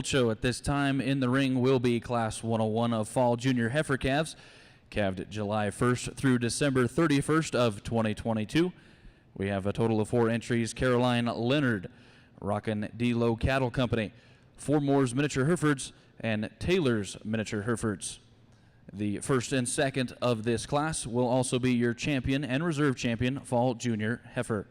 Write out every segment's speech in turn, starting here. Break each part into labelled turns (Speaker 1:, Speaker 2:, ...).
Speaker 1: Colt Show. At this time in the ring will be Class 101 of Fall Junior Heifer Calves, calved July 1st through December 31st of 2022. We have a total of 4 entries. Caroline Leonard, Rockin' D-Low Cattle Company, Four Moores Miniature Herefords, and Taylor's Miniature Herefords. The first and second of this class will also be your champion and reserve champion Fall Junior Heifer.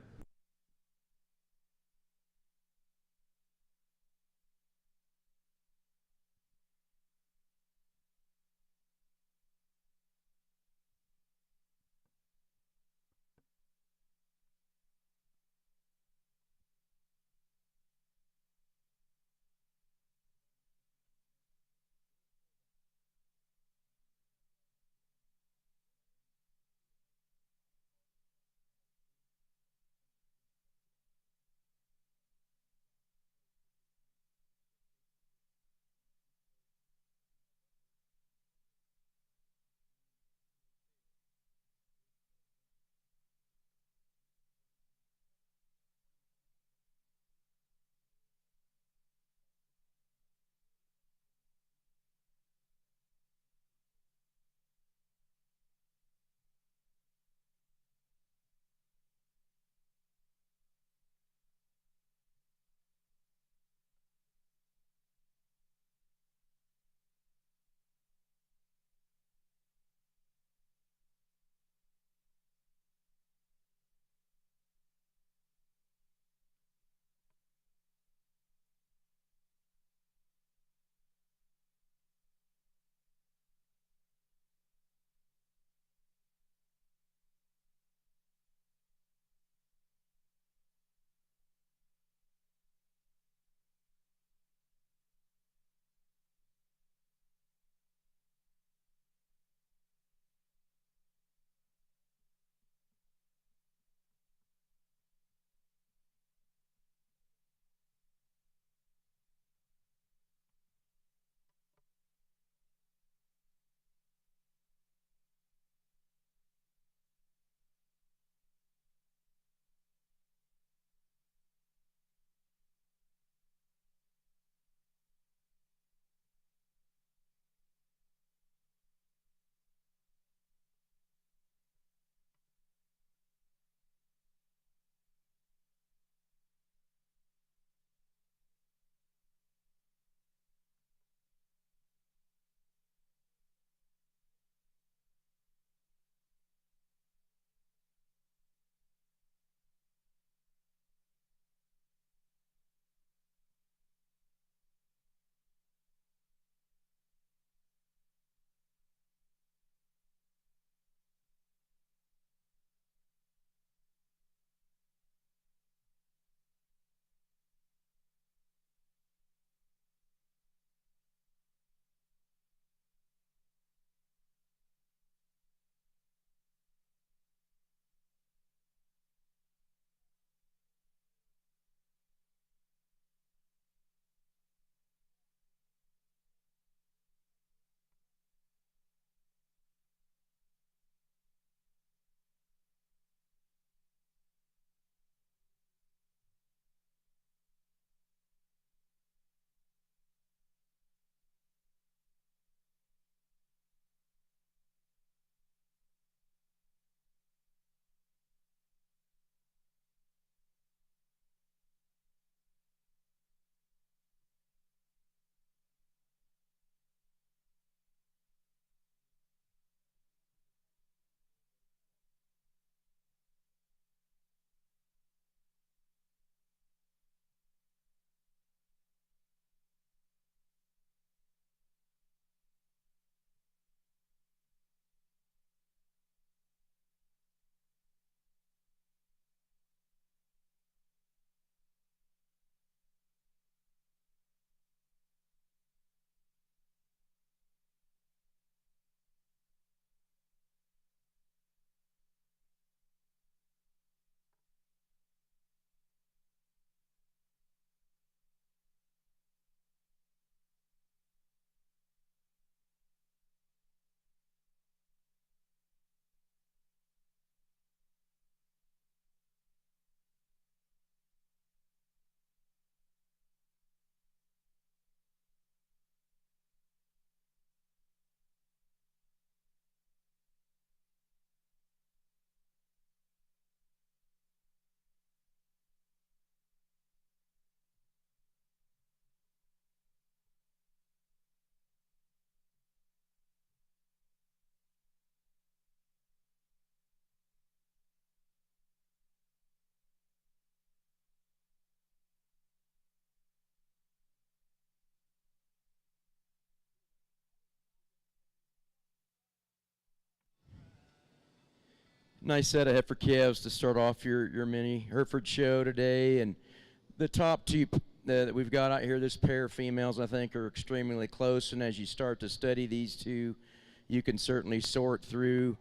Speaker 2: Nice set of heifer calves to start off your mini Hereford show today. And the top two that we've got out here, this pair of females, I think are extremely close. And as you start to study these two, you can certainly sort through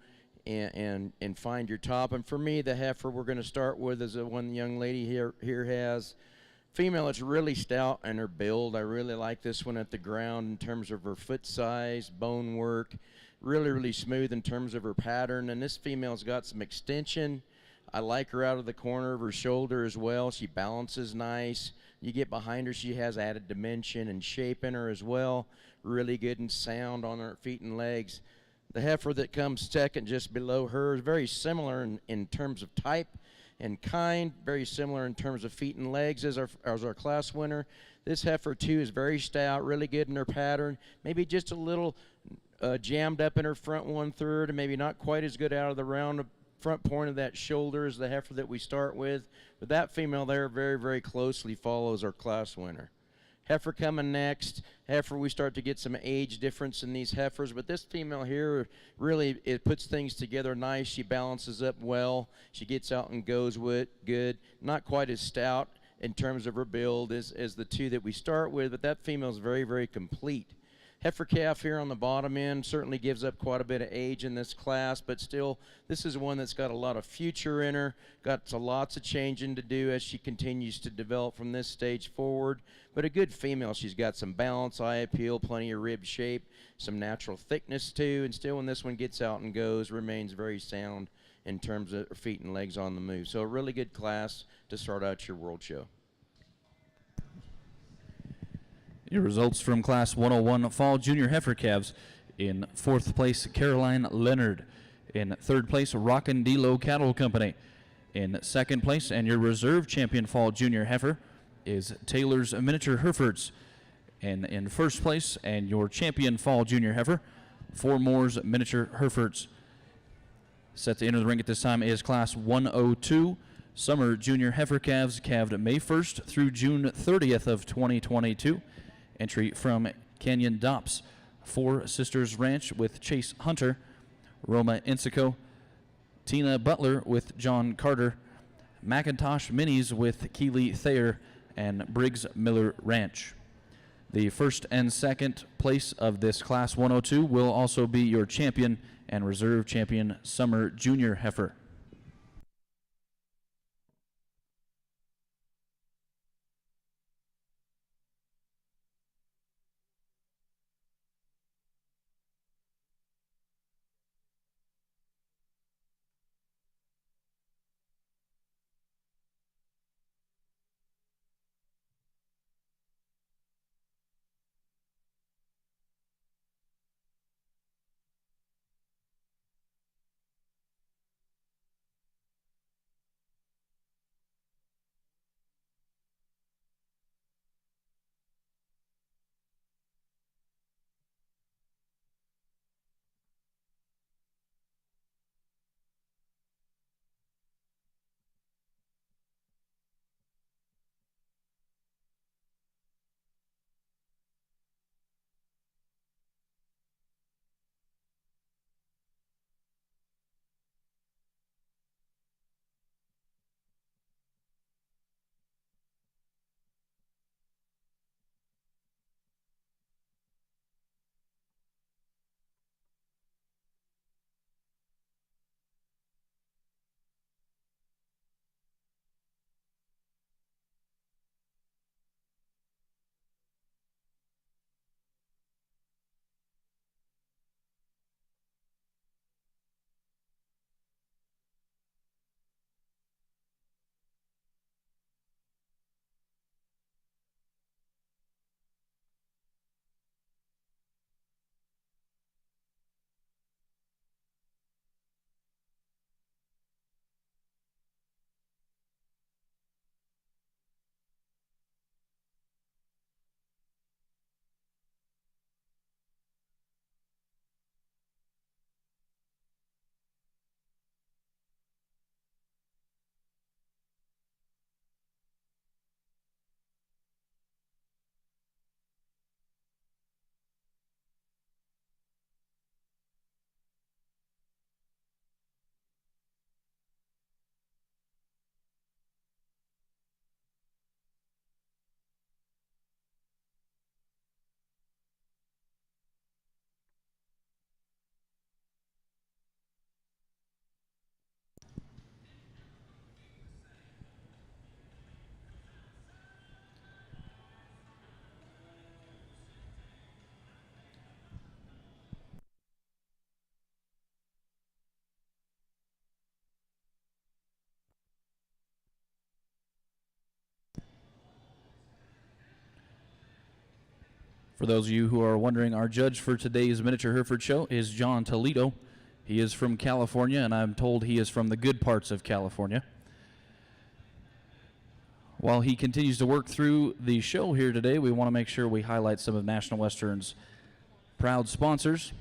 Speaker 2: and find your top. And for me, the heifer we're going to start with is the one young lady here has. Female, it's really stout in her build. I really like this one at the ground in terms of her foot size, bone work. Really smooth in terms of her pattern. And this female's got some extension. I like her out of the corner of her shoulder as well. She balances nice. You get behind her, she has added dimension and shape in her as well. Really good and sound on her feet and legs. The heifer that comes second just below her is very similar in terms of type and kind, very similar in terms of feet and legs as our class winner. This heifer too is very stout, really good in her pattern, maybe just a little jammed up in her front 1/3 and maybe not quite as good out of the round front point of that shoulder as the heifer that we start with. But that female there very closely follows our class winner. Heifer coming next. Heifer, we start to get some age difference in these heifers, but this female here really, it puts things together nice. She balances up well. She gets out and goes with good. Not quite as stout in terms of her build as the two that we start with, but that female is very complete. Heifer calf here on the bottom end certainly gives up quite a bit of age in this class, but still, this is one that's got a lot of future in her, got lots of changing to do as she continues to develop from this stage forward. But a good female. She's got some balance, eye appeal, plenty of rib shape, some natural thickness too, and still when this one gets out and goes, remains very sound in terms of her feet and legs on the move. So a really good class to start out your world show.
Speaker 1: Your results from Class 101 Fall Junior Heifer Calves. In 4th place, Caroline Leonard. In 3rd place, Rockin' D-Lo Cattle Company. In 2nd place, and your reserve champion Fall Junior Heifer is Taylor's Miniature Herefords. And in 1st place, and your champion Fall Junior Heifer, Four Moore's Miniature Herefords. Set to enter the ring at this time is Class 102 Summer Junior Heifer Calves, calved May 1st through June 30th of 2022. Entry from Canyon Dops, Four Sisters Ranch with Chase Hunter, Roma Insico, Tina Butler with John Carter, Macintosh Minis with Keeley Thayer, and Briggs Miller Ranch. The 1st and 2nd place of this Class 102 will also be your champion and reserve champion Summer Junior Heifer. For those of you who are wondering, our judge for today's Miniature Hereford show is John Toledo. He is from California, and I'm told he is from the good parts of California. While he continues to work through the show here today, we want to make sure we highlight some of National Western's proud sponsors.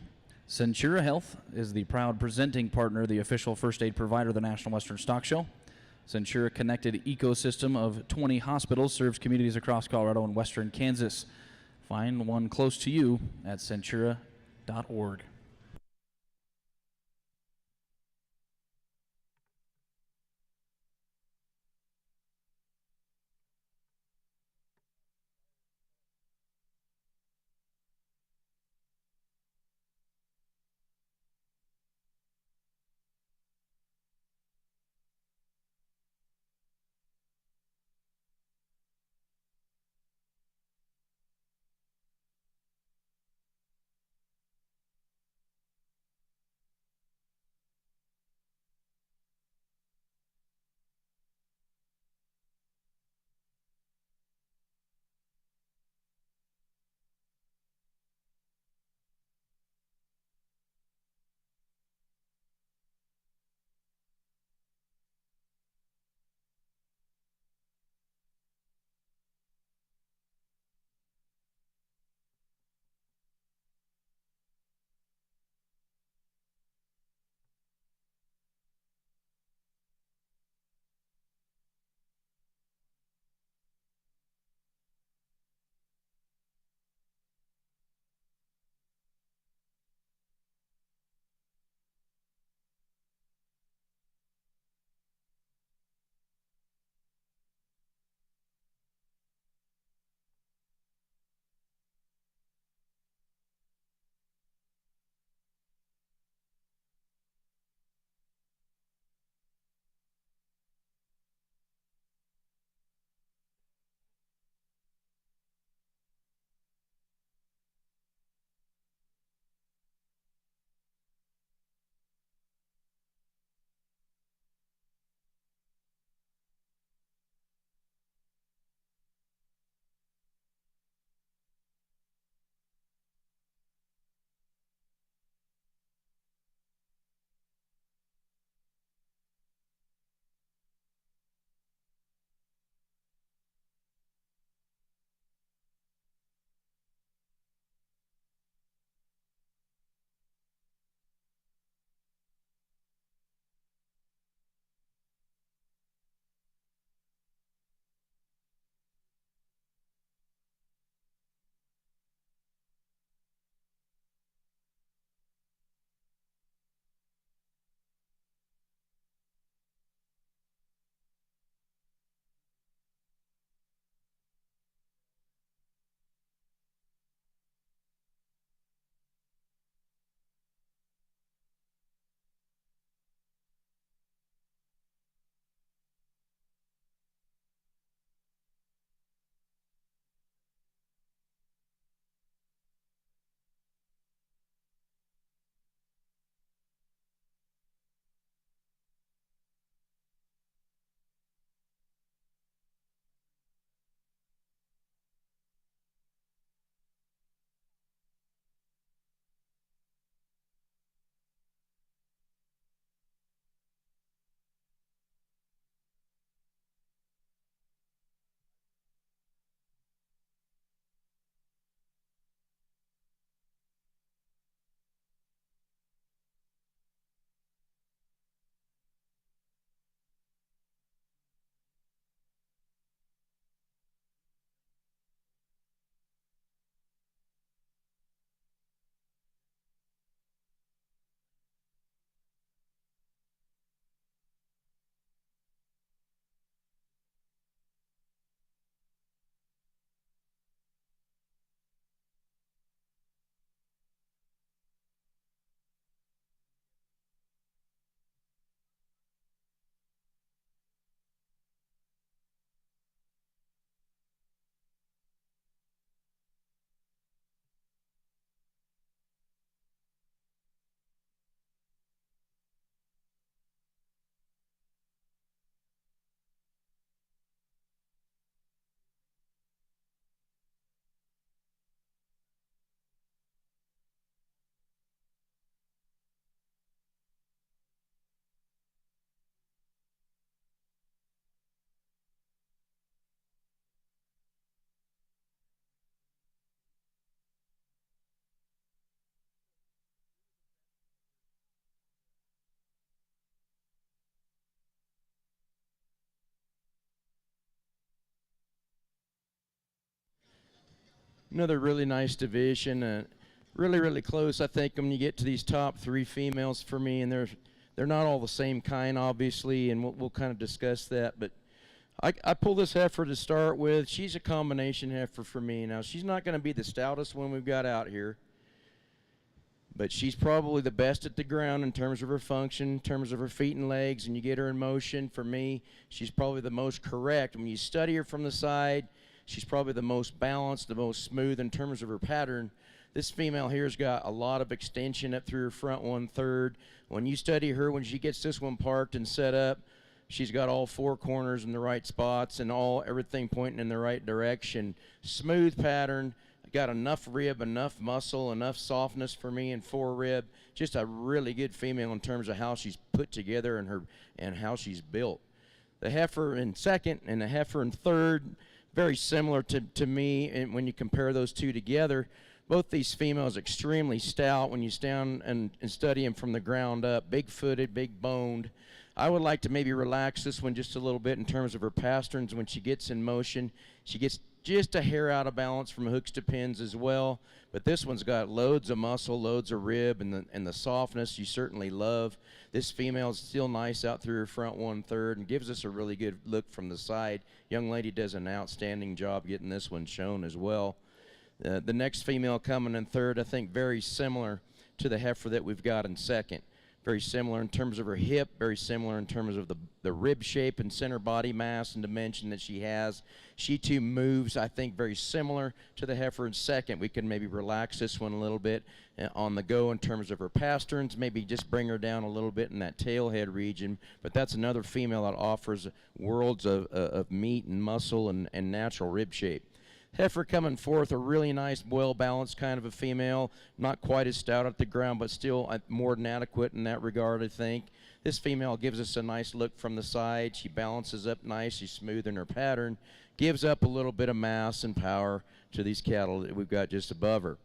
Speaker 1: Centura Health is the proud presenting partner, the official first aid provider of the National Western Stock Show. Centura connected ecosystem of 20 hospitals serves communities across Colorado and western Kansas. Find one close to you at centura.org.
Speaker 2: Another really nice division. Really, really close, I think, when you get to these top three females for me, and they're not all the same kind, obviously, and we'll kind of discuss that. But I pull this heifer to start with. She's a combination heifer for me. Now, she's not going to be the stoutest one we've got out here, but she's probably the best at the ground in terms of her function, in terms of her feet and legs, and you get her in motion. For me, she's probably the most correct. When you study her from the side, she's probably the most balanced, the most smooth in terms of her pattern. This female here's got a lot of extension up through her front 1/3. When you study her, when she gets this one parked and set up, she's got all four corners in the right spots and everything pointing in the right direction. Smooth pattern. Got enough rib, enough muscle, enough softness for me in forerib. Just a really good female in terms of how she's put together and how she's built. The heifer in second and the heifer in third, very similar to me. And when you compare those two together, both these females extremely stout when you stand and study them from the ground up. Big-footed, big-boned. I would like to maybe relax this one just a little bit in terms of her pasterns. When she gets in motion, she gets just a hair out of balance from hooks to pins as well. But this one's got loads of muscle, loads of rib, and the softness you certainly love. This female's still nice out through her front 1/3 and gives us a really good look from the side. Young lady does an outstanding job getting this one shown as well. The next female coming in third, I think very similar to the heifer that we've got in second. Very similar in terms of her hip, very similar in terms of the rib shape and center body mass and dimension that she has. She too moves, I think, very similar to the heifer in second. We can maybe relax this one a little bit on the go in terms of her pasterns, maybe just bring her down a little bit in that tailhead region. But that's another female that offers worlds of meat and muscle and natural rib shape. Heifer coming fourth, a really nice, well-balanced kind of a female. Not quite as stout at the ground, but still more than adequate in that regard, I think. This female gives us a nice look from the side. She balances up nice. She's smooth in her pattern. Gives up a little bit of mass and power to these cattle that we've got just above her.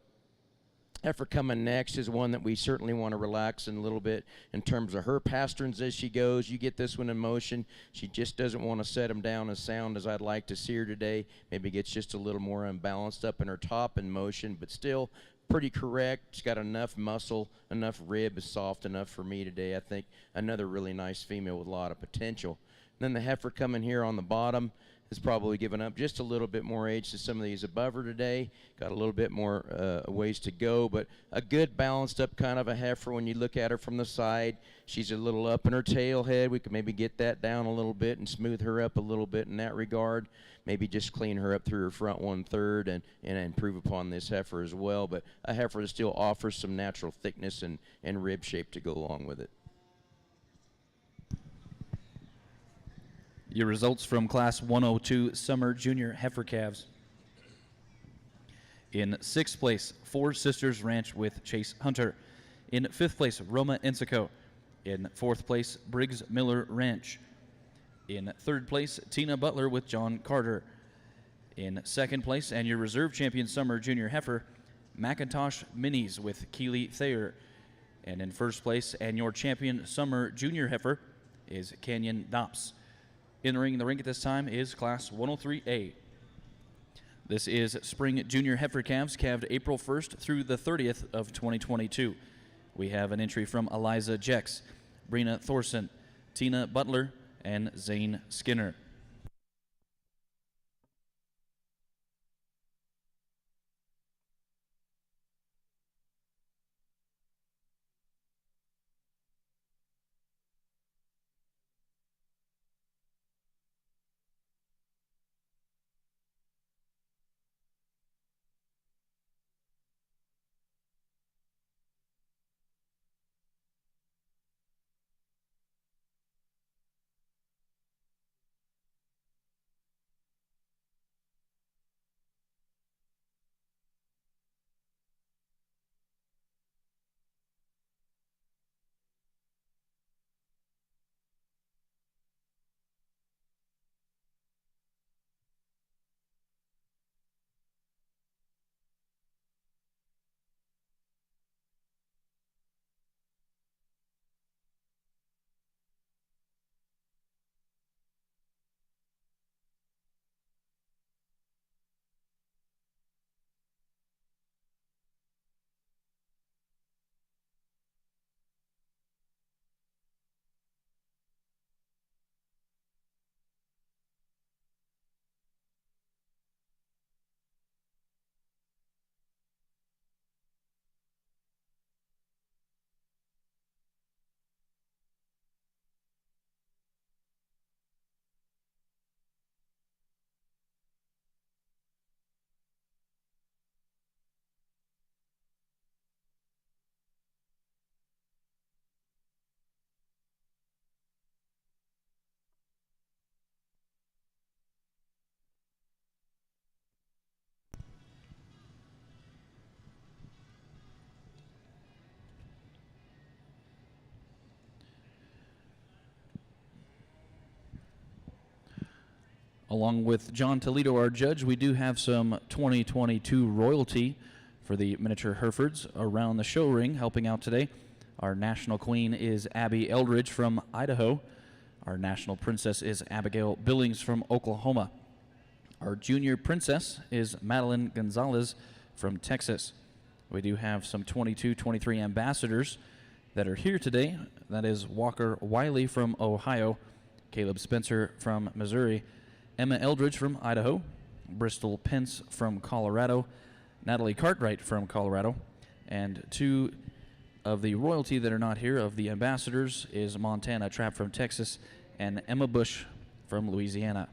Speaker 2: Heifer coming next is one that we certainly want to relax in a little bit in terms of her pasterns as she goes. You get this one in motion. She just doesn't want to set them down as sound as I'd like to see her today. Maybe gets just a little more unbalanced up in her top in motion, but still pretty correct. She's got enough muscle, enough rib, is soft enough for me today. I think another really nice female with a lot of potential. Then the heifer coming here on the bottom has probably given up just a little bit more age to some of these above her today. Got a little bit more ways to go, but a good balanced up kind of a heifer when you look at her from the side. She's a little up in her tail head. We can maybe get that down a little bit and smooth her up a little bit in that regard. Maybe just clean her up through her front 1/3 and improve upon this heifer as well. But a heifer that still offers some natural thickness and rib shape to go along with it.
Speaker 1: Your results from Class 102 Summer Junior Heifer Calves. In sixth place, Four Sisters Ranch with Chase Hunter. In fifth place, Roma Ensico. In fourth place, Briggs Miller Ranch. In third place, Tina Butler with John Carter. In second place, and your reserve champion Summer Junior Heifer, Macintosh Minis with Keely Thayer. And in first place, and your champion Summer Junior Heifer is Canyon Dops. Entering the ring at this time is Class 103A. This is Spring Junior Heifer Calves, calved April 1st through the 30th of 2022. We have an entry from Eliza Jex, Brina Thorson, Tina Butler, and Zane Skinner. Along with John Toledo, our judge, we do have some 2022 royalty for the miniature Herefords around the show ring helping out today. Our national queen is Abby Eldridge from Idaho. Our national princess is Abigail Billings from Oklahoma. Our junior princess is Madeline Gonzalez from Texas. We do have some 22-23 ambassadors that are here today. That is Walker Wiley from Ohio, Caleb Spencer from Missouri, Emma Eldridge from Idaho, Bristol Pence from Colorado, Natalie Cartwright from Colorado, and two of the royalty that are not here of the ambassadors is Montana Trapp from Texas and Emma Bush from Louisiana.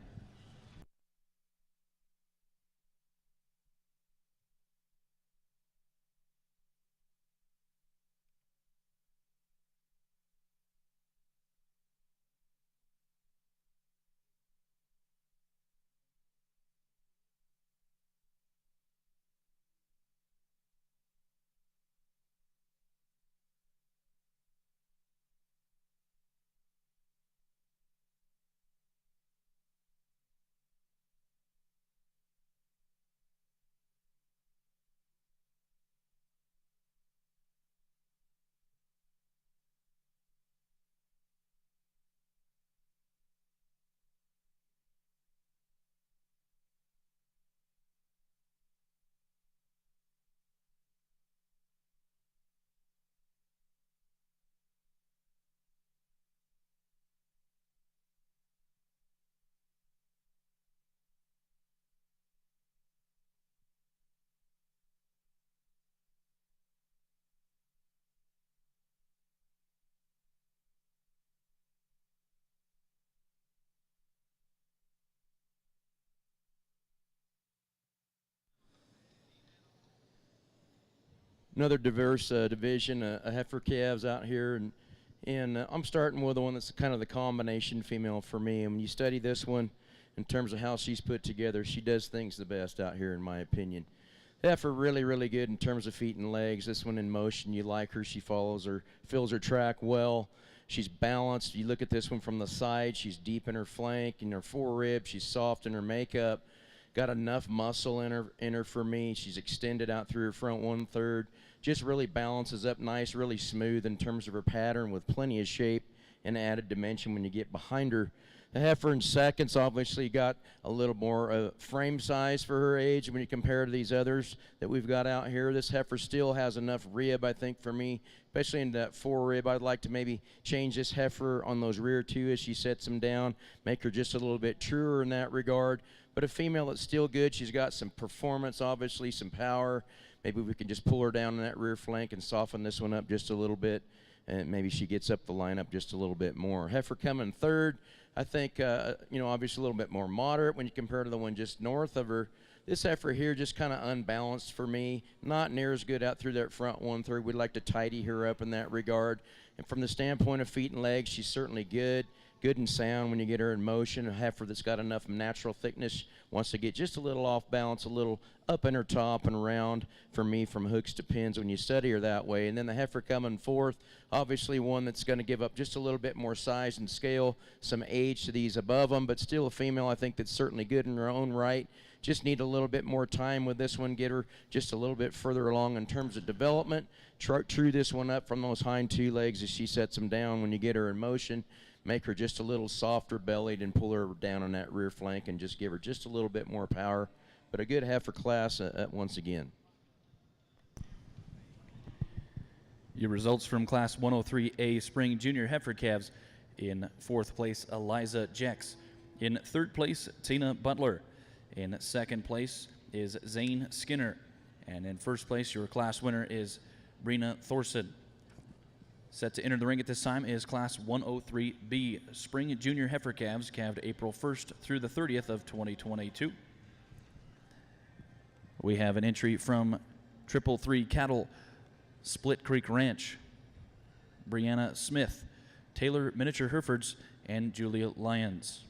Speaker 2: Another diverse division, a heifer calves out here, and I'm starting with the one that's kind of the combination female for me. And when you study this one, in terms of how she's put together, she does things the best out here, in my opinion. Heifer really, really good in terms of feet and legs. This one in motion, you like her. She follows her, fills her track well. She's balanced. You look at this one from the side. She's deep in her flank, in her forerib. She's soft in her makeup. Got enough muscle in her for me. She's extended out through her front 1/3. Just really balances up nice, really smooth in terms of her pattern with plenty of shape and added dimension when you get behind her. The heifer in seconds obviously got a little more frame size for her age when you compare to these others that we've got out here. This heifer still has enough rib, I think, for me, especially in that forerib. I'd like to maybe change this heifer on those rear two as she sets them down, make her just a little bit truer in that regard. But a female that's still good. She's got some performance, obviously, some power. Maybe we can just pull her down in that rear flank and soften this one up just a little bit, and maybe she gets up the lineup just a little bit more. Heifer coming third, I think, obviously a little bit more moderate when you compare to the one just north of her. This heifer here just kind of unbalanced for me, not near as good out through that front 1/3. We'd like to tidy her up in that regard. And from the standpoint of feet and legs, she's certainly good and sound when you get her in motion. A heifer that's got enough natural thickness wants to get just a little off balance, a little up in her top and around for me from hooks to pins when you study her that way. And then the heifer coming fourth, obviously one that's going to give up just a little bit more size and scale, some age to these above them, but still a female I think that's certainly good in her own right. Just need a little bit more time with this one, get her just a little bit further along in terms of development. True this one up from those hind two legs as she sets them down when you get her in motion. Make her just a little softer bellied and pull her down on that rear flank and just give her just a little bit more power. But a good heifer class once again.
Speaker 1: Your results from Class 103A Spring Junior Heifer Calves. In fourth place, Eliza Jex. In third place, Tina Butler. In second place is Zane Skinner. And in first place, your class winner is Brina Thorson. Set to enter the ring at this time is Class 103B Spring Junior Heifer Calves, calved April 1st through the 30th of 2022. We have an entry from 333 Cattle, Split Creek Ranch, Brianna Smith, Taylor Miniature Herefords, and Julia Lyons.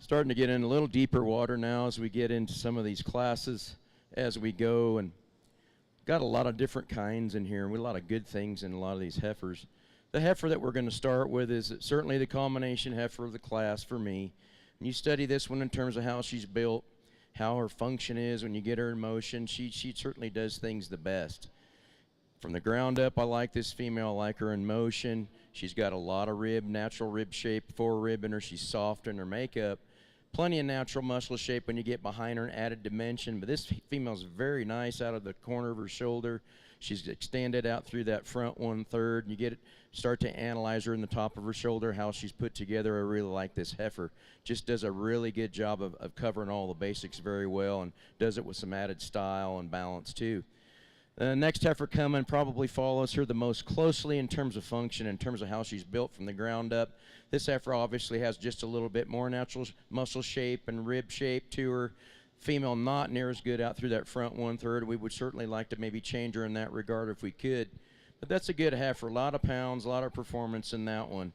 Speaker 2: starting to get in a little deeper water now as we get into some of these classes as we go, and got a lot of different kinds in here, and a lot of good things in a lot of these heifers. The heifer that we're going to start with is certainly the combination heifer of the class for me. And you study this one in terms of how she's built, how her function is when you get her in motion. She certainly does things the best. From the ground up, I like this female. I like her in motion. She's got a lot of natural rib shape, forerib in her. She's soft in her makeup. Plenty of natural muscle shape when you get behind her and added dimension. But this female's very nice out of the corner of her shoulder. She's extended out through that front 1/3. And you start to analyze her in the top of her shoulder, how she's put together. I really like this heifer. Just does a really good job of covering all the basics very well, and does it with some added style and balance too. The next heifer coming probably follows her the most closely in terms of function, in terms of how she's built from the ground up. This heifer obviously has just a little bit more natural muscle shape and rib shape to her. Female not near as good out through that front 1/3. We would certainly like to maybe change her in that regard if we could. But that's a good heifer. A lot of pounds, a lot of performance in that one.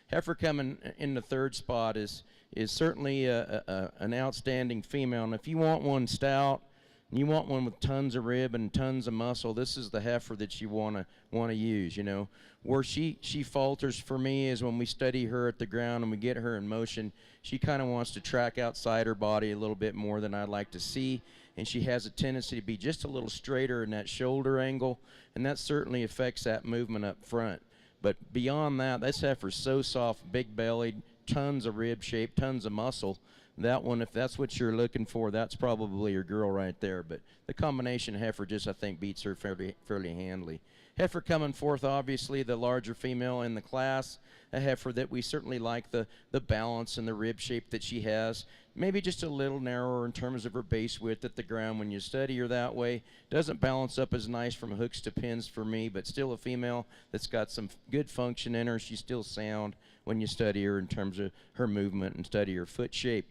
Speaker 2: Heifer coming in the third spot is certainly an outstanding female. And if you want one stout, you want one with tons of rib and tons of muscle, this is the heifer that you want to use, you know. Where she falters for me is when we study her at the ground and we get her in motion. She kind of wants to track outside her body a little bit more than I'd like to see, and she has a tendency to be just a little straighter in that shoulder angle, and that certainly affects that movement up front. But beyond that, this heifer's so soft, big-bellied, tons of rib shape, tons of muscle. That one, if that's what you're looking for, that's probably your girl right there. But the combination heifer just, I think, beats her fairly handily. Heifer coming forth, obviously, the larger female in the class. A heifer that we certainly like the balance and the rib shape that she has. Maybe just a little narrower in terms of her base width at the ground when you study her that way. Doesn't balance up as nice from hooks to pins for me, but still a female that's got some good function in her. She's still sound when you study her in terms of her movement and study her foot shape.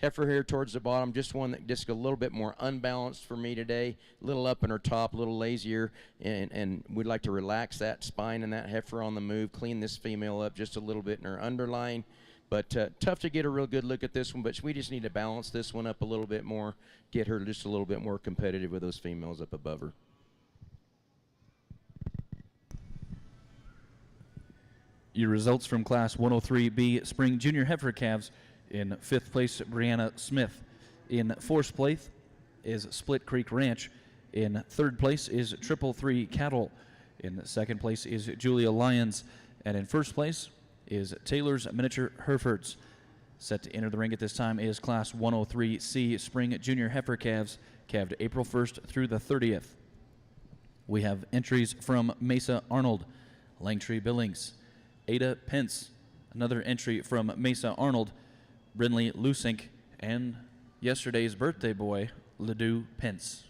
Speaker 2: Heifer here towards the bottom, just one that just a little bit more unbalanced for me today, a little up in her top, a little lazier, and we'd like to relax that spine and that heifer on the move, clean this female up just a little bit in her underline. But tough to get a real good look at this one, but we just need to balance this one up a little bit more, get her just a little bit more competitive with those females up above her.
Speaker 1: Your results from Class 103B Spring Junior Heifer Calves. In 5th place, Brianna Smith. In 4th place is Split Creek Ranch. In 3rd place is 333 Cattle. In 2nd place is Julia Lyons. And in 1st place is Taylor's Miniature Herefords. Set to enter the ring at this time is Class 103C Spring Junior Heifer Calves, calved April 1st through the 30th. We have entries from Mesa Arnold, Langtree Billings, Ada Pence, another entry from Mesa Arnold, Brinley Lusink, and yesterday's birthday boy, Ledoux Pence.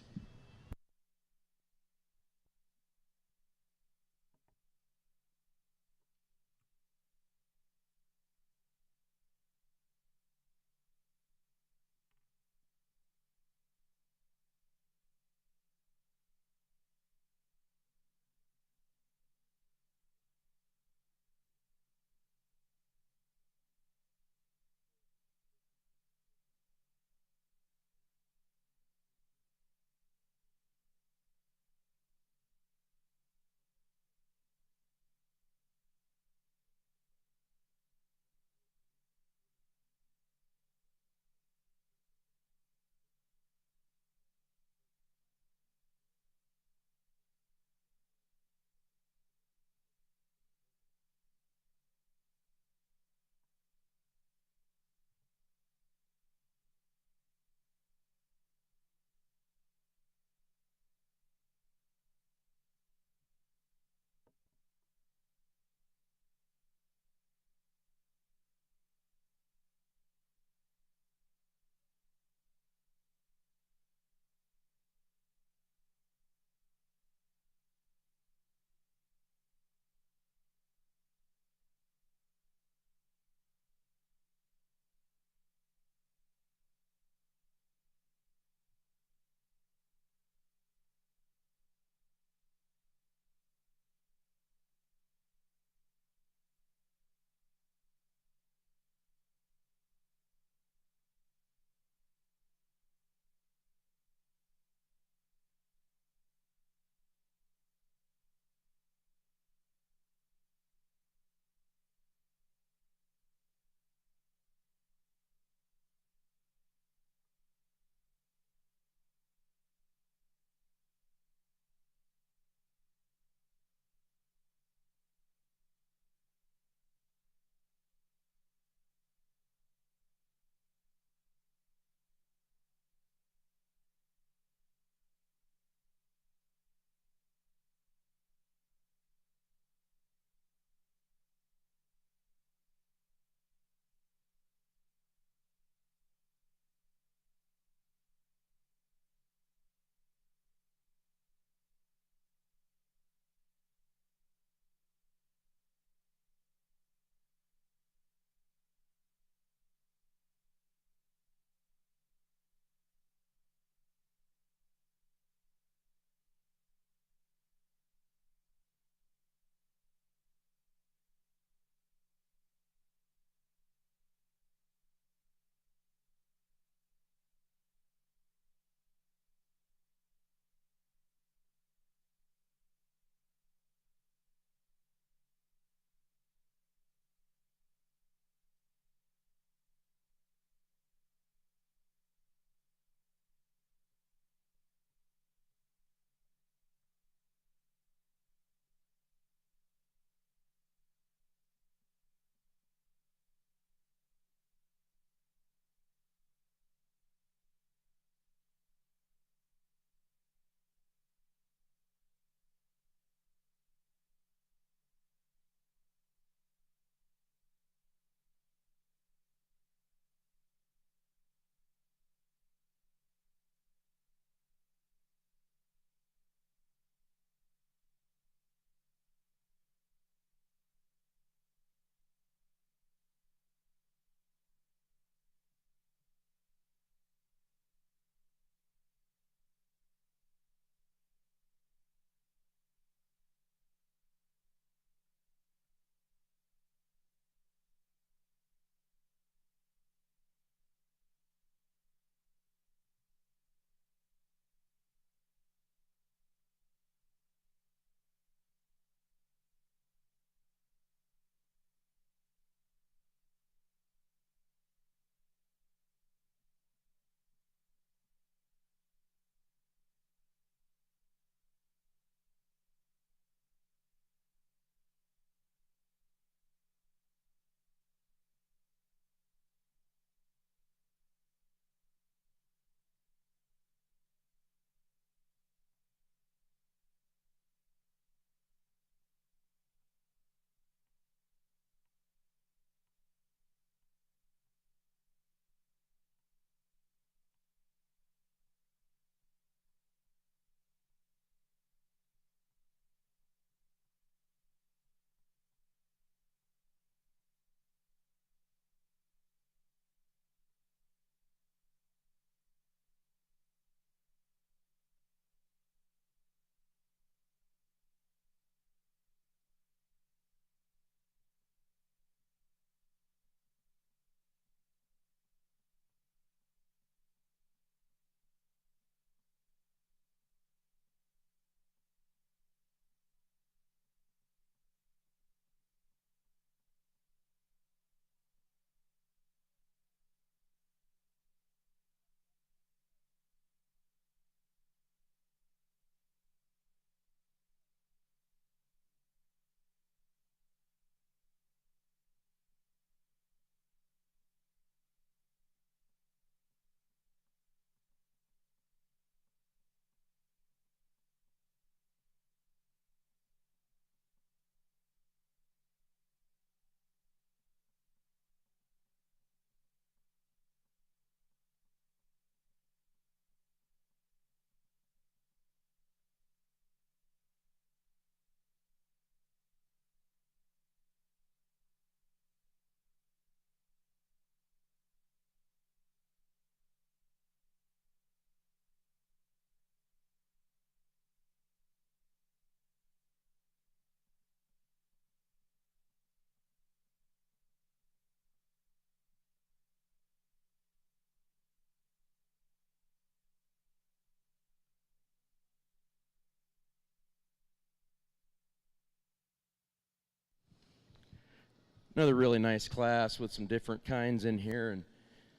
Speaker 2: Another really nice class with some different kinds in here, and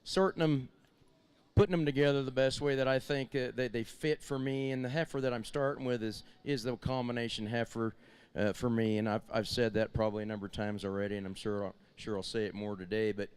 Speaker 2: sorting them, putting them together the best way that I think they fit for me. And the heifer that I'm starting with is the combination heifer for me. And I've said that probably a number of times already, and I'm sure I'll say it more today. But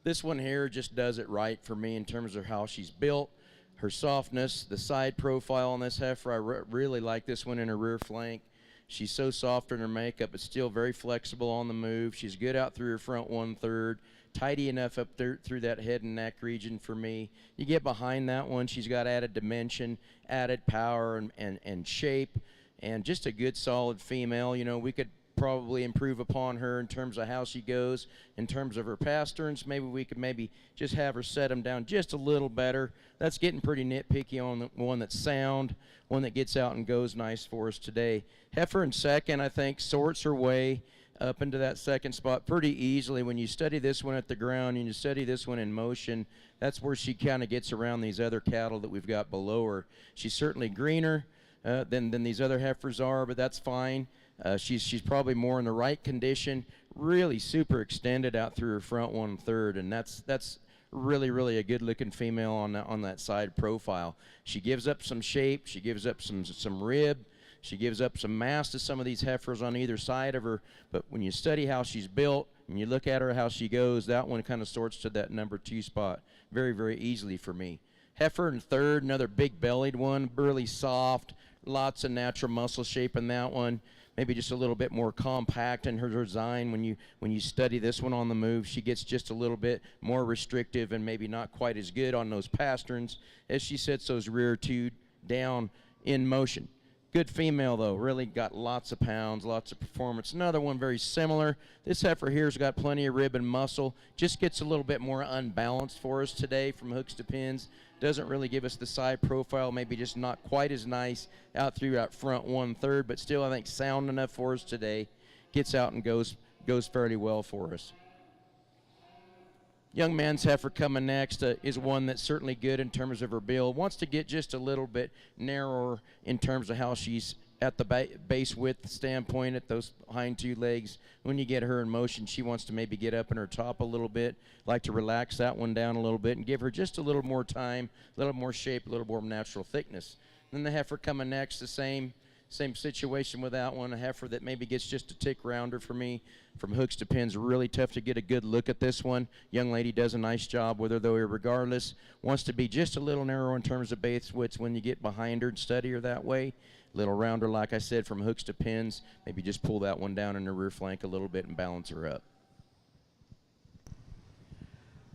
Speaker 2: this one here just does it right for me in terms of how she's built, her softness, the side profile on this heifer. I really like this one in her rear flank. She's so soft in her makeup, but still very flexible on the move. She's good out through her front 1/3, tidy enough up there through that head and neck region for me. You get behind that one, she's got added dimension, added power and shape, and just a good solid female. You know, we could probably improve upon her in terms of how she goes, in terms of her pasterns. Maybe we could just have her set them down just a little better. That's getting pretty nitpicky on the one that's sound, one that gets out and goes nice for us today. Heifer in second, I think, sorts her way up into that second spot pretty easily. When you study this one at the ground and you study this one in motion, that's where she kind of gets around these other cattle that we've got below her. She's certainly greener than these other heifers are, but that's fine. She's probably more in the right condition, really super extended out through her front 1/3, and that's really a good looking female on that side profile. She gives up some shape, she gives up some rib, she gives up some mass to some of these heifers on either side of her, but when you study how she's built and you look at her how she goes, that one kind of sorts to that number 2 spot very easily for me. Heifer in third, another big bellied one, really soft, lots of natural muscle shape in that one. Maybe just a little bit more compact in her design. When you study this one on the move, she gets just a little bit more restrictive and maybe not quite as good on those pasterns as she sets those rear 2 down in motion. Good female though, really got lots of pounds, lots of performance. Another one very similar. This heifer here's got plenty of rib and muscle, just gets a little bit more unbalanced for us today from hooks to pins. Doesn't really give us the side profile, maybe just not quite as nice out through that front 1/3, but still I think sound enough for us today. Gets out and goes fairly well for us. Young man's heifer coming next is one that's certainly good in terms of her build. Wants to get just a little bit narrower in terms of how she's at the base width standpoint at those hind 2 legs. When you get her in motion, she wants to maybe get up in her top a little bit. Like to relax that one down a little bit and give her just a little more time, a little more shape, a little more natural thickness. Then the heifer coming next, the same situation with that one. A heifer that maybe gets just a tick rounder for me. From hooks to pins, really tough to get a good look at this one. Young lady does a nice job with her, though regardless. Wants to be just a little narrow in terms of base widths when you get behind her and study her that way. Little rounder, like I said, from hooks to pins. Maybe just pull that one down in the rear flank a little bit and balance her up.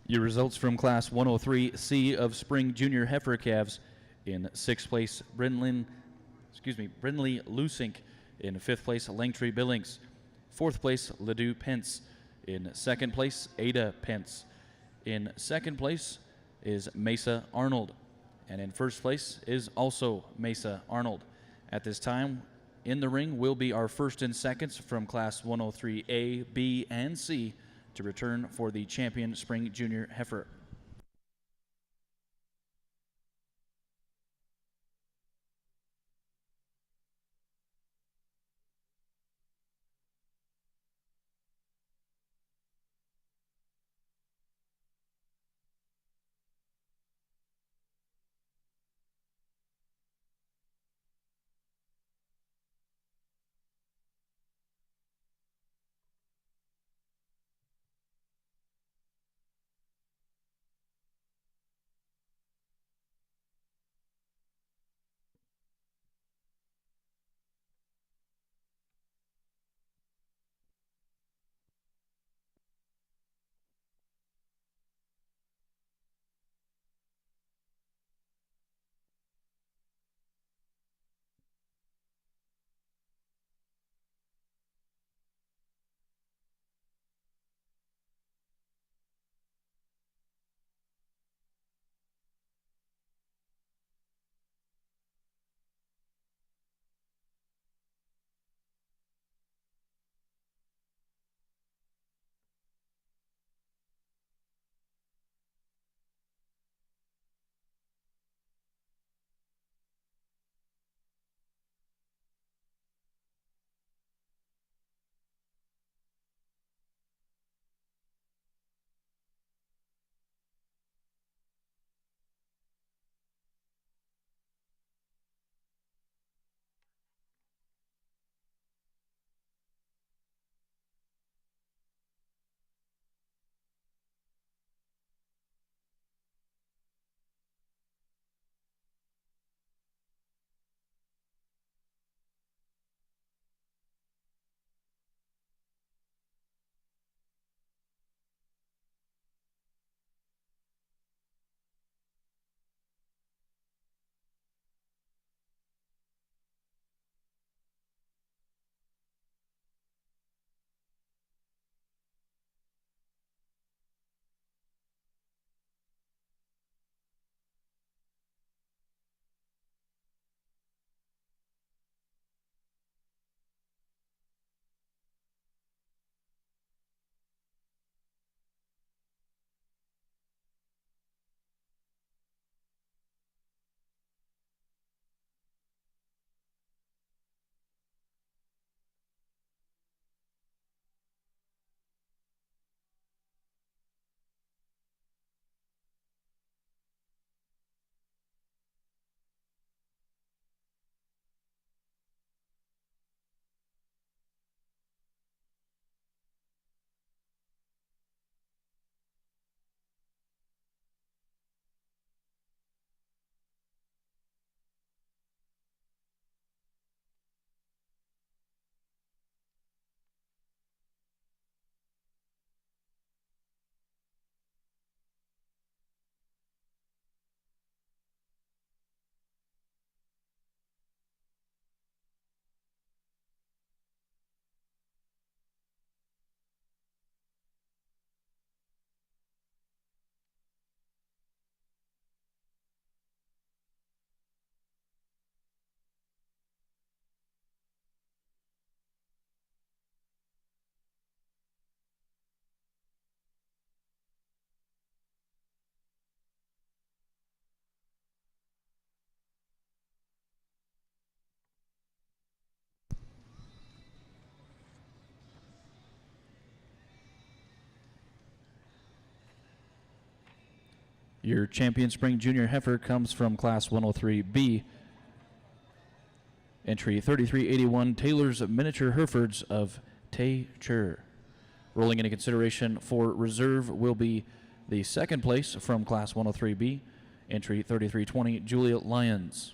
Speaker 1: Your results from Class 103C of Spring Junior Heifer Calves: in 6th place, Brindley Lusink. In 5th place, Langtree Billings. 4th place, Ledoux Pence. In 2nd place, Ada Pence. In 2nd place is Mesa Arnold. And in 1st place is also Mesa Arnold. At this time, in the ring will be our 1st and 2nds from Class 103A, B, and C to return for the champion Spring Junior Heifer. Your champion spring junior heifer comes from Class 103B. Entry 3381, Taylor's Miniature Herefords of Tay Chur. Rolling into consideration for reserve will be the second place from Class 103B. Entry 3320, Julia Lyons.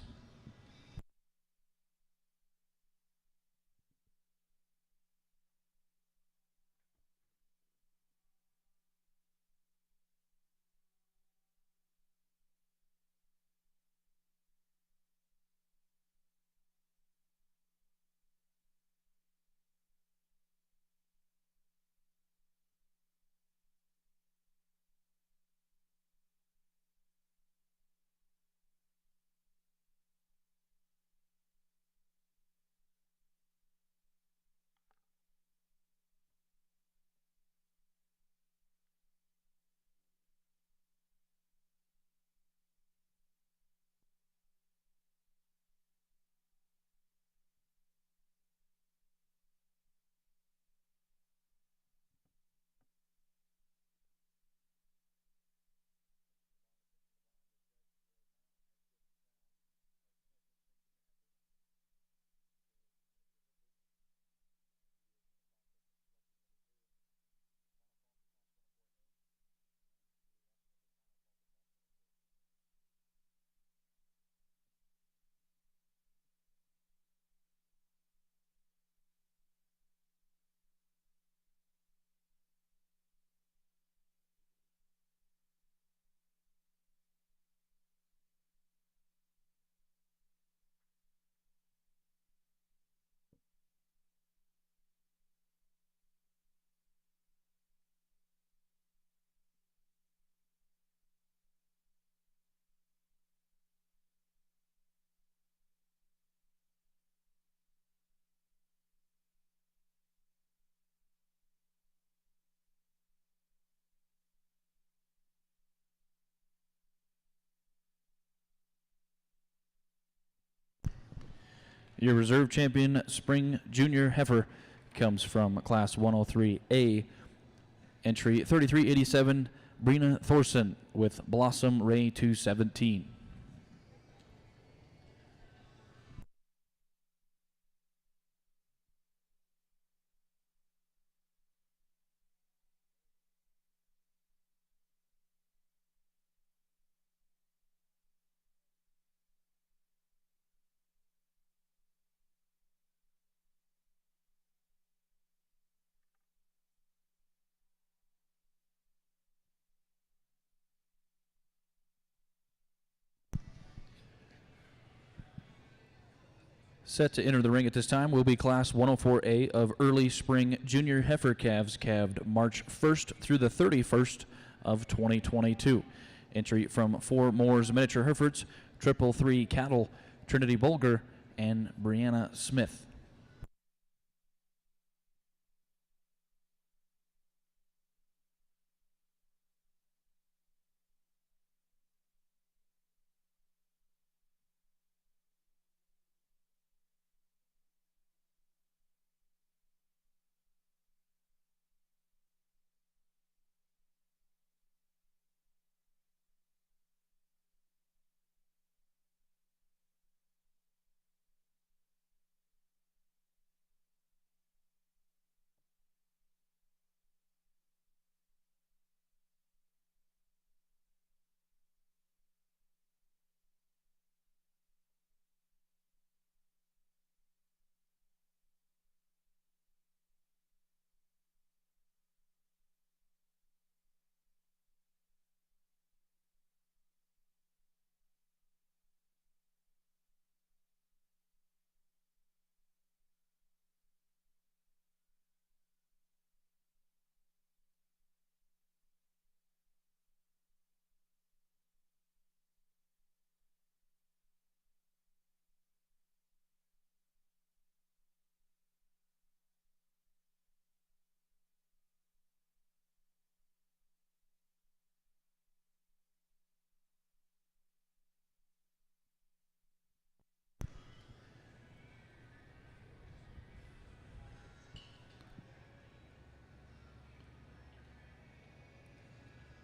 Speaker 1: Your reserve champion spring junior heifer comes from Class 103A. Entry 3387, Brina Thorson with Blossom Ray 217. Set to enter the ring at this time will be Class 104A of early spring junior heifer calves calved March 1st through the 31st of 2022. Entry from 4 Moore's Miniature Herefords, 333 Cattle, Trinity Bulger, and Brianna Smith.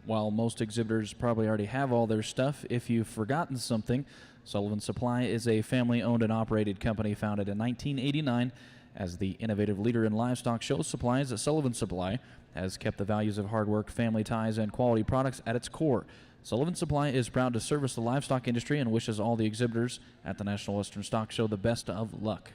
Speaker 1: While most exhibitors probably already have all their stuff, if you've forgotten something, Sullivan Supply is a family-owned and operated company founded in 1989. As the innovative leader in livestock show supplies, Sullivan Supply has kept the values of hard work, family ties, and quality products at its core. Sullivan Supply is proud to service the livestock industry and wishes all the exhibitors at the National Western Stock Show the best of luck.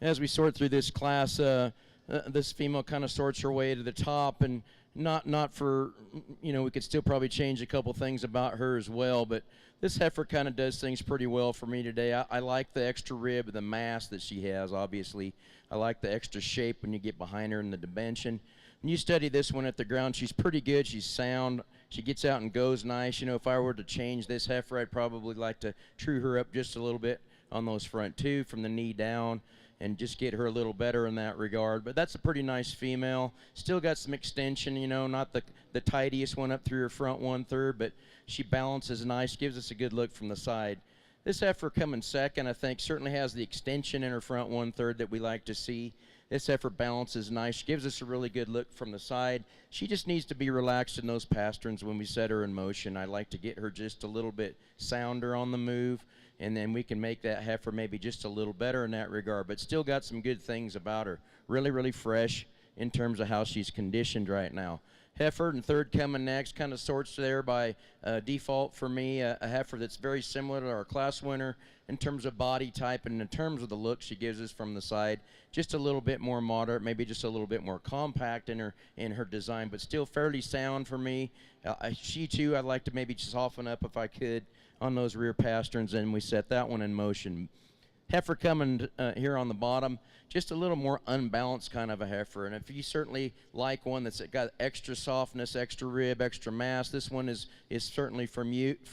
Speaker 2: As we sort through this class, this female kind of sorts her way to the top, and not for, we could still probably change a couple things about her as well, but this heifer kind of does things pretty well for me today. I like the extra rib and the mass that she has, obviously. I like the extra shape when you get behind her in the dimension. When you study this one at the ground, she's pretty good. She's sound. She gets out and goes nice. If I were to change this heifer, I'd probably like to true her up just a little bit on those front two from the knee down, and just get her a little better in that regard. But that's a pretty nice female. Still got some extension, not the tidiest one up through her front 1/3, but she balances nice, gives us a good look from the side. This heifer coming second, I think, certainly has the extension in her front 1/3 that we like to see. This heifer balances nice. She gives us a really good look from the side. She just needs to be relaxed in those pasterns when we set her in motion. I like to get her just a little bit sounder on the move, and then we can make that heifer maybe just a little better in that regard, but still got some good things about her. Really, really fresh in terms of how she's conditioned right now. Hereford, and third coming next. Kind of sorts there by default for me. A heifer that's very similar to our class winner in terms of body type and in terms of the look she gives us from the side. Just a little bit more moderate, maybe just a little bit more compact in her design, but still fairly sound for me. She too, I'd like to maybe soften up if I could on those rear pasterns, and we set that one in motion. Heifer coming here on the bottom, just a little more unbalanced kind of a heifer. And if you certainly like one that's got extra softness, extra rib, extra mass, this one is certainly for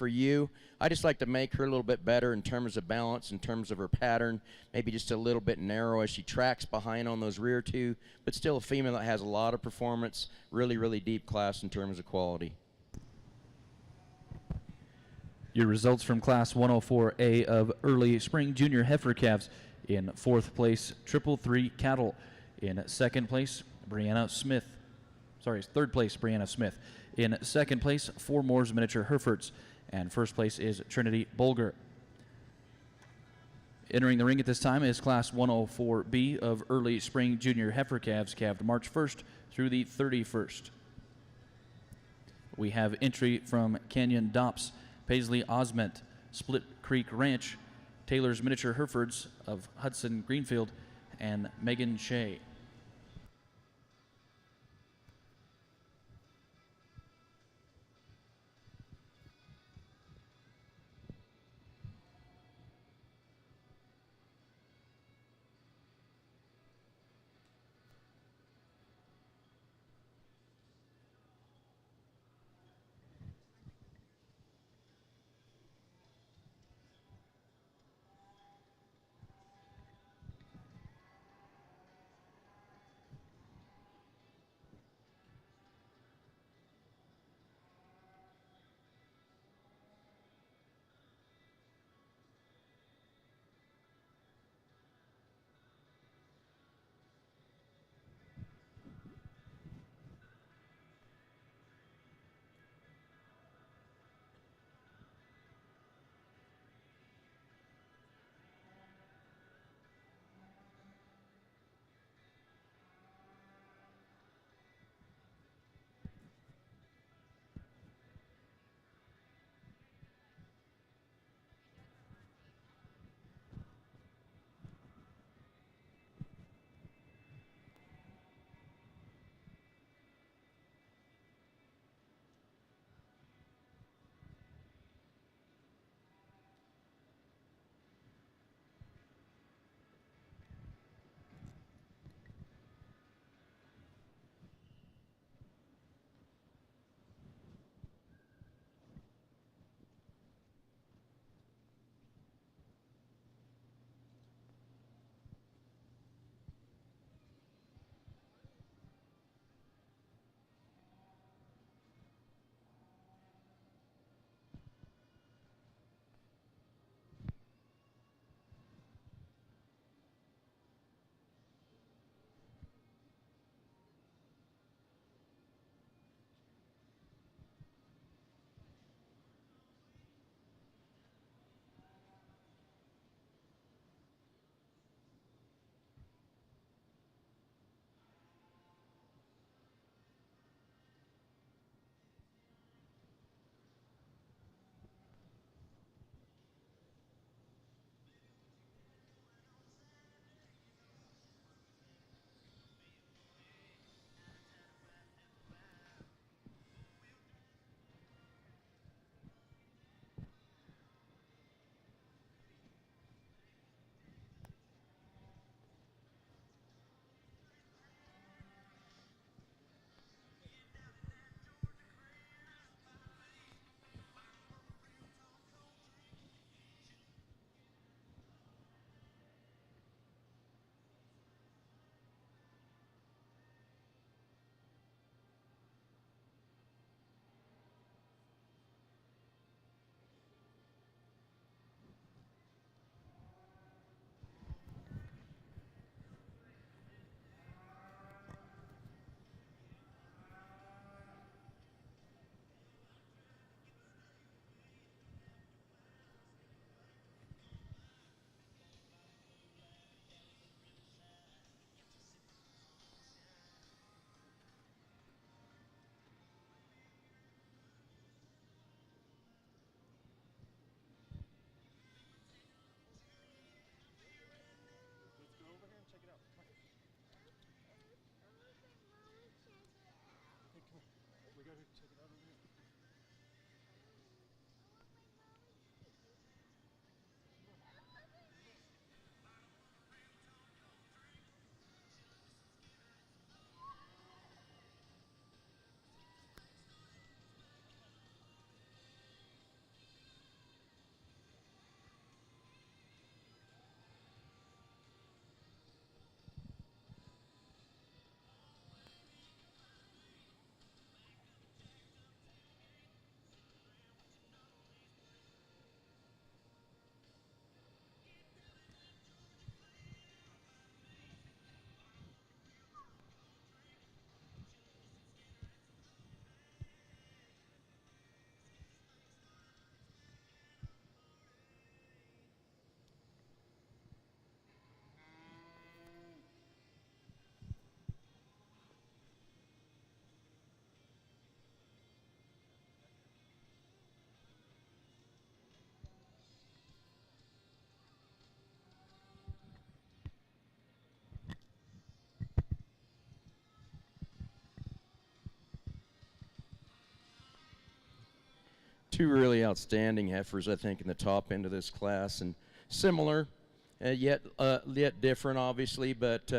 Speaker 2: you. I just like to make her a little bit better in terms of balance, in terms of her pattern, maybe just a little bit narrow as she tracks behind on those rear two, but still a female that has a lot of performance, really, really deep class in terms of quality.
Speaker 1: Your results from Class 104A of early spring junior heifer calves: in fourth place, Triple Three Cattle. In second place, Brianna Smith. Third place, Brianna Smith. In second place, Four Moores Miniature Herefords. And first place is Trinity Bulger. Entering the ring at this time is Class 104B of early spring junior heifer calves, calved March 1st through the 31st. We have entry from Canyon Dops, Paisley Osment, Split Creek Ranch, Taylor's Miniature Herefords of Hudson Greenfield, and Megan Shea.
Speaker 2: two really outstanding heifers, I think, in the top end of this class, and similar, yet different, obviously, but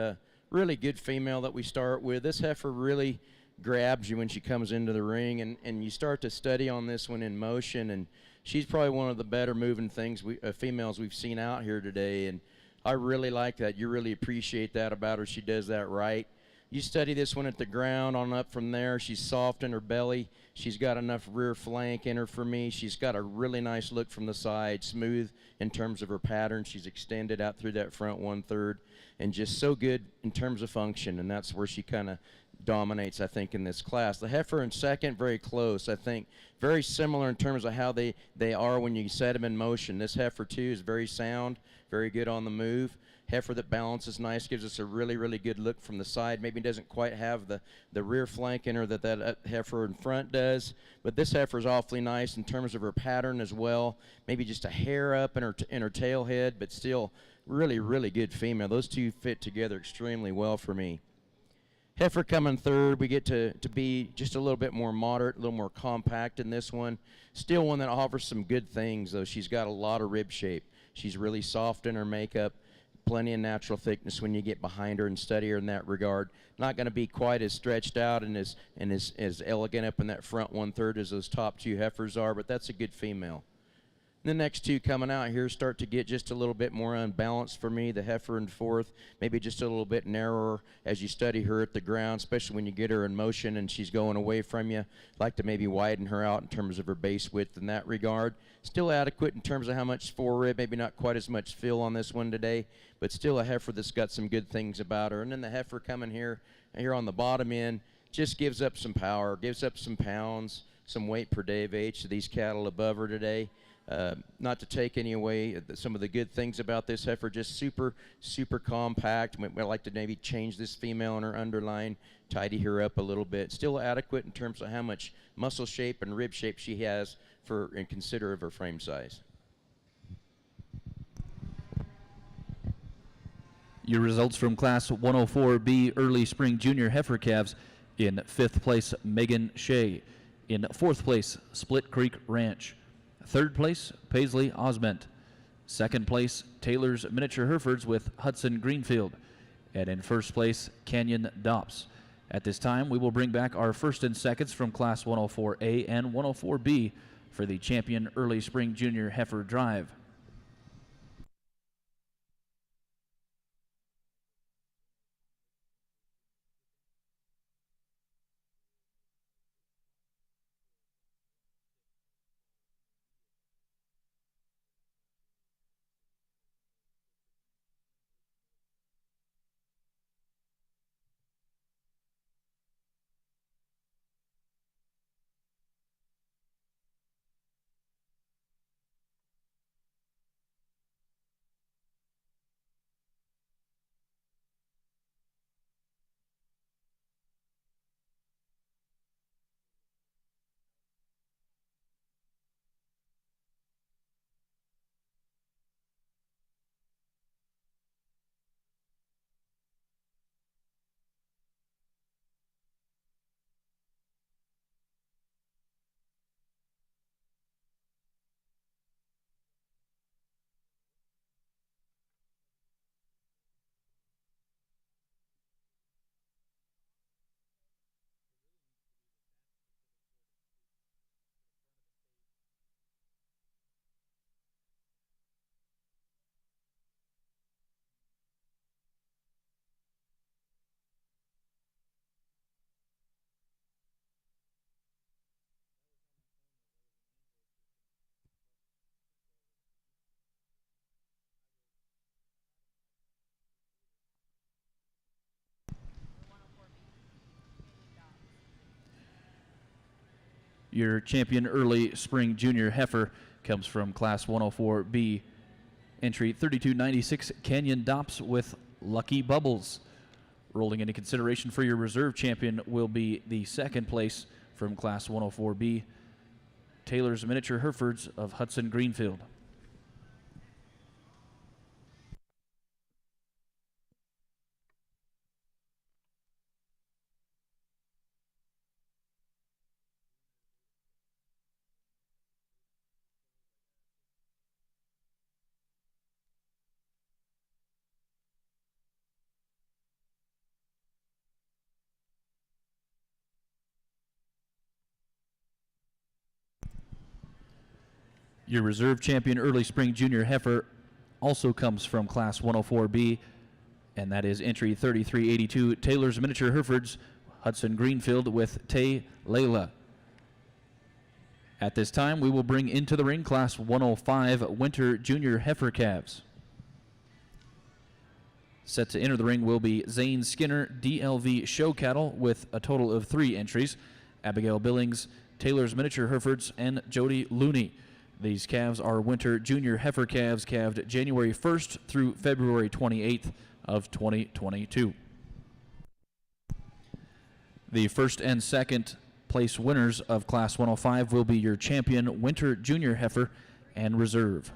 Speaker 2: really good female that we start with. This heifer really grabs you when she comes into the ring, and you start to study on this one in motion, and she's probably one of the better moving females we've seen out here today, and I really like that. You really appreciate that about her. She does that right. You study this one at the ground on up from there. She's soft in her belly. She's got enough rear flank in her for me. She's got a really nice look from the side, smooth in terms of her pattern. She's extended out through that front 1/3 and just so good in terms of function, and that's where she kind of dominates, I think, in this class. The heifer in second, very close, I think. Very similar in terms of how they are when you set them in motion. This heifer, too, is very sound, very good on the move. Heifer that balances nice, gives us a really, really good look from the side. Maybe doesn't quite have the rear flank in her that heifer in front does, but this heifer is awfully nice in terms of her pattern as well. Maybe just a hair up in her tail head, but still really, really good female. Those two fit together extremely well for me. Heifer coming third, we get to be just a little bit more moderate, a little more compact in this one. Still one that offers some good things, though. She's got a lot of rib shape. She's really soft in her makeup. Plenty of natural thickness when you get behind her and study her in that regard. Not going to be quite as stretched out and as elegant up in that front 1/3 as those top two heifers are, but that's a good female. The next two coming out here start to get just a little bit more unbalanced for me. The heifer in fourth, maybe just a little bit narrower as you study her at the ground, especially when you get her in motion and she's going away from you. Like to maybe widen her out in terms of her base width in that regard. Still adequate in terms of how much forerib, maybe not quite as much fill on this one today, but still a heifer that's got some good things about her. And then the heifer coming here on the bottom end just gives up some power, gives up some pounds, some weight per day of age to these cattle above her today. Not to take any away some of the good things about this heifer, just super, super compact. We'd like to maybe change this female in her underline, tidy her up a little bit. Still adequate in terms of how much muscle shape and rib shape she has and consider of her frame size.
Speaker 1: Your results from Class 104B Early Spring Junior Heifer Calves: in 5th place, Megan Shea. In 4th place, Split Creek Ranch. 3rd place, Paisley Osment. 2nd place, Taylor's Miniature Herefords with Hudson Greenfield. And in 1st place, Canyon Dops. At this time, we will bring back our 1st and 2nds from Class 104A and 104B for the Champion Early Spring Junior Heifer Drive. Your Champion Early Spring Junior Heifer comes from Class 104B, entry 3296, Canyon Dops with Lucky Bubbles. Rolling into consideration for your reserve champion will be the 2nd place from Class 104B, Taylor's Miniature Herefords of Hudson Greenfield. Your reserve champion early spring junior heifer also comes from Class 104B, and that is entry 3382 Taylor's Miniature Herefords, Hudson Greenfield with Tay Layla. At this time, we will bring into the ring Class 105 Winter Junior Heifer Calves. Set to enter the ring will be Zane Skinner, DLV Show Cattle, with a total of 3 entries. Abigail Billings, Taylor's Miniature Herefords, and Jody Looney. These calves are Winter Junior Heifer calves calved January 1st through February 28th of 2022. The first and second place winners of Class 105 will be your champion Winter Junior Heifer and Reserve.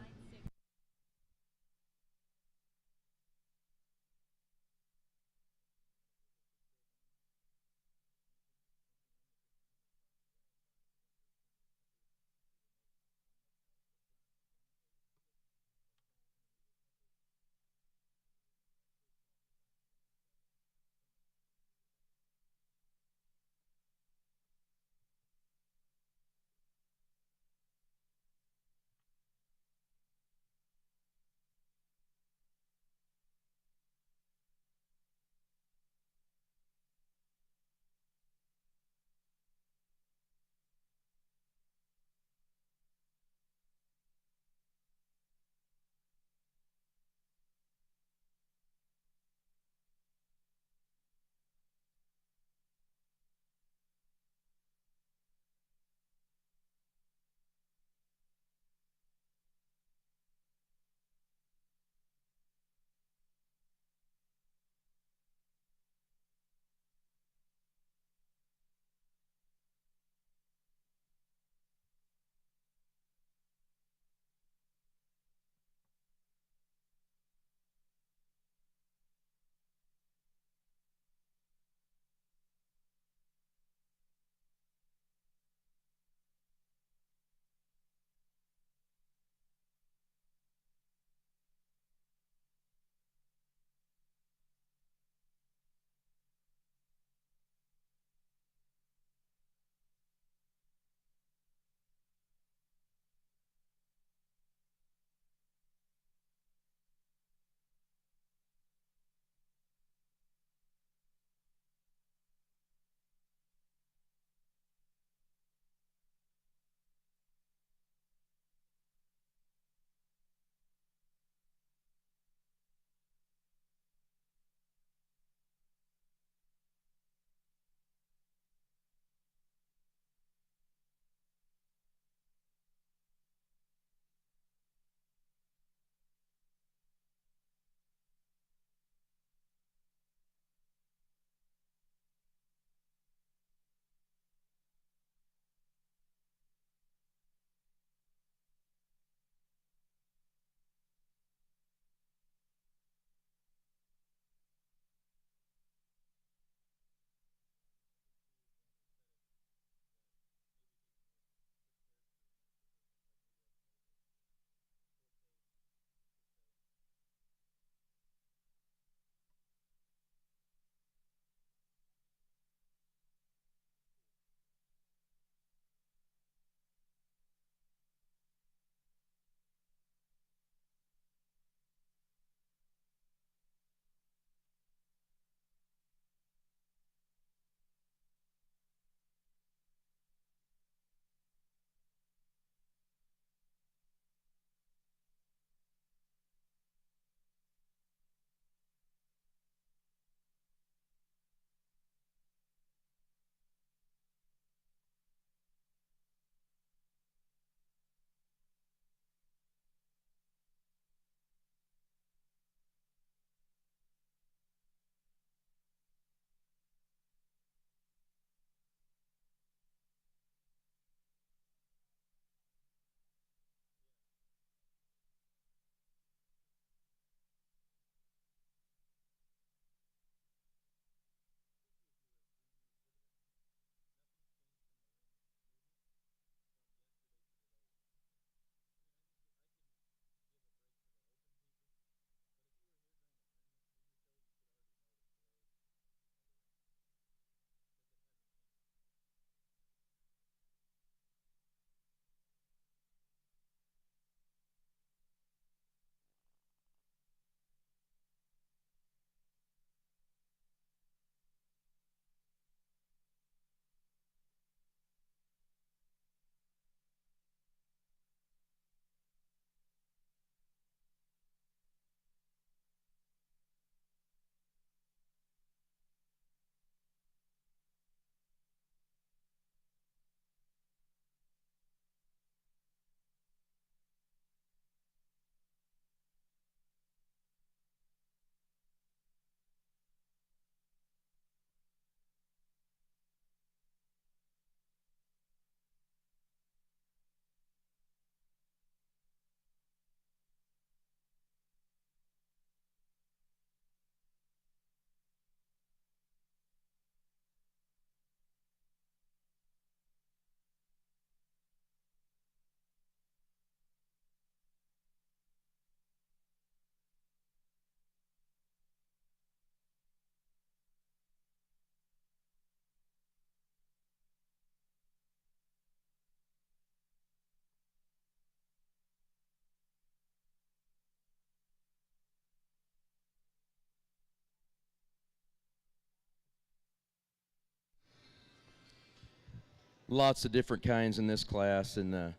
Speaker 2: lots of different kinds in this class, and a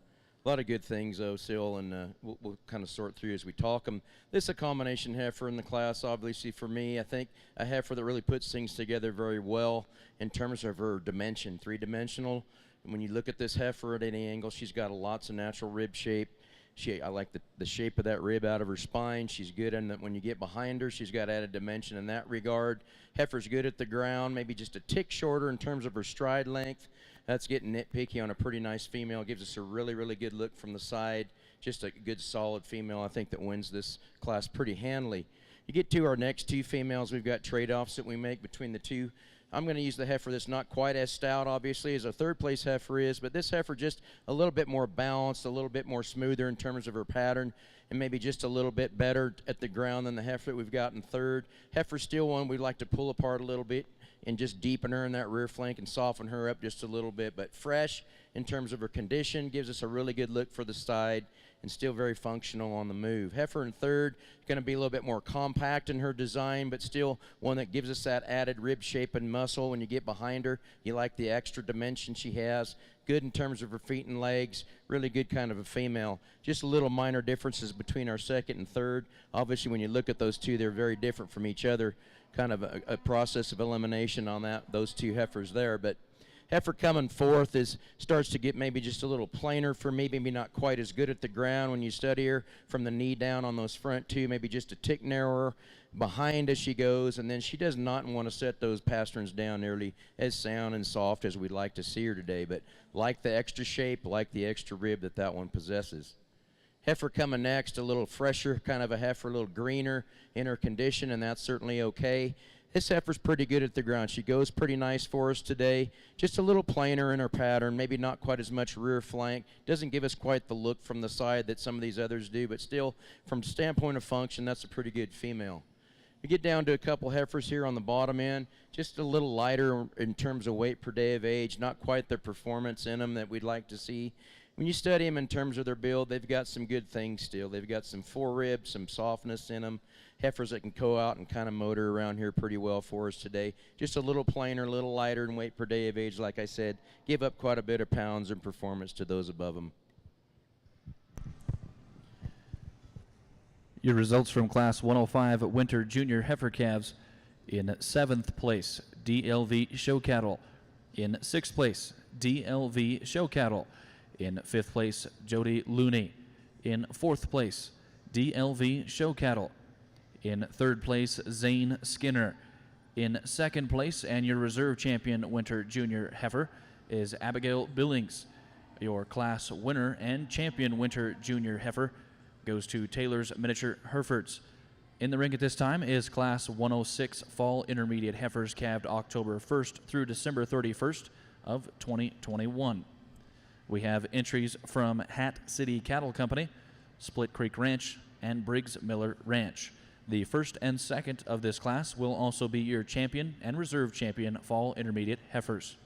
Speaker 2: lot of good things though still, and we'll kind of sort through as we talk them. This is a combination heifer in the class. Obviously for me, I think a heifer that really puts things together very well in terms of her dimension, three-dimensional. And when you look at this heifer at any angle, she's got lots of natural rib shape. I like the shape of that rib out of her spine. She's good in that when you get behind her, she's got added dimension in that regard. Heifer's good at the ground, maybe just a tick shorter in terms of her stride length. That's getting nitpicky on a pretty nice female. Gives us a really, really good look from the side. Just a good, solid female, I think, that wins this class pretty handily. You get to our next two females, we've got trade-offs that we make between the two. I'm going to use the heifer that's not quite as stout, obviously, as a third-place heifer is, but this heifer just a little bit more balanced, a little bit more smoother in terms of her pattern, and maybe just a little bit better at the ground than the heifer that we've got in third. Heifer's still one we'd like to pull apart a little bit and just deepen her in that rear flank and soften her up just a little bit, but fresh in terms of her condition, gives us a really good look for the side, and still very functional on the move. Heifer in third, going to be a little bit more compact in her design, but still one that gives us that added rib shape and muscle. When you get behind her, you like the extra dimension she has. Good in terms of her feet and legs, really good kind of a female. Just a little minor differences between our second and third. Obviously, when you look at those two, they're very different from each other. Kind of a process of elimination on those two heifers there, but heifer coming fourth starts to get maybe just a little plainer for me, maybe not quite as good at the ground when you study her from the knee down on those front two, maybe just a tick narrower behind as she goes, and then she does not want to set those pasterns down nearly as sound and soft as we'd like to see her today, but like the extra shape, like the extra rib that one possesses. Heifer coming next, a little fresher kind of a heifer, a little greener in her condition, and that's certainly okay. This heifer's pretty good at the ground. She goes pretty nice for us today. Just a little plainer in her pattern, maybe not quite as much rear flank. Doesn't give us quite the look from the side that some of these others do, but still, from the standpoint of function, that's a pretty good female. We get down to a couple heifers here on the bottom end, just a little lighter in terms of weight per day of age, not quite the performance in them that we'd like to see. When you study them in terms of their build, they've got some good things still. They've got some foreribs, some softness in them. Heifers that can go out and kind of motor around here pretty well for us today. Just a little plainer, a little lighter in weight per day of age, like I said. Give up quite a bit of pounds in performance to those above them.
Speaker 1: Your results from Class 105 Winter Junior Heifer Calves: in 7th place, DLV Show Cattle. In 6th place, DLV Show Cattle. In 5th place, Jody Looney. In 4th place, DLV Show Cattle. In 3rd place, Zane Skinner. In 2nd place, and your reserve champion Winter Junior Heifer, is Abigail Billings. Your class winner and champion Winter Junior Heifer goes to Taylor's Miniature Herefords. In the ring at this time is Class 106 Fall Intermediate Heifers calved October 1st through December 31st of 2021. We have entries from Hat City Cattle Company, Split Creek Ranch, and Briggs Miller Ranch. The first and second of this class will also be your champion and reserve champion Fall Intermediate Heifers.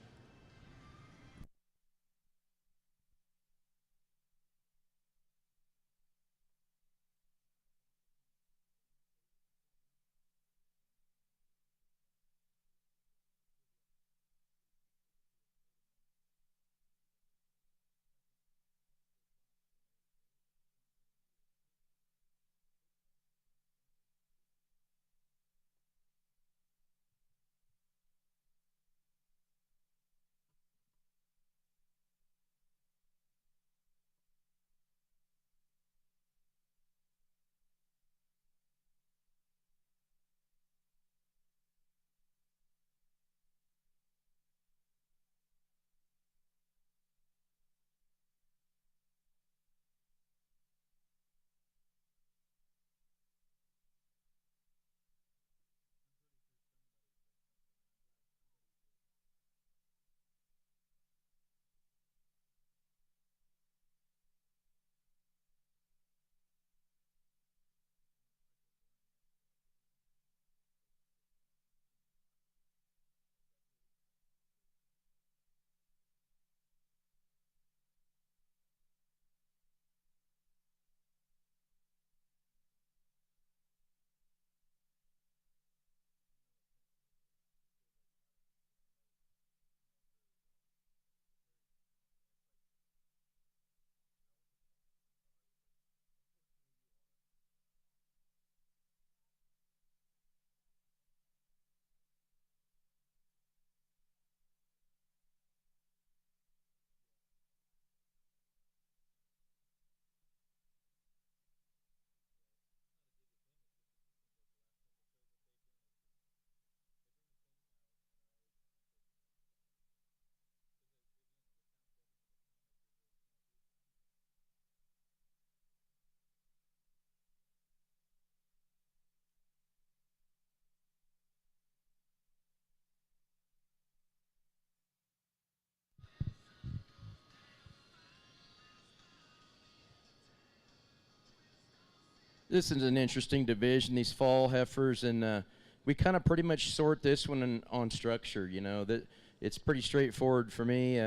Speaker 2: this is an interesting division, these fall heifers, and we kind of pretty much sort this one on structure. You know, that it's pretty straightforward for me.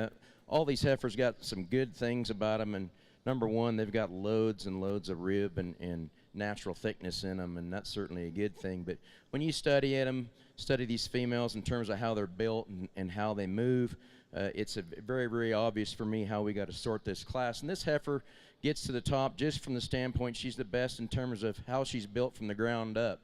Speaker 2: All these heifers got some good things about them, and number one, they've got loads and loads of rib and natural thickness in them, and that's certainly a good thing. But when you study these females in terms of how they're built and how they move, it's very, very obvious for me how we got to sort this class. And this heifer gets to the top just from the standpoint she's the best in terms of how she's built from the ground up.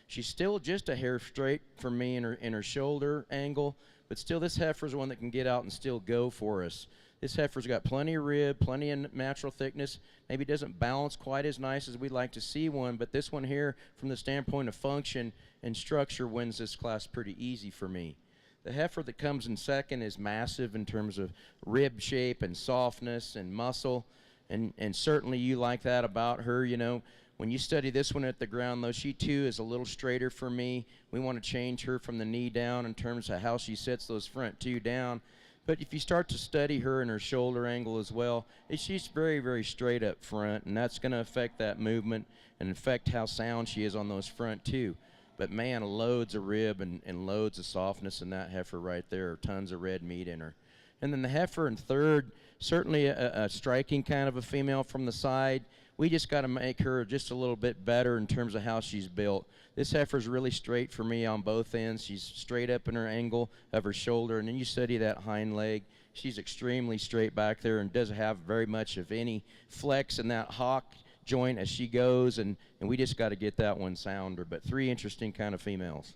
Speaker 2: She's still just a hair straight for me in her shoulder angle, but still this heifer's one that can get out and still go for us. This heifer's got plenty of rib, plenty of natural thickness. Maybe doesn't balance quite as nice as we'd like to see one, but this one here, from the standpoint of function and structure, wins this class pretty easy for me. The heifer that comes in second is massive in terms of rib shape and softness and muscle, and certainly you like that about her, you know. When you study this one at the ground, though, she too is a little straighter for me. We want to change her from the knee down in terms of how she sets those front two down. But if you start to study her and her shoulder angle as well, she's very, very straight up front, and that's going to affect that movement and affect how sound she is on those front two. But man, loads of rib and loads of softness in that heifer right there. Tons of red meat in her. And then the heifer in third, certainly a striking kind of a female from the side. We just got to make her just a little bit better in terms of how she's built. This heifer's really straight for me on both ends. She's straight up in her angle of her shoulder, and then you study that hind leg. She's extremely straight back there and doesn't have very much of any flex in that hock joint as she goes, and we just got to get that one sounder. But three interesting kind of females.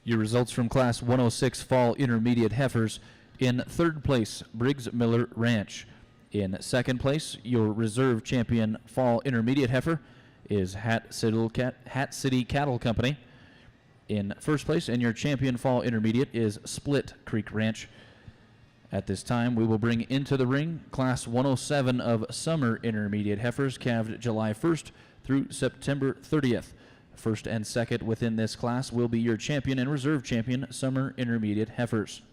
Speaker 1: Your results from Class 106 Fall Intermediate Heifers. In third place, Briggs Miller Ranch. In second place, your reserve champion Fall Intermediate Heifer is Hat City Cattle Company. In first place, and your champion Fall Intermediate is Split Creek Ranch. At this time, we will bring into the ring Class 107 of Summer Intermediate Heifers, calved July 1st through September 30th. First and second within this class will be your champion and reserve champion Summer Intermediate Heifers.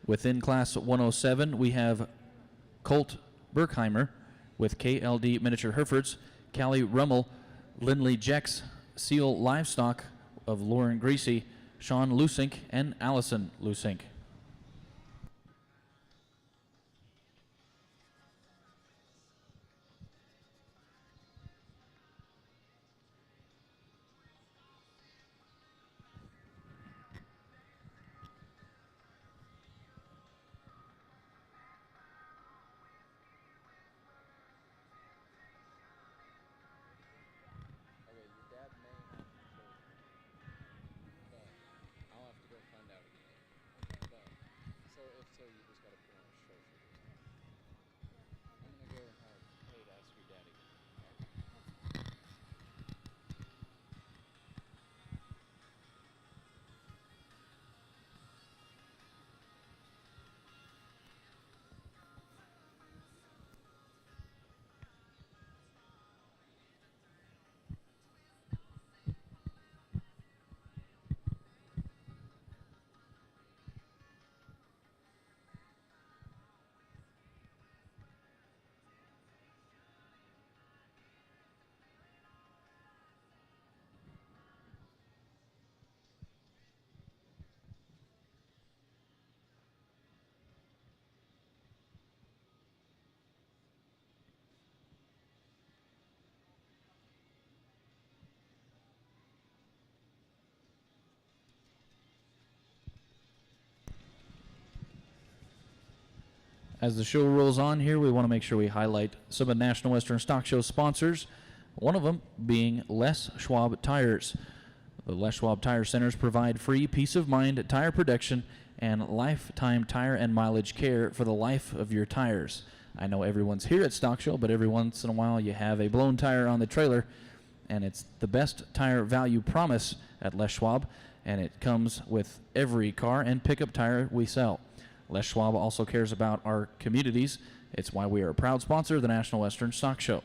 Speaker 1: Within Class 107, we have Colt Berkheimer with KLD Miniature Herefords, Callie Rummel, Lindley Jex, Seal Livestock of Lauren Greasy, Sean Lusink, and Allison Lusink. As the show rolls on here, we want to make sure we highlight some of the National Western Stock Show sponsors, one of them being Les Schwab Tires. The Les Schwab Tire Centers provide free peace of mind tire protection and lifetime tire and mileage care for the life of your tires. I know everyone's here at Stock Show, but every once in a while you have a blown tire on the trailer, and it's the best tire value promise at Les Schwab, and it comes with every car and pickup tire we sell. Les Schwab also cares about our communities. It's why we are a proud sponsor of the National Western Stock Show.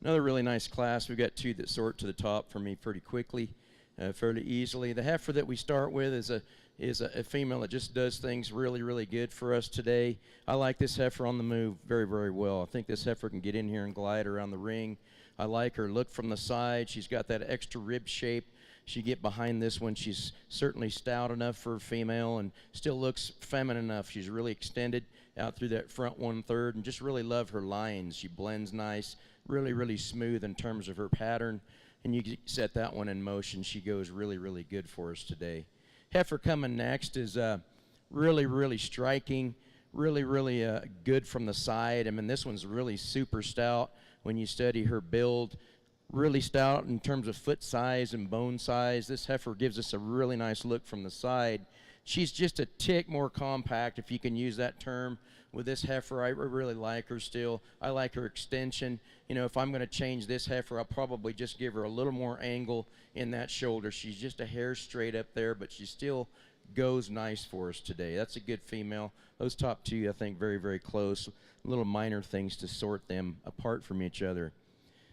Speaker 2: Another really nice class. We've got two that sort to the top for me pretty quickly, fairly easily. The heifer that we start with is a female that just does things really, really good for us today. I like this heifer on the move very, very well. I think this heifer can get in here and glide around the ring. I like her look from the side. She's got that extra rib shape. She get behind this one. She's certainly stout enough for a female and still looks feminine enough. She's really extended out through that front 1/3 and just really love her lines. She blends nice, really, really smooth in terms of her pattern. And you set that one in motion. She goes really, really good for us today. Heifer coming next is really, really striking, really, really good from the side. I mean, this one's really super stout when you study her build. Really stout in terms of foot size and bone size. This heifer gives us a really nice look from the side. She's just a tick more compact, if you can use that term, with this heifer. I really like her still. I like her extension. You know, if I'm going to change this heifer, I'll probably just give her a little more angle in that shoulder. She's just a hair straight up there, but she still goes nice for us today. That's a good female. Those top two, I think, very, very close. Little minor things to sort them apart from each other.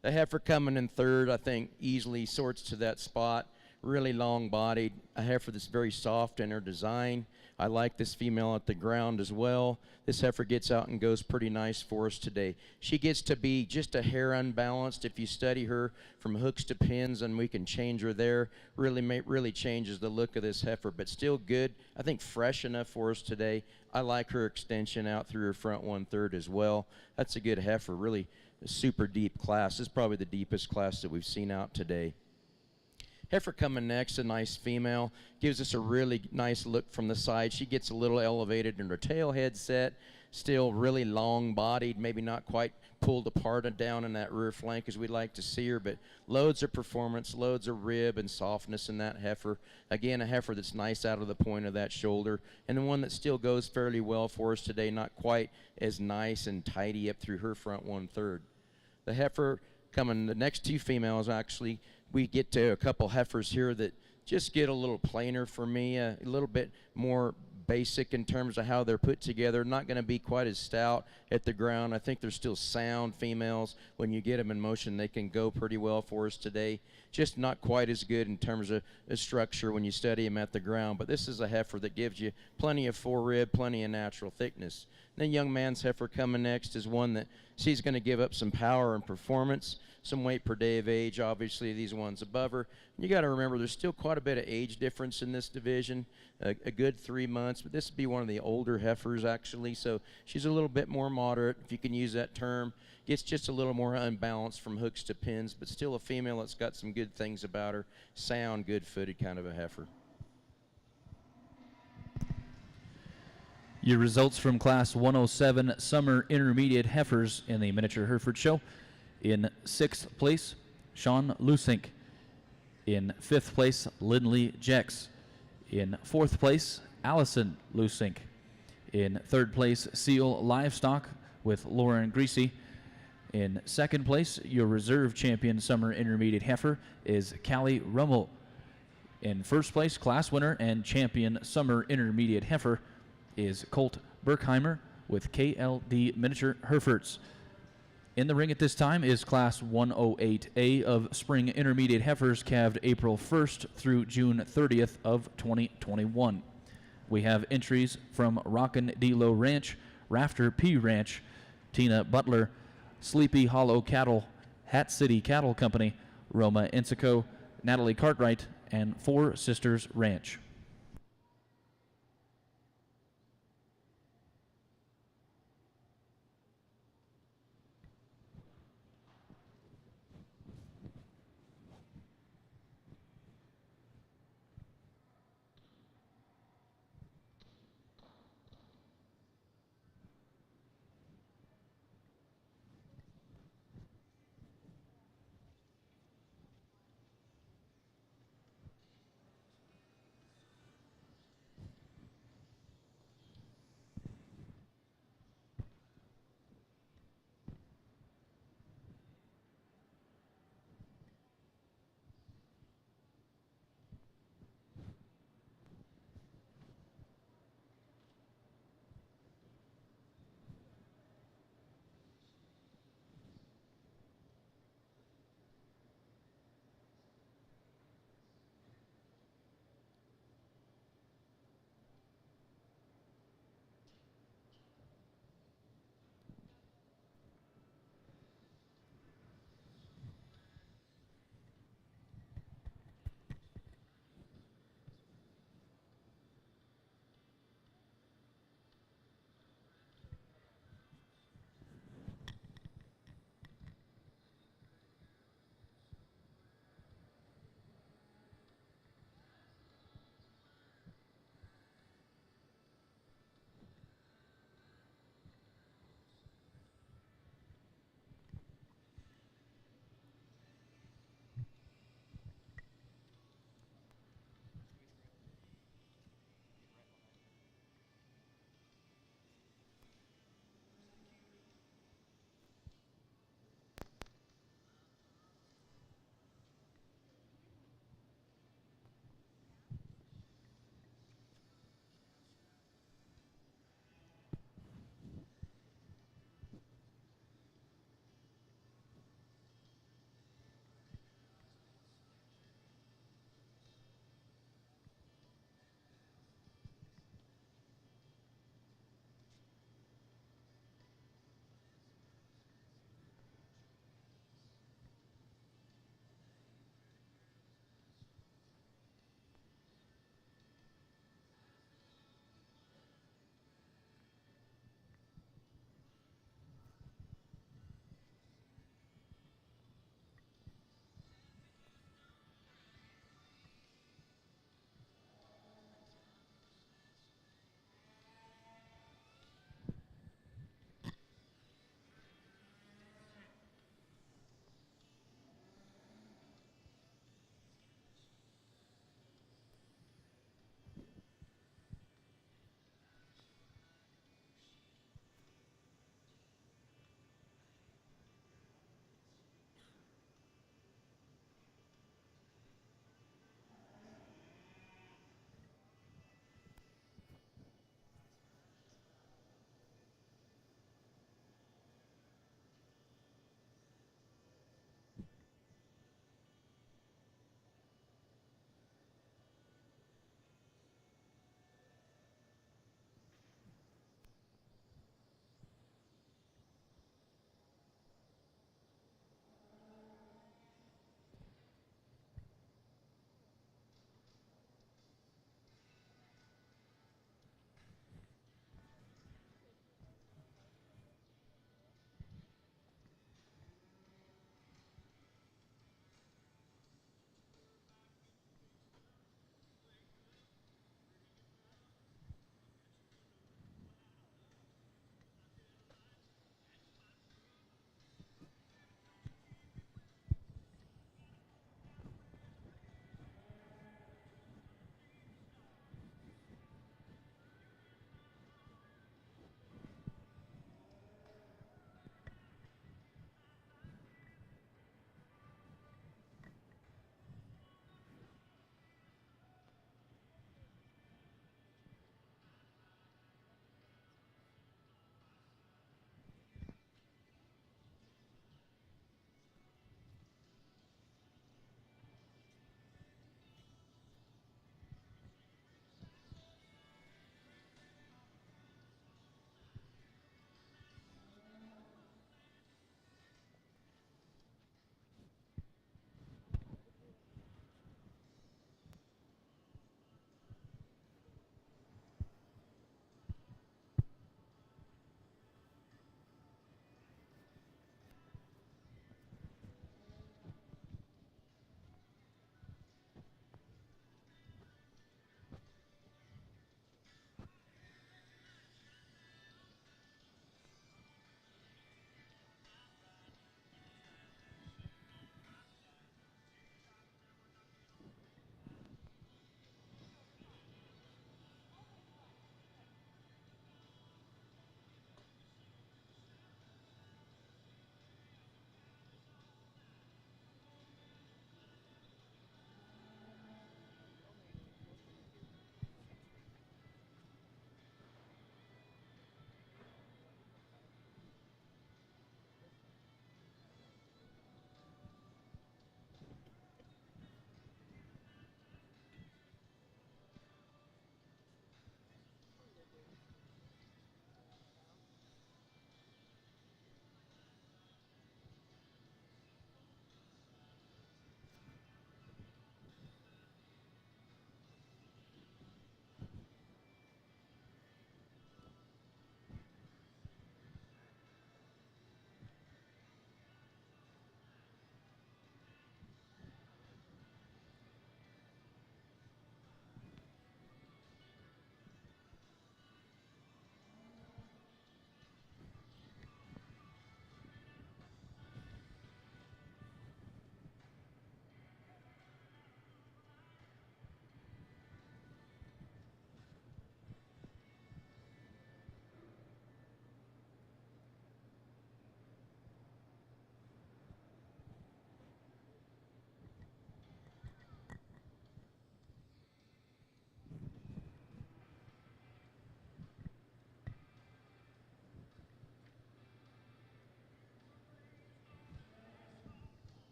Speaker 2: The heifer coming in third, I think, easily sorts to that spot. Really long-bodied, a heifer that's very soft in her design. I like this female at the ground as well. This heifer gets out and goes pretty nice for us today. She gets to be just a hair unbalanced. If you study her from hooks to pins, and we can change her there, really changes the look of this heifer, but still good. I think fresh enough for us today. I like her extension out through her front 1/3 as well. That's a good heifer, really a super deep class. This is probably the deepest class that we've seen out today. Heifer coming next, a nice female, gives us a really nice look from the side. She gets a little elevated in her tail head set, still really long-bodied, maybe not quite pulled apart and down in that rear flank as we'd like to see her, but loads of performance, loads of rib and softness in that heifer. Again, a heifer that's nice out of the point of that shoulder, and the one that still goes fairly well for us today, not quite as nice and tidy up through her front 1/3. The heifer coming, the next two females actually, we get to a couple heifers here that just get a little plainer for me, a little bit more basic in terms of how they're put together. Not going to be quite as stout at the ground. I think they're still sound females. When you get them in motion, they can go pretty well for us today. Just not quite as good in terms of structure when you study them at the ground. But this is a heifer that gives you plenty of forerib, plenty of natural thickness. Then young man's heifer coming next is one that she's going to give up some power and performance, some weight per day of age. Obviously, these ones above her. You got to remember, there's still quite a bit of age difference in this division, a good 3 months. But this would be one of the older heifers, actually. So she's a little bit more moderate, if you can use that term. Gets just a little more unbalanced from hooks to pins, but still a female that's got some good things about her. Sound, good-footed kind of a heifer.
Speaker 1: Your results from Class 107 Summer Intermediate Heifers in the Miniature Hereford Show. In 6th place, Sean Lusink. In 5th place, Lindley Jex. In 4th place, Allison Lusink. In 3rd place, Seal Livestock with Lauren Greasy. In 2nd place, your reserve champion Summer Intermediate Heifer is Callie Rummel. In 1st place, class winner and champion Summer Intermediate Heifer is Colt Berkheimer with KLD Miniature Herefords. In the ring at this time is Class 108A of Spring Intermediate Heifers calved April 1st through June 30th of 2021. We have entries from Rockin' D-Lo Ranch, Rafter P Ranch, Tina Butler, Sleepy Hollow Cattle, Hat City Cattle Company, Roma Ensico, Natalie Cartwright, and Four Sisters Ranch.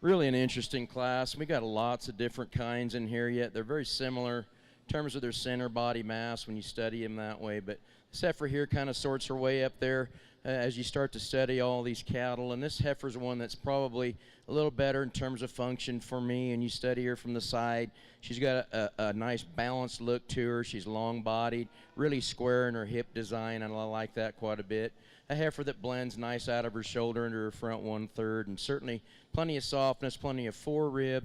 Speaker 2: Really an interesting class. We got lots of different kinds in here yet. They're very similar in terms of their center body mass when you study them that way. But this heifer here kind of sorts her way up there as you start to study all these cattle. And this heifer's one that's probably a little better in terms of function for me. And you study her from the side. She's got a nice balanced look to her. She's long-bodied, really square in her hip design, and I like that quite a bit. A heifer that blends nice out of her shoulder into her front 1/3, and certainly plenty of softness, plenty of forerib.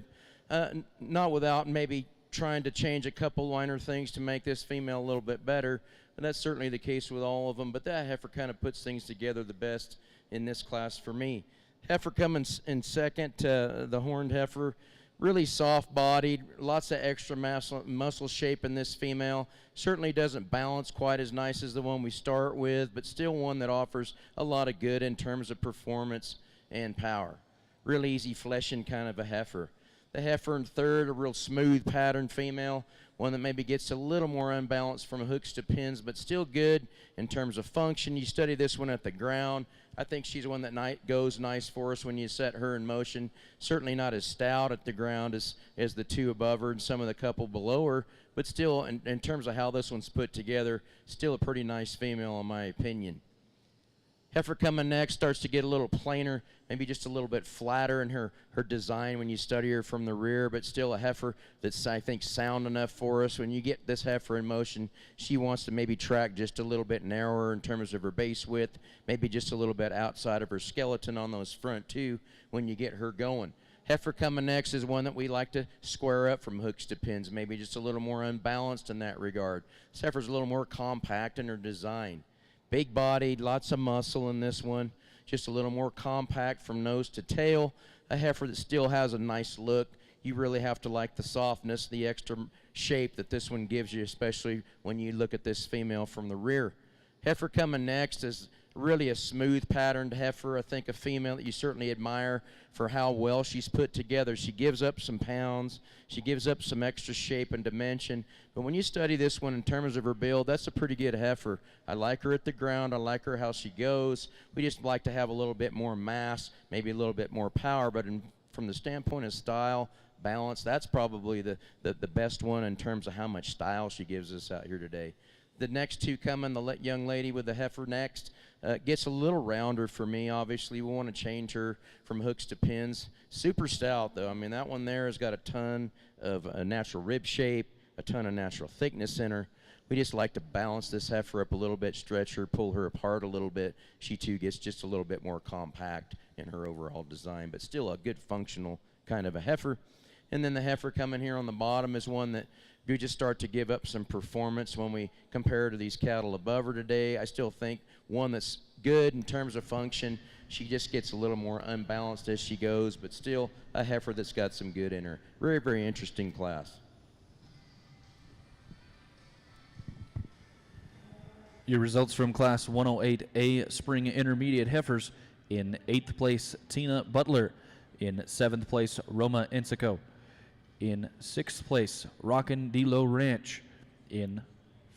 Speaker 2: Not without maybe trying to change a couple minor things to make this female a little bit better, and that's certainly the case with all of them. But that heifer kind of puts things together the best in this class for me. Heifer coming in second, the horned heifer. Really soft-bodied, lots of extra muscle shape in this female. Certainly doesn't balance quite as nice as the one we start with, but still one that offers a lot of good in terms of performance and power. Real easy fleshing kind of a heifer. The heifer in third, a real smooth pattern female, one that maybe gets a little more unbalanced from hooks to pins, but still good in terms of function. You study this one at the ground. I think she's one that goes nice for us when you set her in motion. Certainly not as stout at the ground as the two above her and some of the couple below her, but still, in terms of how this one's put together, still a pretty nice female in my opinion. Heifer coming next starts to get a little plainer, maybe just a little bit flatter in her design when you study her from the rear, but still a heifer that's, I think, sound enough for us. When you get this heifer in motion, she wants to maybe track just a little bit narrower in terms of her base width, maybe just a little bit outside of her skeleton on those front two when you get her going. Heifer coming next is one that we like to square up from hooks to pins, maybe just a little more unbalanced in that regard. This heifer's a little more compact in her design. Big bodied, lots of muscle in this one, just a little more compact from nose to tail. A heifer that still has a nice look. You really have to like the softness, the extra shape that this one gives you, especially when you look at this female from the rear. Heifer coming next is really a smooth patterned heifer. I think a female that you certainly admire for how well she's put together. She gives up some pounds. She gives up some extra shape and dimension. But when you study this one in terms of her build, that's a pretty good heifer. I like her at the ground. I like her how she goes. We just like to have a little bit more mass, maybe a little bit more power. But from the standpoint of style, balance, that's probably the best one in terms of how much style she gives us out here today. The next two coming, the young lady with the heifer next, gets a little rounder for me. Obviously, we want to change her from hooks to pins. Super stout, though. I mean, that one there has got a ton of natural rib shape, a ton of natural thickness in her. We just like to balance this heifer up a little bit, stretch her, pull her apart a little bit. She, too, gets just a little bit more compact in her overall design, but still a good functional kind of a heifer. And then the heifer coming here on the bottom is one that we just start to give up some performance when we compare her to these cattle above her today. I still think one that's good in terms of function. She just gets a little more unbalanced as she goes, but still a heifer that's got some good in her. Very, very interesting class.
Speaker 1: Your results from Class 108A Spring Intermediate Heifers: in 8th place, Tina Butler. In 7th place, Roma Ensico. In 6th place, Rockin' D-Lo Ranch. In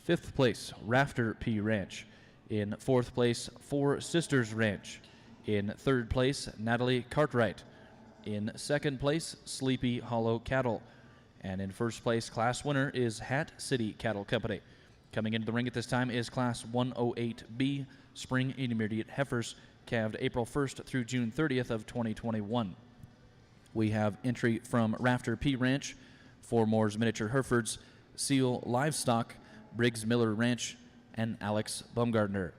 Speaker 1: 5th place, Rafter P Ranch. In 4th place, Four Sisters Ranch. In 3rd place, Natalie Cartwright. In 2nd place, Sleepy Hollow Cattle. And in 1st place, class winner is Hat City Cattle Company. Coming into the ring at this time is Class 108B Spring Intermediate Heifers, calved April 1st through June 30th of 2021. We have entry from Rafter P Ranch, Four Moores Miniature Herefords, Seal Livestock, Briggs Miller Ranch, and Alex Baumgartner.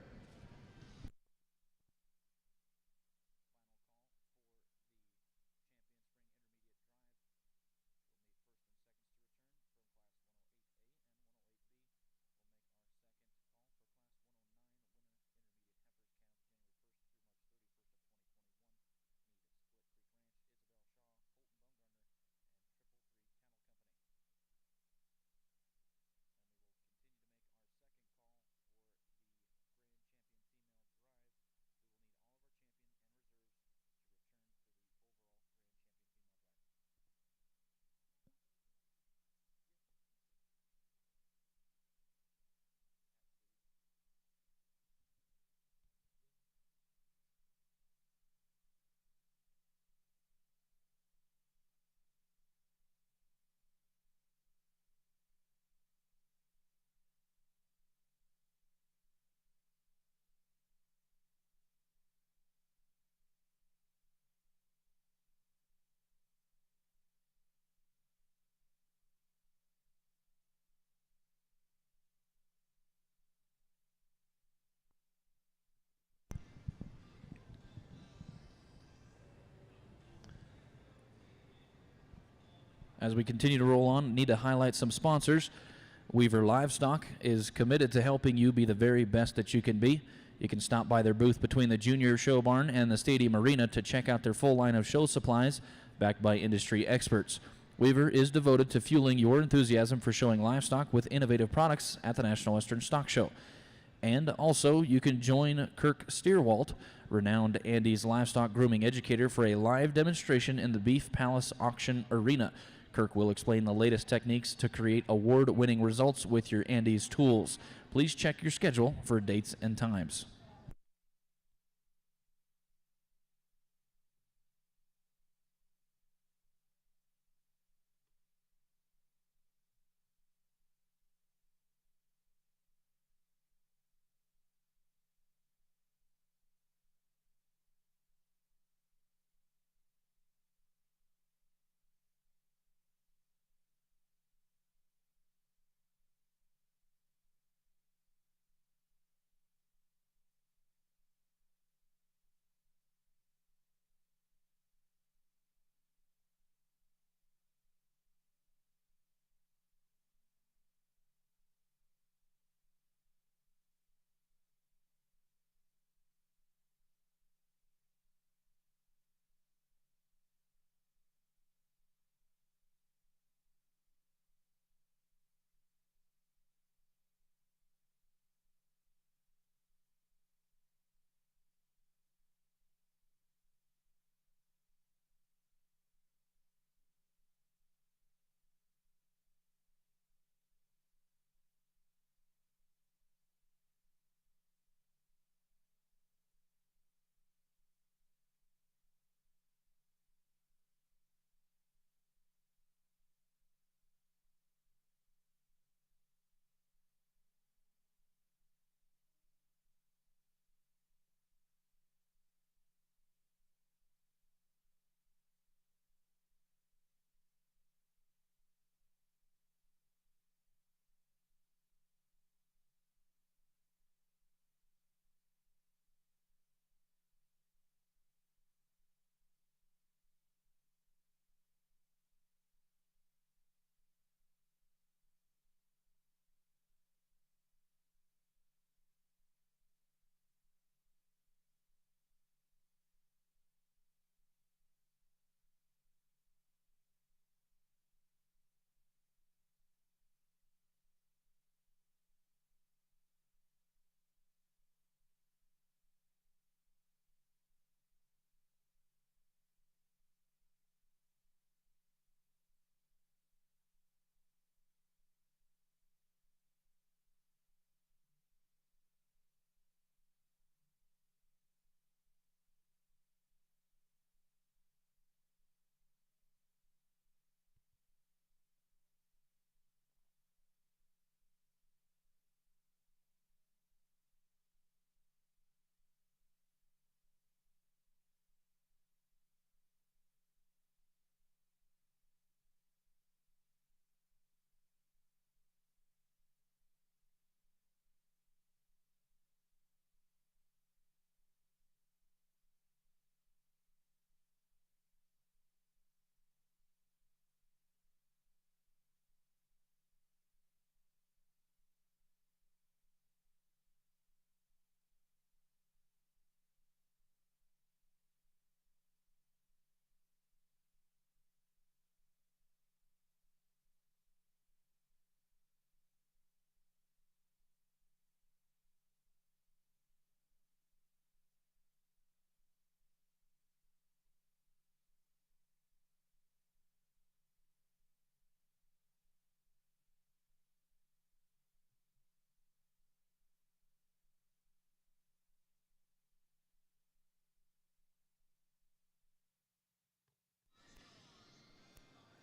Speaker 1: As we continue to roll on, need to highlight some sponsors. Weaver Livestock is committed to helping you be the very best that you can be. You can stop by their booth between the Junior Show Barn and the Stadium Arena to check out their full line of show supplies backed by industry experts. Weaver is devoted to fueling your enthusiasm for showing livestock with innovative products at the National Western Stock Show. And also, you can join Kirk Steerwalt, renowned Andes livestock grooming educator, for a live demonstration in the Beef Palace Auction Arena. Kirk will explain the latest techniques to create award-winning results with your Andes tools. Please check your schedule for dates and times.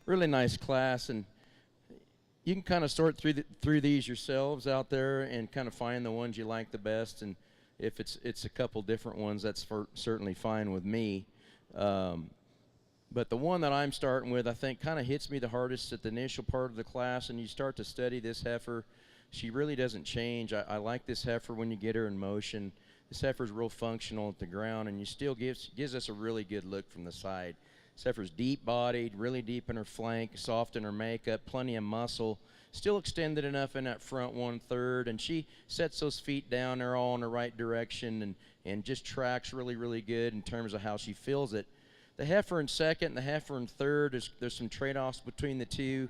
Speaker 2: Really nice class, and you can kind of sort through these yourselves out there and kind of find the ones you like the best. And if it's a couple different ones, that's certainly fine with me. But the one that I'm starting with, I think, kind of hits me the hardest at the initial part of the class. And you start to study this heifer, she really doesn't change. I like this heifer when you get her in motion. This heifer's real functional at the ground, and you still gives us a really good look from the side. This heifer's deep-bodied, really deep in her flank, soft in her makeup, plenty of muscle, still extended enough in that front 1/3, and she sets those feet down. They're all in the right direction and just tracks really, really good in terms of how she feels it. The heifer in second and the heifer in third, there's some trade-offs between the two.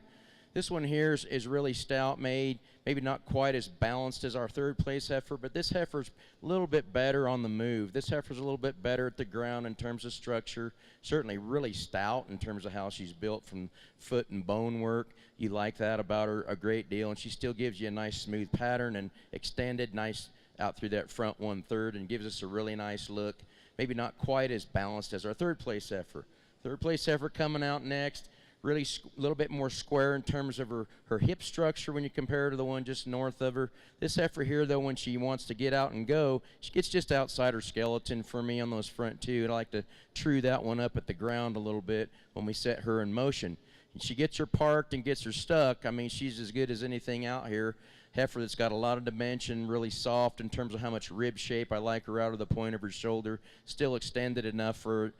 Speaker 2: This one here is really stout made, maybe not quite as balanced as our third place heifer, but this heifer's a little bit better on the move. This heifer's a little bit better at the ground in terms of structure, certainly really stout in terms of how she's built from foot and bone work. You like that about her a great deal, and she still gives you a nice smooth pattern and extended nice out through that front 1/3 and gives us a really nice look. Maybe not quite as balanced as our third place heifer. Third place heifer coming out next. Really a little bit more square in terms of her hip structure when you compare her to the one just north of her. This heifer here, though, when she wants to get out and go, she gets just outside her skeleton for me on those front two. And I like to true that one up at the ground a little bit when we set her in motion. And she gets her parked and gets her stuck. I mean, she's as good as anything out here. Heifer that's got a lot of dimension, really soft in terms of how much rib shape. I like her out of the point of her shoulder, still extended enough for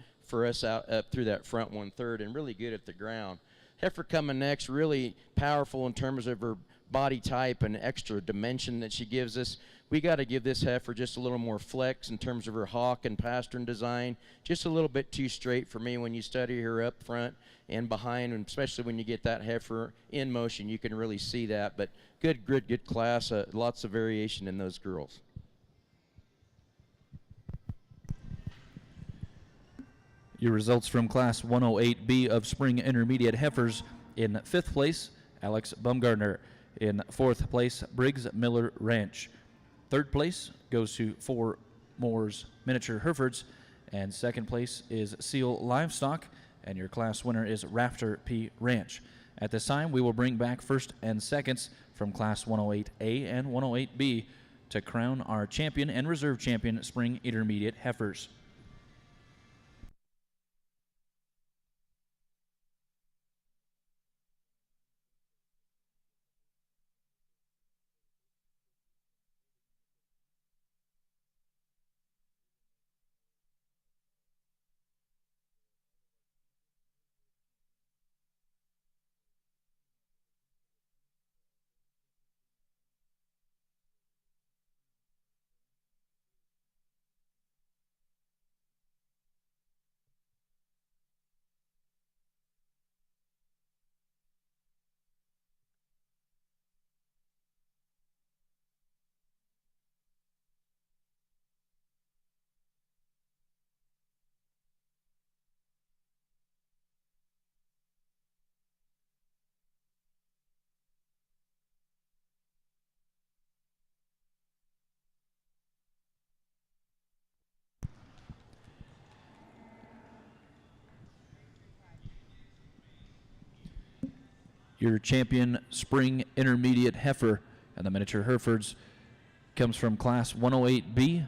Speaker 2: us out up through that front 1/3 and really good at the ground. Heifer coming next, really powerful in terms of her body type and extra dimension that she gives us. We got to give this heifer just a little more flex in terms of her hock and pastern design. Just a little bit too straight for me when you study her up front and behind, and especially when you get that heifer in motion, you can really see that. But good grid, good class, lots of variation in those girls.
Speaker 1: Your results from Class 108B of Spring Intermediate Heifers: in 5th place, Alex Bumgardner. In 4th place, Briggs Miller Ranch. 3rd place goes to Four Moores Miniature Herefords, and 2nd place is Seal Livestock, and your class winner is Rafter P. Ranch. At this time, we will bring back first and seconds from Class 108A and 108B to crown our champion and reserve champion Spring Intermediate Heifers. Your champion Spring Intermediate Heifer and the Miniature Herefords comes from Class 108B,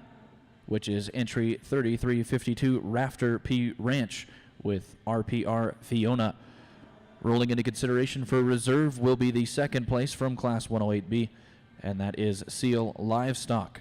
Speaker 1: which is entry 3352 Rafter P. Ranch with RPR Fiona. Rolling into consideration for reserve will be the 2nd place from Class 108B, and that is Seal Livestock.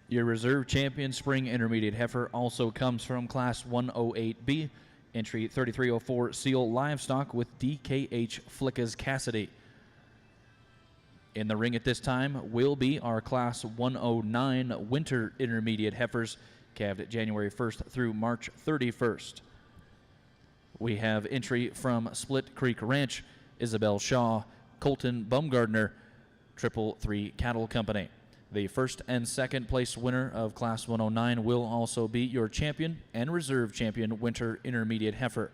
Speaker 1: Your reserve champion Spring Intermediate Heifer also comes from Class 108B, entry 3304 Seal Livestock with DKH Flickas Cassidy. In the ring at this time will be our Class 109 Winter Intermediate Heifers, calved January 1st through March 31st. We have entry from Split Creek Ranch, Isabel Shaw, Colton Bumgardner, 333 Cattle Company. The 1st and 2nd place winner of Class 109 will also be your champion and reserve champion Winter Intermediate Heifer.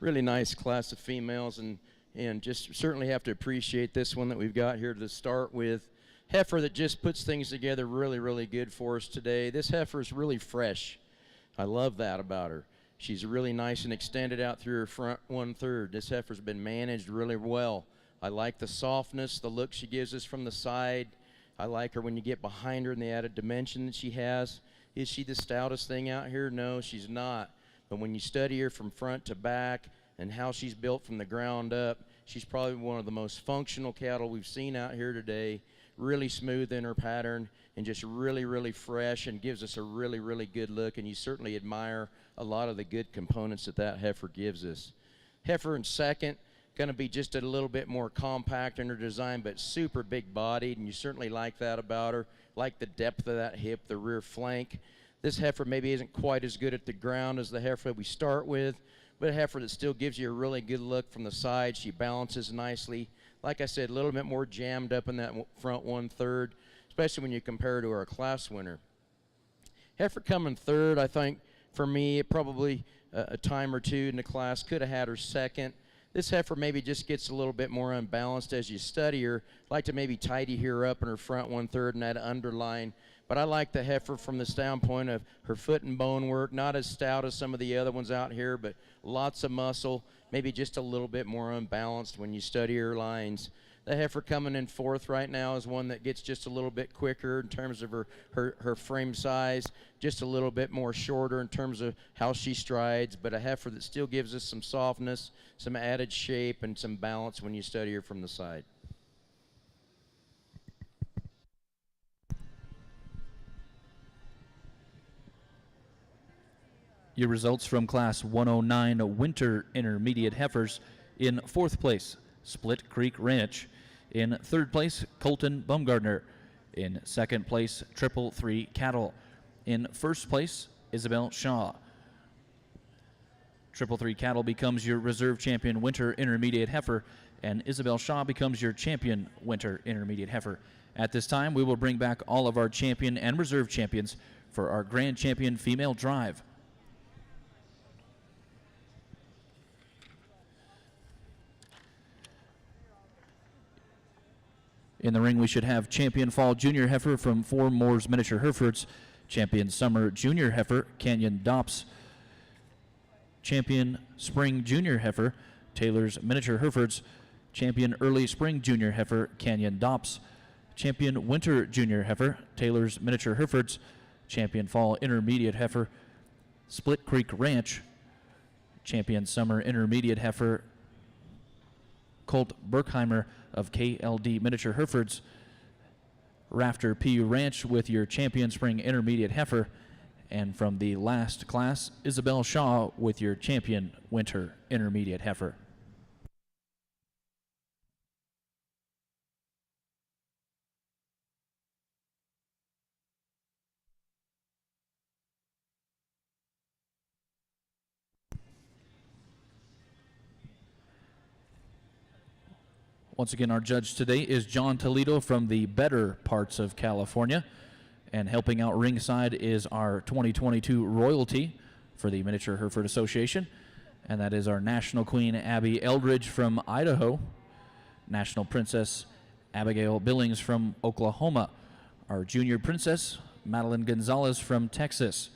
Speaker 2: really nice class of females, and just certainly have to appreciate this one that we've got here to start with. Heifer that just puts things together really, really good for us today. This heifer is really fresh. I love that about her. She's really nice and extended out through her front 1/3. This heifer's been managed really well. I like the softness, the look she gives us from the side. I like her when you get behind her and the added dimension that she has. Is she the stoutest thing out here? No, she's not. But when you study her from front to back and how she's built from the ground up, she's probably one of the most functional cattle we've seen out here today. Really smooth in her pattern and just really, really fresh, and gives us a really, really good look. And you certainly admire a lot of the good components that heifer gives us. Heifer in second, going to be just a little bit more compact in her design, but super big bodied, and you certainly like that about her. Like the depth of that hip, the rear flank. This heifer maybe isn't quite as good at the ground as the heifer we start with, but a heifer that still gives you a really good look from the side. She balances nicely. Like I said, a little bit more jammed up in that front 1/3, especially when you compare her to our class winner. Heifer coming third, I think, for me, probably a time or two in the class. Could have had her second. This heifer maybe just gets a little bit more unbalanced as you study her. Like to maybe tidy her up in her front 1/3 and that underline. But I like the heifer from the standpoint of her foot and bone work. Not as stout as some of the other ones out here, but lots of muscle. Maybe just a little bit more unbalanced when you study her lines. The heifer coming in fourth right now is one that gets just a little bit quicker in terms of her frame size, just a little bit more shorter in terms of how she strides, but a heifer that still gives us some softness, some added shape, and some balance when you study her from the side.
Speaker 1: Your results from Class 109 Winter Intermediate Heifers: in fourth place, Split Creek Ranch. In third place, Colton Bumgardner. In second place, Triple Three Cattle. In first place, Isabel Shaw. Triple Three Cattle becomes your reserve champion winter intermediate heifer, and Isabel Shaw becomes your champion winter intermediate heifer. At this time, we will bring back all of our champion and reserve champions for our grand champion female drive. In the ring, we should have champion fall junior heifer from Four Moores Miniature Herefords, champion summer junior heifer, Canyon Dops, champion spring junior heifer, Taylor's Miniature Herefords, champion early spring junior heifer, Canyon Dops, champion winter junior heifer, Taylor's Miniature Herefords, champion fall intermediate heifer, Split Creek Ranch, champion summer intermediate heifer, Colt Berkheimer of KLD Miniature Herefords, Rafter PU Ranch with your champion spring intermediate heifer, and from the last class, Isabel Shaw with your champion winter intermediate heifer. Once again, our judge today is John Toledo from the better parts of California. And helping out ringside is our 2022 royalty for the Miniature Hereford Association. And that is our National Queen Abby Eldridge from Idaho. National Princess Abigail Billings from Oklahoma. Our Junior Princess Madeline Gonzalez from Texas.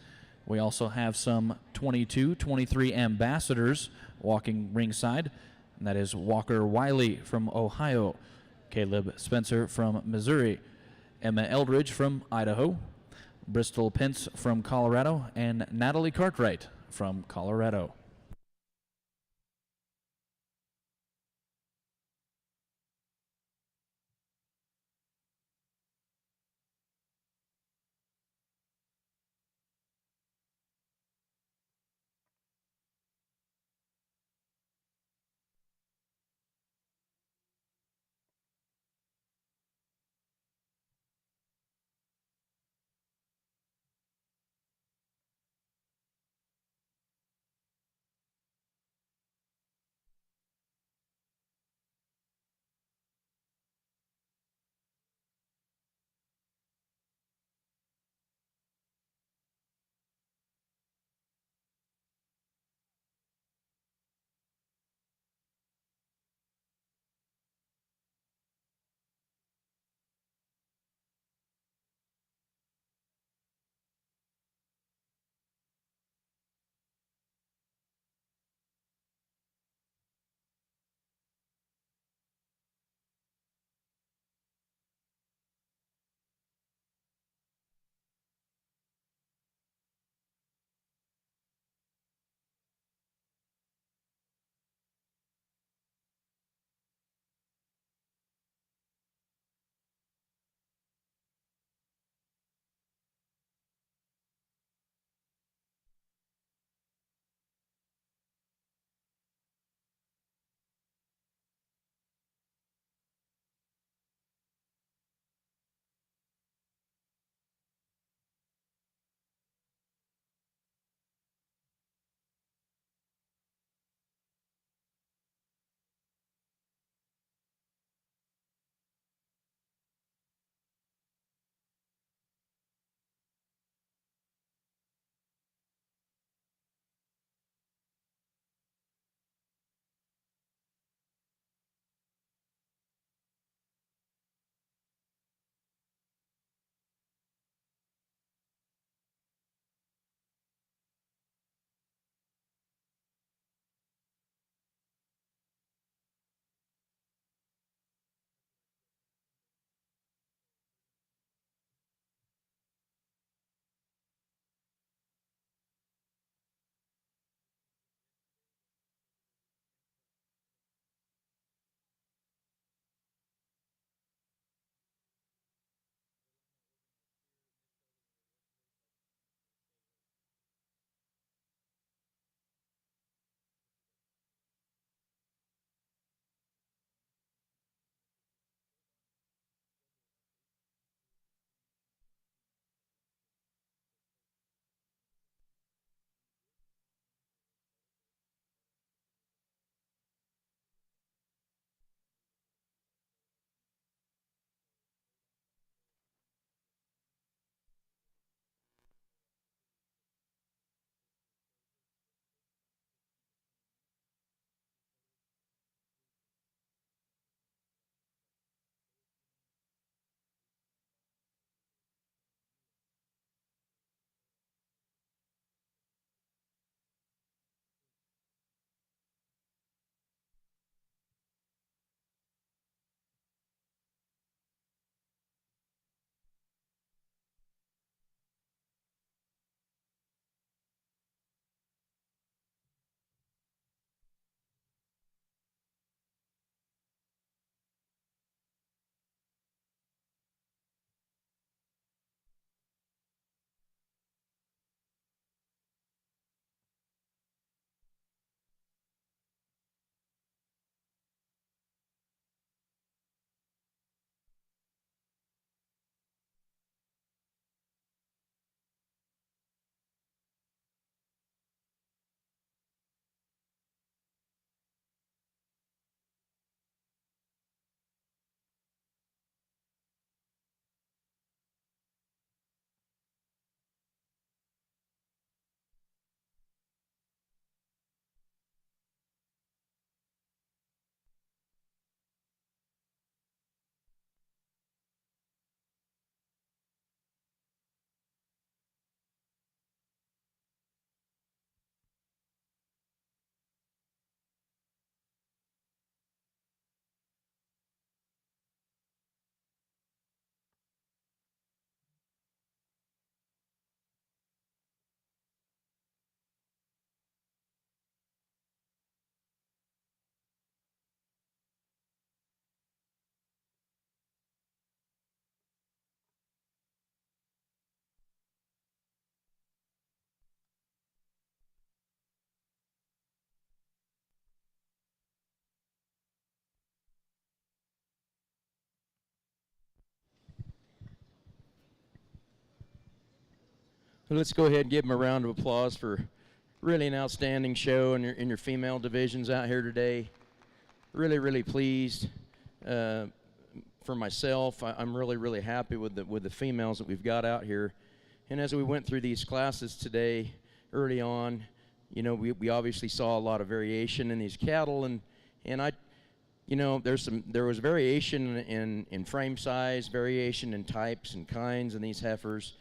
Speaker 1: We also have some 22-23 ambassadors walking ringside. And that is Walker Wiley from Ohio, Caleb Spencer from Missouri, Emma Eldridge from Idaho, Bristol Pence from Colorado, and Natalie Cartwright from Colorado.
Speaker 2: Let's go ahead and give them a round of applause for really an outstanding show in your female divisions out here today. Really, really pleased. For myself, I'm really happy with the females that we've got out here. And as we went through these classes today, early on, you know, we obviously saw a lot of variation in these cattle, and I, you know, there was variation in frame size, variation in types and kinds in these heifers.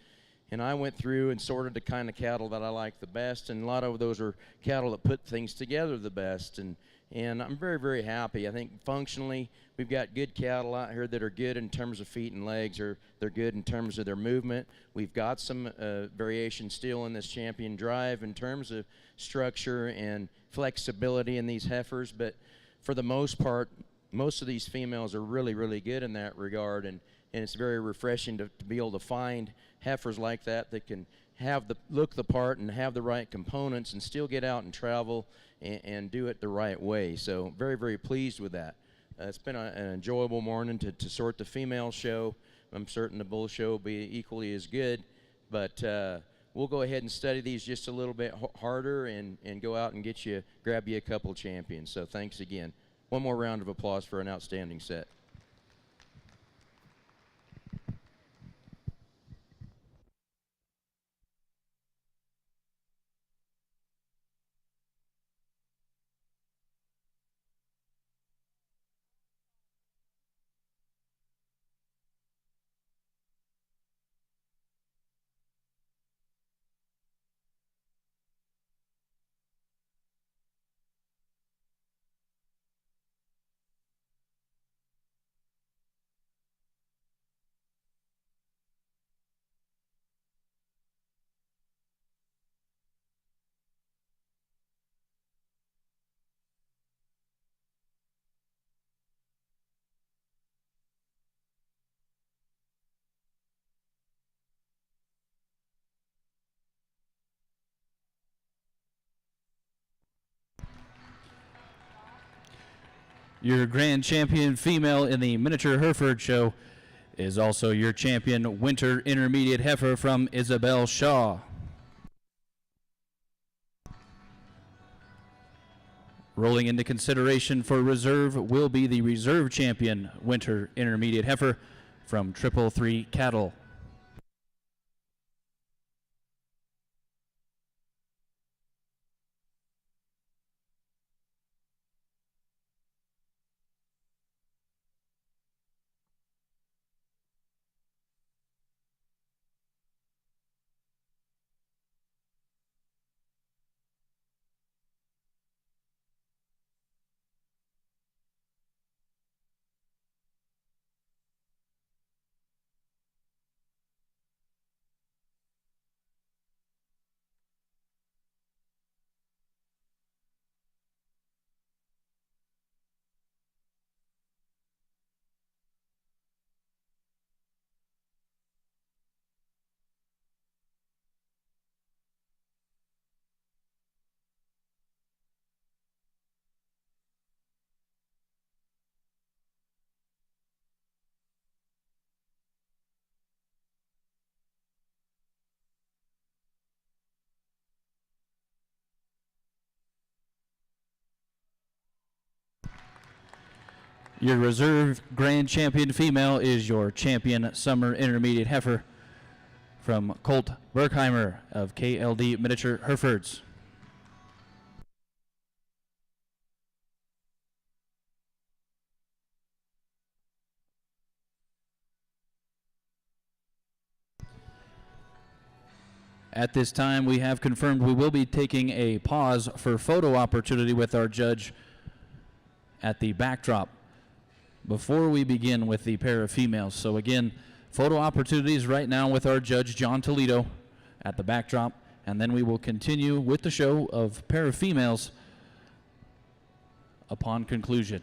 Speaker 2: And I went through and sorted the kind of cattle that I like the best, and a lot of those are cattle that put things together the best. And I'm very happy. I think functionally, we've got good cattle out here that are good in terms of feet and legs, or they're good in terms of their movement. We've got some variation still in this champion drive in terms of structure and flexibility in these heifers, but for the most part, most of these females are really good in that regard, and it's very refreshing to be able to find heifers like that that can look the part and have the right components and still get out and travel and do it the right way. So very pleased with that. It's been an enjoyable morning to sort the female show. I'm certain the bull show will be equally as good, but we'll go ahead and study these just a little bit harder and go out and grab you a couple champions. So thanks again. One more round of applause for an outstanding set.
Speaker 1: Your grand champion female in the miniature Hereford show is also your champion winter intermediate heifer from Isabel Shaw. Rolling into consideration for reserve will be the reserve champion winter intermediate heifer from 333 Cattle. Your reserve grand champion female is your champion summer intermediate heifer from Colt Berkheimer of KLD Miniature Herefords. At this time, we have confirmed we will be taking a pause for photo opportunity with our judge at the backdrop before we begin with the pair of females. So again, photo opportunities right now with our judge, John Toledo, at the backdrop, and then we will continue with the show of pair of females upon conclusion.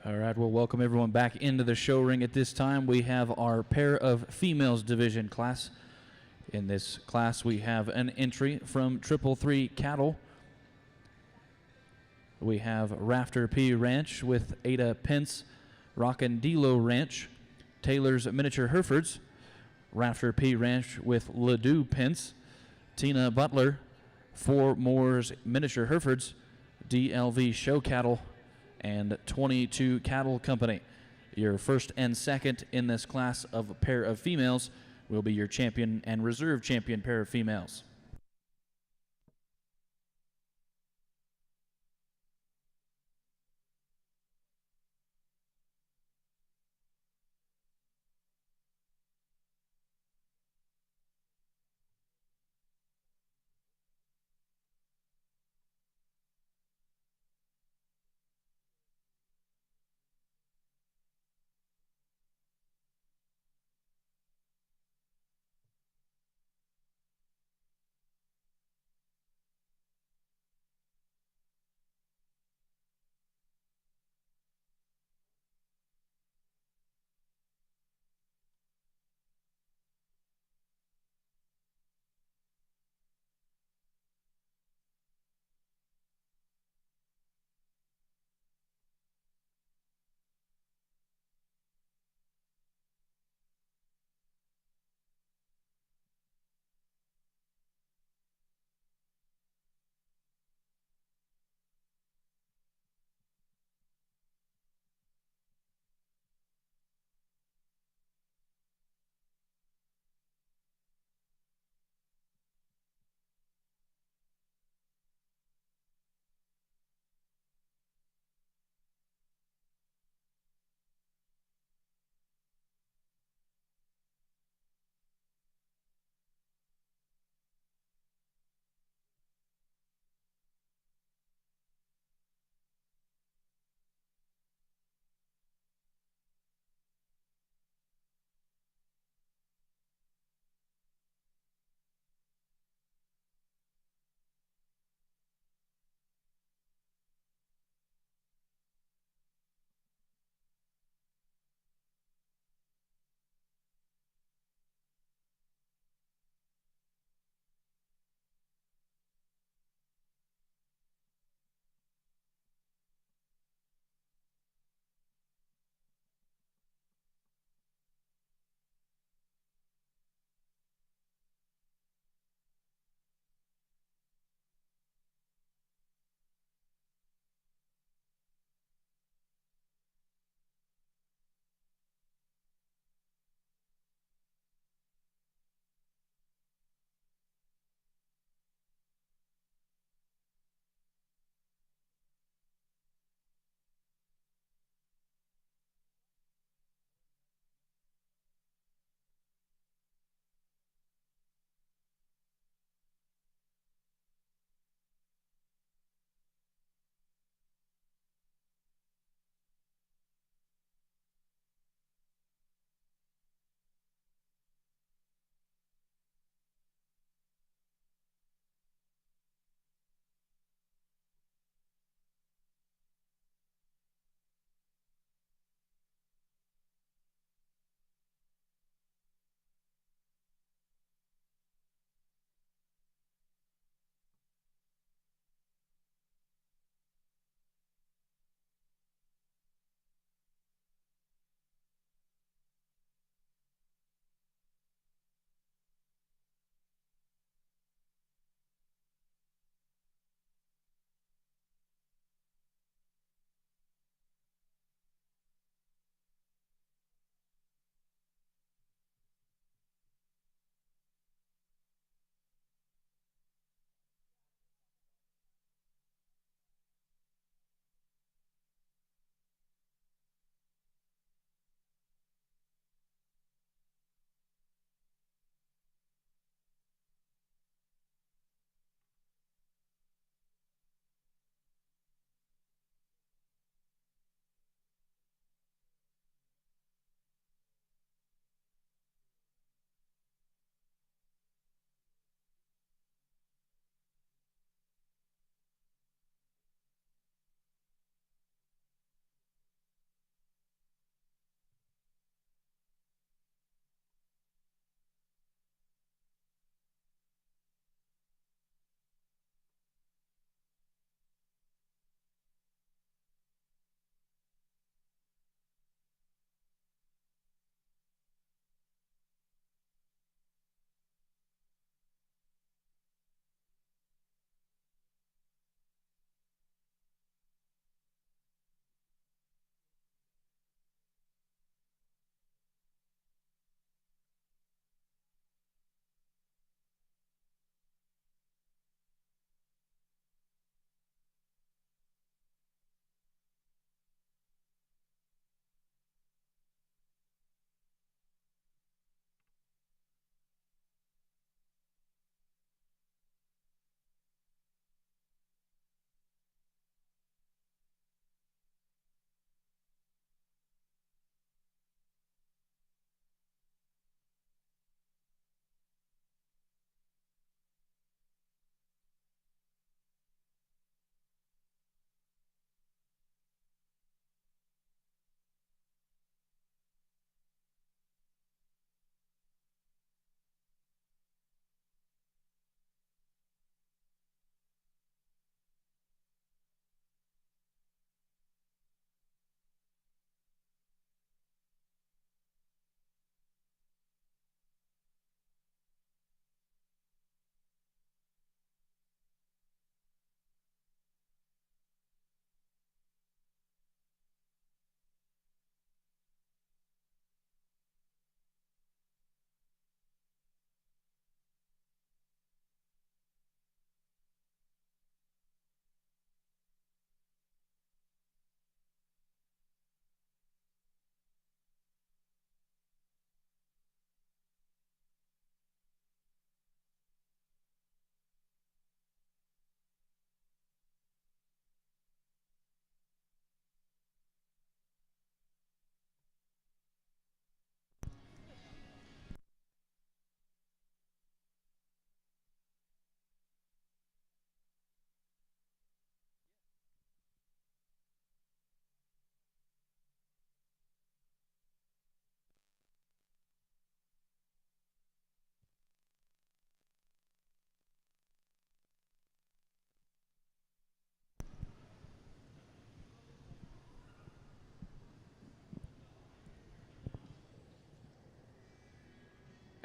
Speaker 1: All right, we'll welcome everyone back into the show ring. At this time, we have our pair of females division class. In this class, we have an entry from 333 Cattle. We have Rafter P Ranch with Ada Pence, Rockandilo Ranch, Taylor's Miniature Herefords, Rafter P Ranch with Ladue Pence, Tina Butler, Four Moores Miniature Herefords, DLV Show Cattle, and 22 Cattle Company. Your first and second in this class of a pair of females will be your champion and reserve champion pair of females.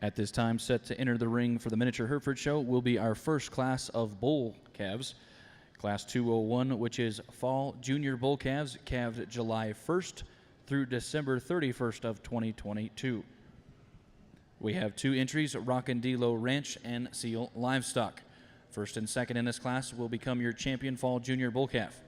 Speaker 1: At this time, set to enter the ring for the Miniature Hereford Show will be our first class of bull calves, Class 201, which is Fall Junior Bull Calves, calved July 1st through December 31st of 2022. We have 2 entries, Rockandilo Ranch and Seal Livestock. First and second in this class will become your champion Fall Junior Bull Calf.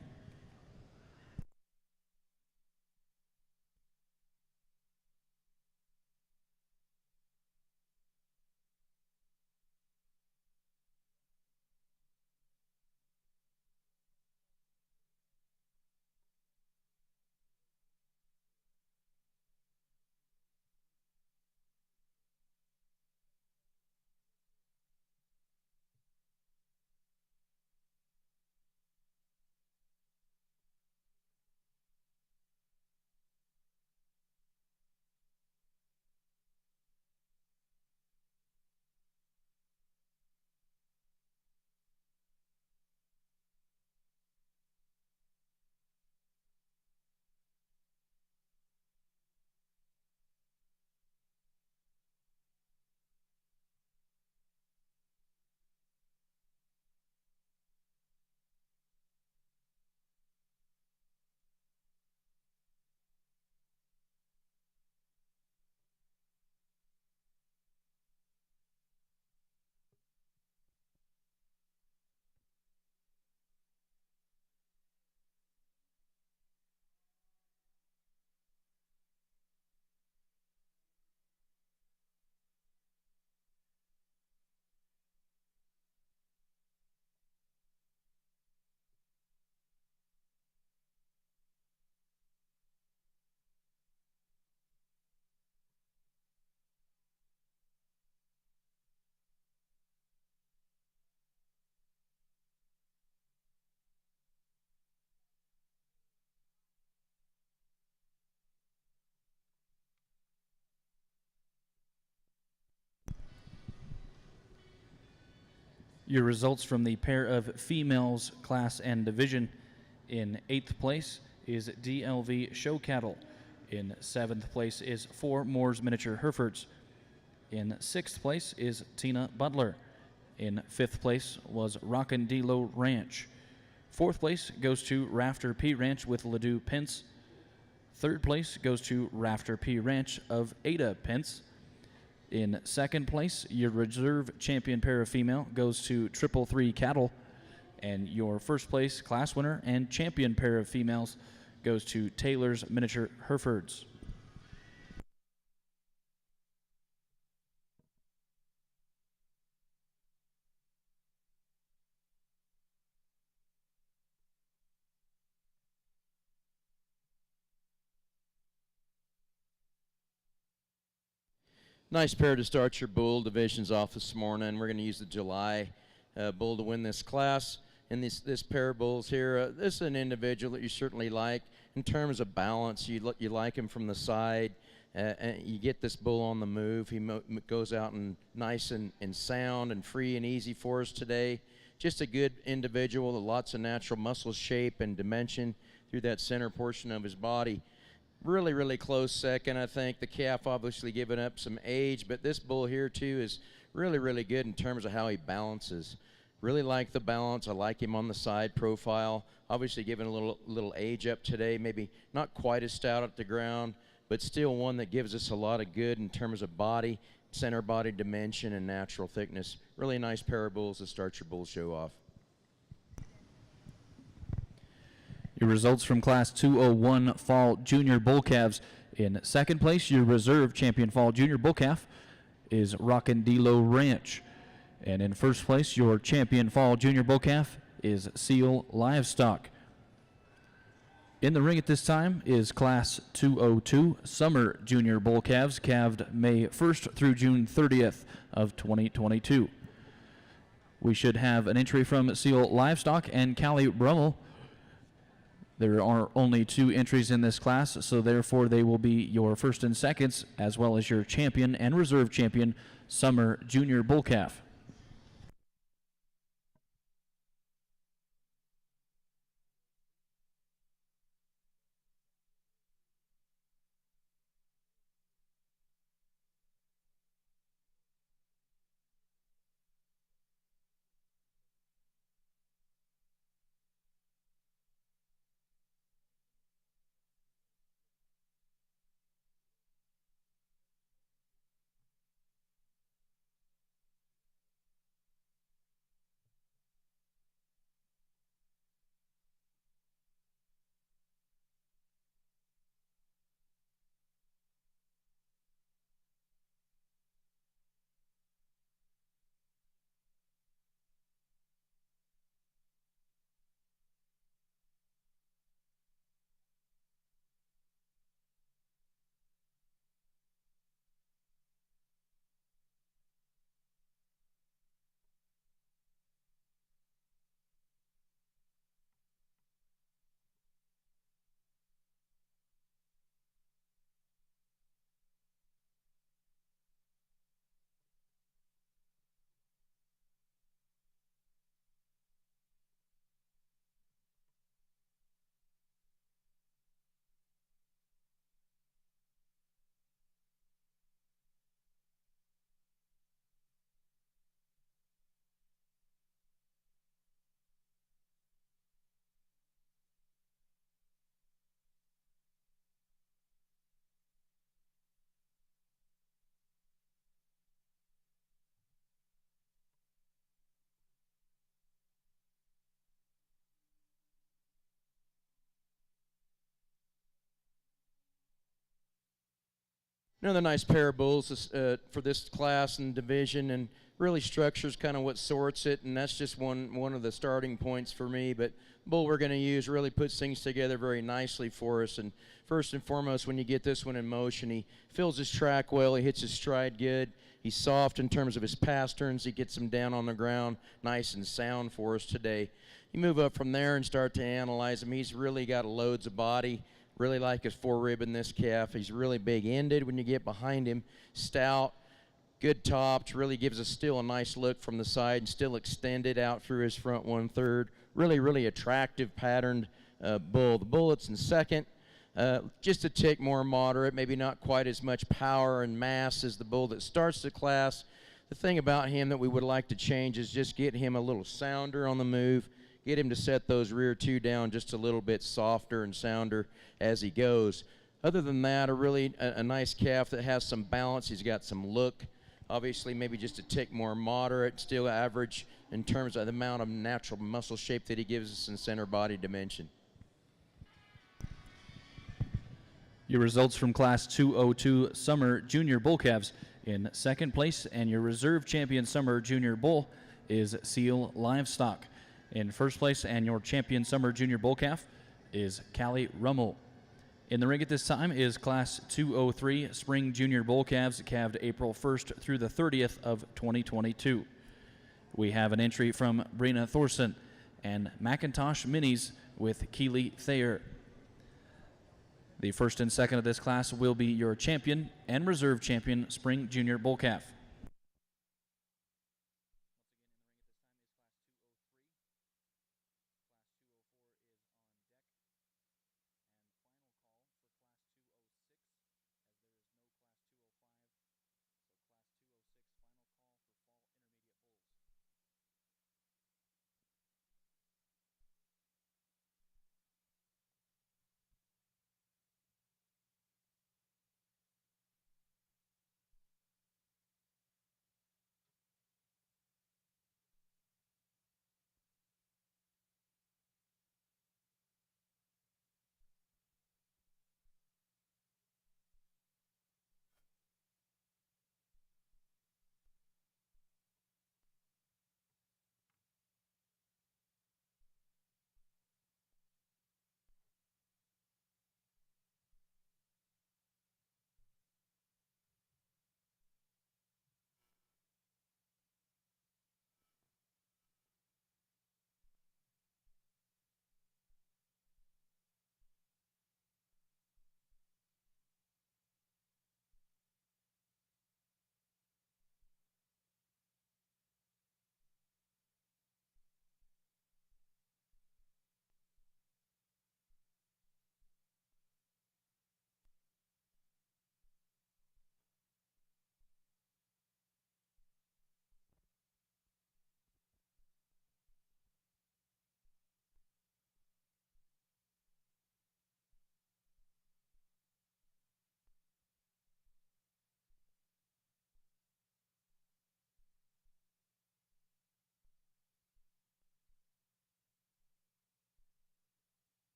Speaker 1: Your results from the pair of females class and division: in 8th place is DLV Show Cattle. In 7th place is 4 Moore's Miniature Herefords. In 6th place is Tina Butler. In 5th place was Rockandilo Ranch. 4th place goes to Rafter P Ranch with Ladue Pence. 3rd place goes to Rafter P Ranch of Ada Pence. In 2nd place, your reserve champion pair of female goes to 333 Cattle, and your 1st place class winner and champion pair of females goes to Taylor's Miniature Herefords.
Speaker 2: Nice pair to start your bull divisions off this morning. We're going to use the July bull to win this class. And this pair of bulls here, this is an individual that you certainly like. In terms of balance, you like him from the side. And you get this bull on the move. He goes out and nice and sound and free and easy for us today. Just a good individual with lots of natural muscle shape and dimension through that center portion of his body. Really, really close second, I think. The calf obviously giving up some age, but this bull here, too, is really, really good in terms of how he balances. Really like the balance. I like him on the side profile. Obviously giving a little age up today, maybe not quite as stout at the ground, but still one that gives us a lot of good in terms of body, center body dimension, and natural thickness. Really nice pair of bulls to start your bull show off.
Speaker 1: Your results from Class 201 Fall Junior Bull Calves: in 2nd place, your reserve champion Fall Junior Bull Calf is Rockandilo Ranch. And in 1st place, your champion Fall Junior Bull Calf is Seal Livestock. In the ring at this time is Class 202 Summer Junior Bull Calves, calved May 1st through June 30th of 2022. We should have an entry from Seal Livestock and Callie Brummel. There are only 2 entries in this class, so therefore they will be your 1st and 2nds, as well as your champion and reserve champion Summer Junior Bull Calf.
Speaker 2: Another nice pair of bulls for this class and division, and really structure's kind of what sorts it, and that's just one of the starting points for me. But bull we're going to use really puts things together very nicely for us. And first and foremost, when you get this one in motion, he fills his track well, he hits his stride good, he's soft in terms of his pasterns, he gets him down on the ground nice and sound for us today. You move up from there and start to analyze him. He's really got loads of body. Really like his forerib in this calf. He's really big-ended when you get behind him. Stout, good topped, really gives us still a nice look from the side and still extended out through his front 1/3. Really, really attractive patterned bull. The bullet's in second. Just a tick more moderate, maybe not quite as much power and mass as the bull that starts the class. The thing about him that we would like to change is just get him a little sounder on the move. Get him to set those rear two down just a little bit softer and sounder as he goes. Other than that, a nice calf that has some balance. He's got some look. Obviously, maybe just a tick more moderate, still average in terms of the amount of natural muscle shape that he gives us in center body dimension.
Speaker 1: Your results from Class 202 Summer Junior Bull Calves. In second place and your reserve champion Summer Junior Bull is Seal Livestock. In first place and your champion Summer Junior Bull Calf is Callie Rummel. In the ring at this time is Class 203 Spring Junior Bull Calves, calved April 1st through the 30th of 2022. We have an entry from Brina Thorson and Macintosh Minis with Keely Thayer. The first and second of this class will be your champion and reserve champion Spring Junior Bull Calf.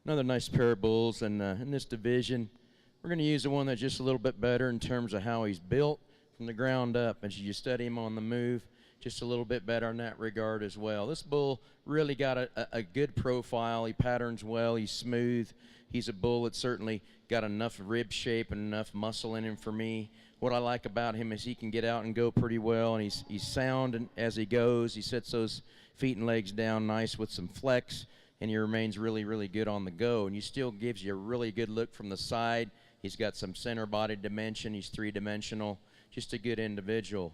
Speaker 2: Another nice pair of bulls, and in this division, we're going to use the one that's just a little bit better in terms of how he's built from the ground up. As you study him on the move, just a little bit better in that regard as well. This bull really got a good profile. He patterns well. He's smooth. He's a bull that's certainly got enough rib shape and enough muscle in him for me. What I like about him is he can get out and go pretty well, and he's sound as he goes. He sets those feet and legs down nice with some flex, and he remains really, really good on the go. And he still gives you a really good look from the side. He's got some center body dimension. He's three-dimensional. Just a good individual.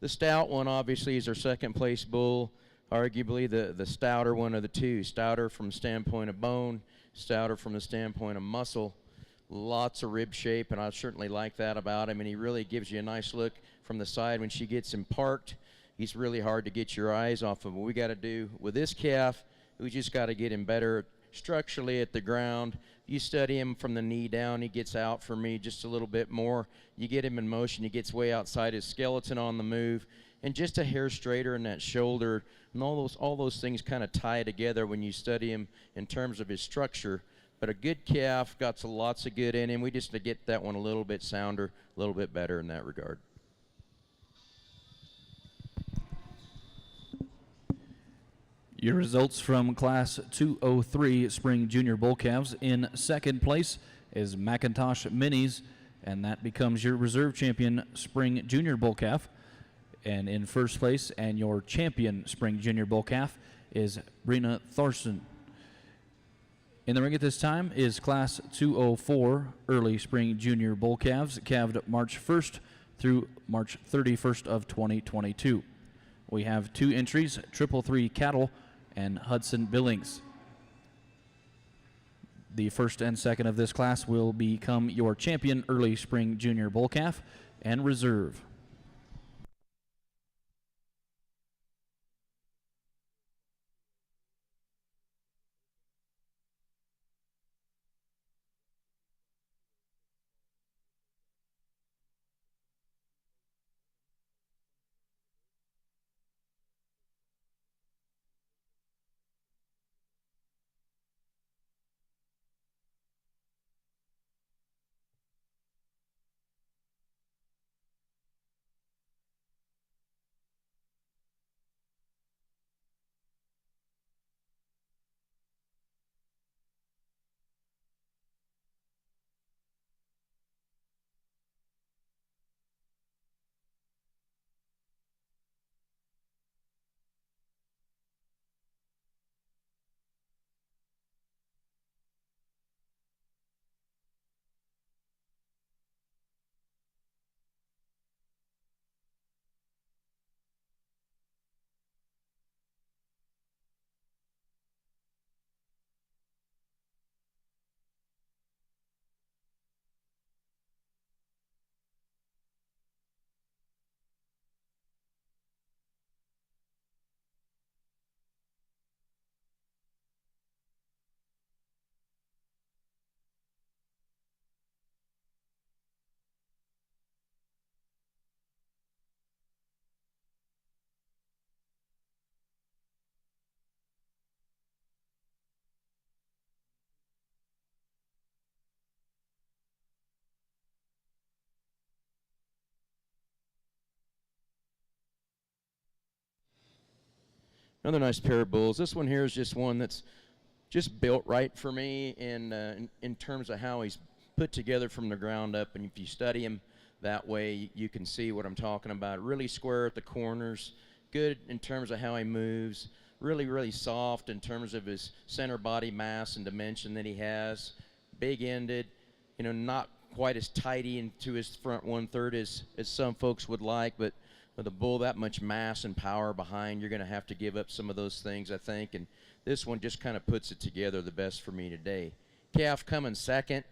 Speaker 2: The stout one, obviously, is our second place bull. Arguably the stouter one of the two. Stouter from the standpoint of bone, stouter from the standpoint of muscle. Lots of rib shape, and I certainly like that about him. And he really gives you a nice look from the side when she gets him parked. he's really hard to get your eyes off of. What we got to do with this calf, we just got to get him better structurally at the ground. You study him from the knee down, he gets out for me just a little bit more. You get him in motion, he gets way outside his skeleton on the move, and just a hair straighter in that shoulder, and all those things kind of tie together when you study him in terms of his structure. But a good calf, got lots of good in him. We just need to get that one a little bit sounder, a little bit better in that regard.
Speaker 1: Your results from Class 203 Spring Junior Bull Calves. In second place is Macintosh Minis, and that becomes your reserve champion Spring Junior Bull Calf. And in first place and your champion Spring Junior Bull Calf is Brina Thorson. In the ring at this time is Class 204 Early Spring Junior Bull Calves, calved March 1st through March 31st of 2022. We have 2 entries, 333 Cattle and Hudson Billings. The first and second of this class will become your champion Early Spring Junior Bull Calf and reserve.
Speaker 2: Another nice pair of bulls. This one here is just one that's just built right for me in terms of how he's put together from the ground up. And if you study him that way, you can see what I'm talking about. Really square at the corners, good in terms of how he moves, really, really soft in terms of his center body mass and dimension that he has, big-ended, you know, not quite as tidy into his front one-third as some folks would like, but with a bull that much mass and power behind, you're going to have to give up some of those things, I think, and this one just kind of puts it together the best for me today. Calf coming second,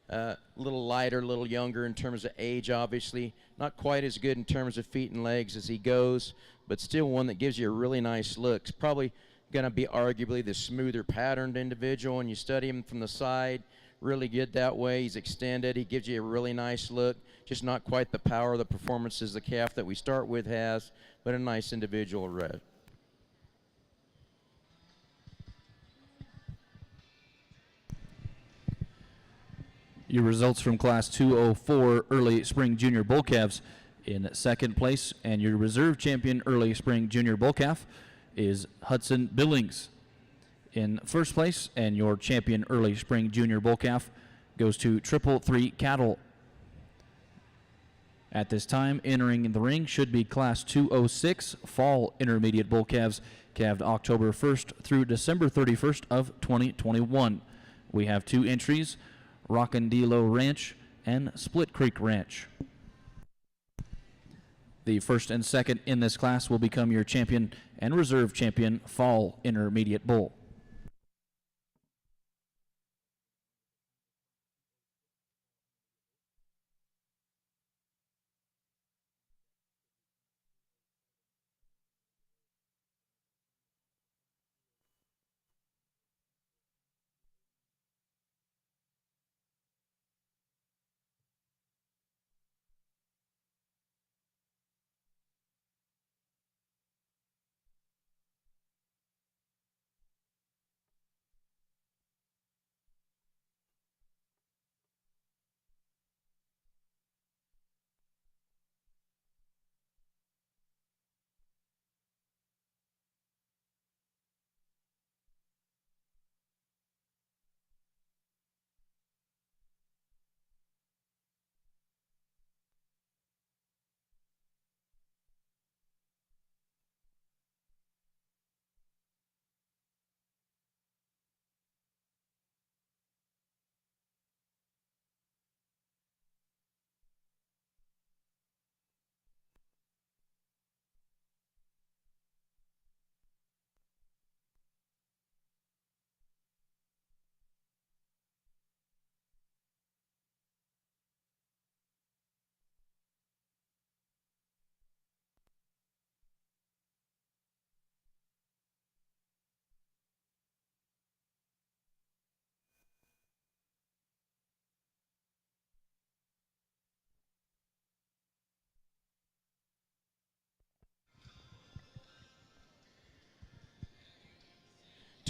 Speaker 2: a little lighter, a little younger in terms of age, obviously. Not quite as good in terms of feet and legs as he goes, but still one that gives you a really nice look. It's probably going to be arguably the smoother patterned individual, and you study him from the side, really good that way. He's extended. He gives you a really nice look. Just not quite the power of the performances the calf that we start with has, but a nice individual red.
Speaker 1: Your results from Class 204 Early Spring Junior Bull Calves. In second place and your reserve champion Early Spring Junior Bull Calf is Hudson Billings. In first place and your champion Early Spring Junior Bull Calf goes to 333 Cattle. At this time, entering in the ring should be Class 206 Fall Intermediate Bull Calves, calved October 1st through December 31st of 2021. We have 2 entries, Rockandilo Ranch and Split Creek Ranch. The first and second in this class will become your champion and reserve champion Fall Intermediate Bull.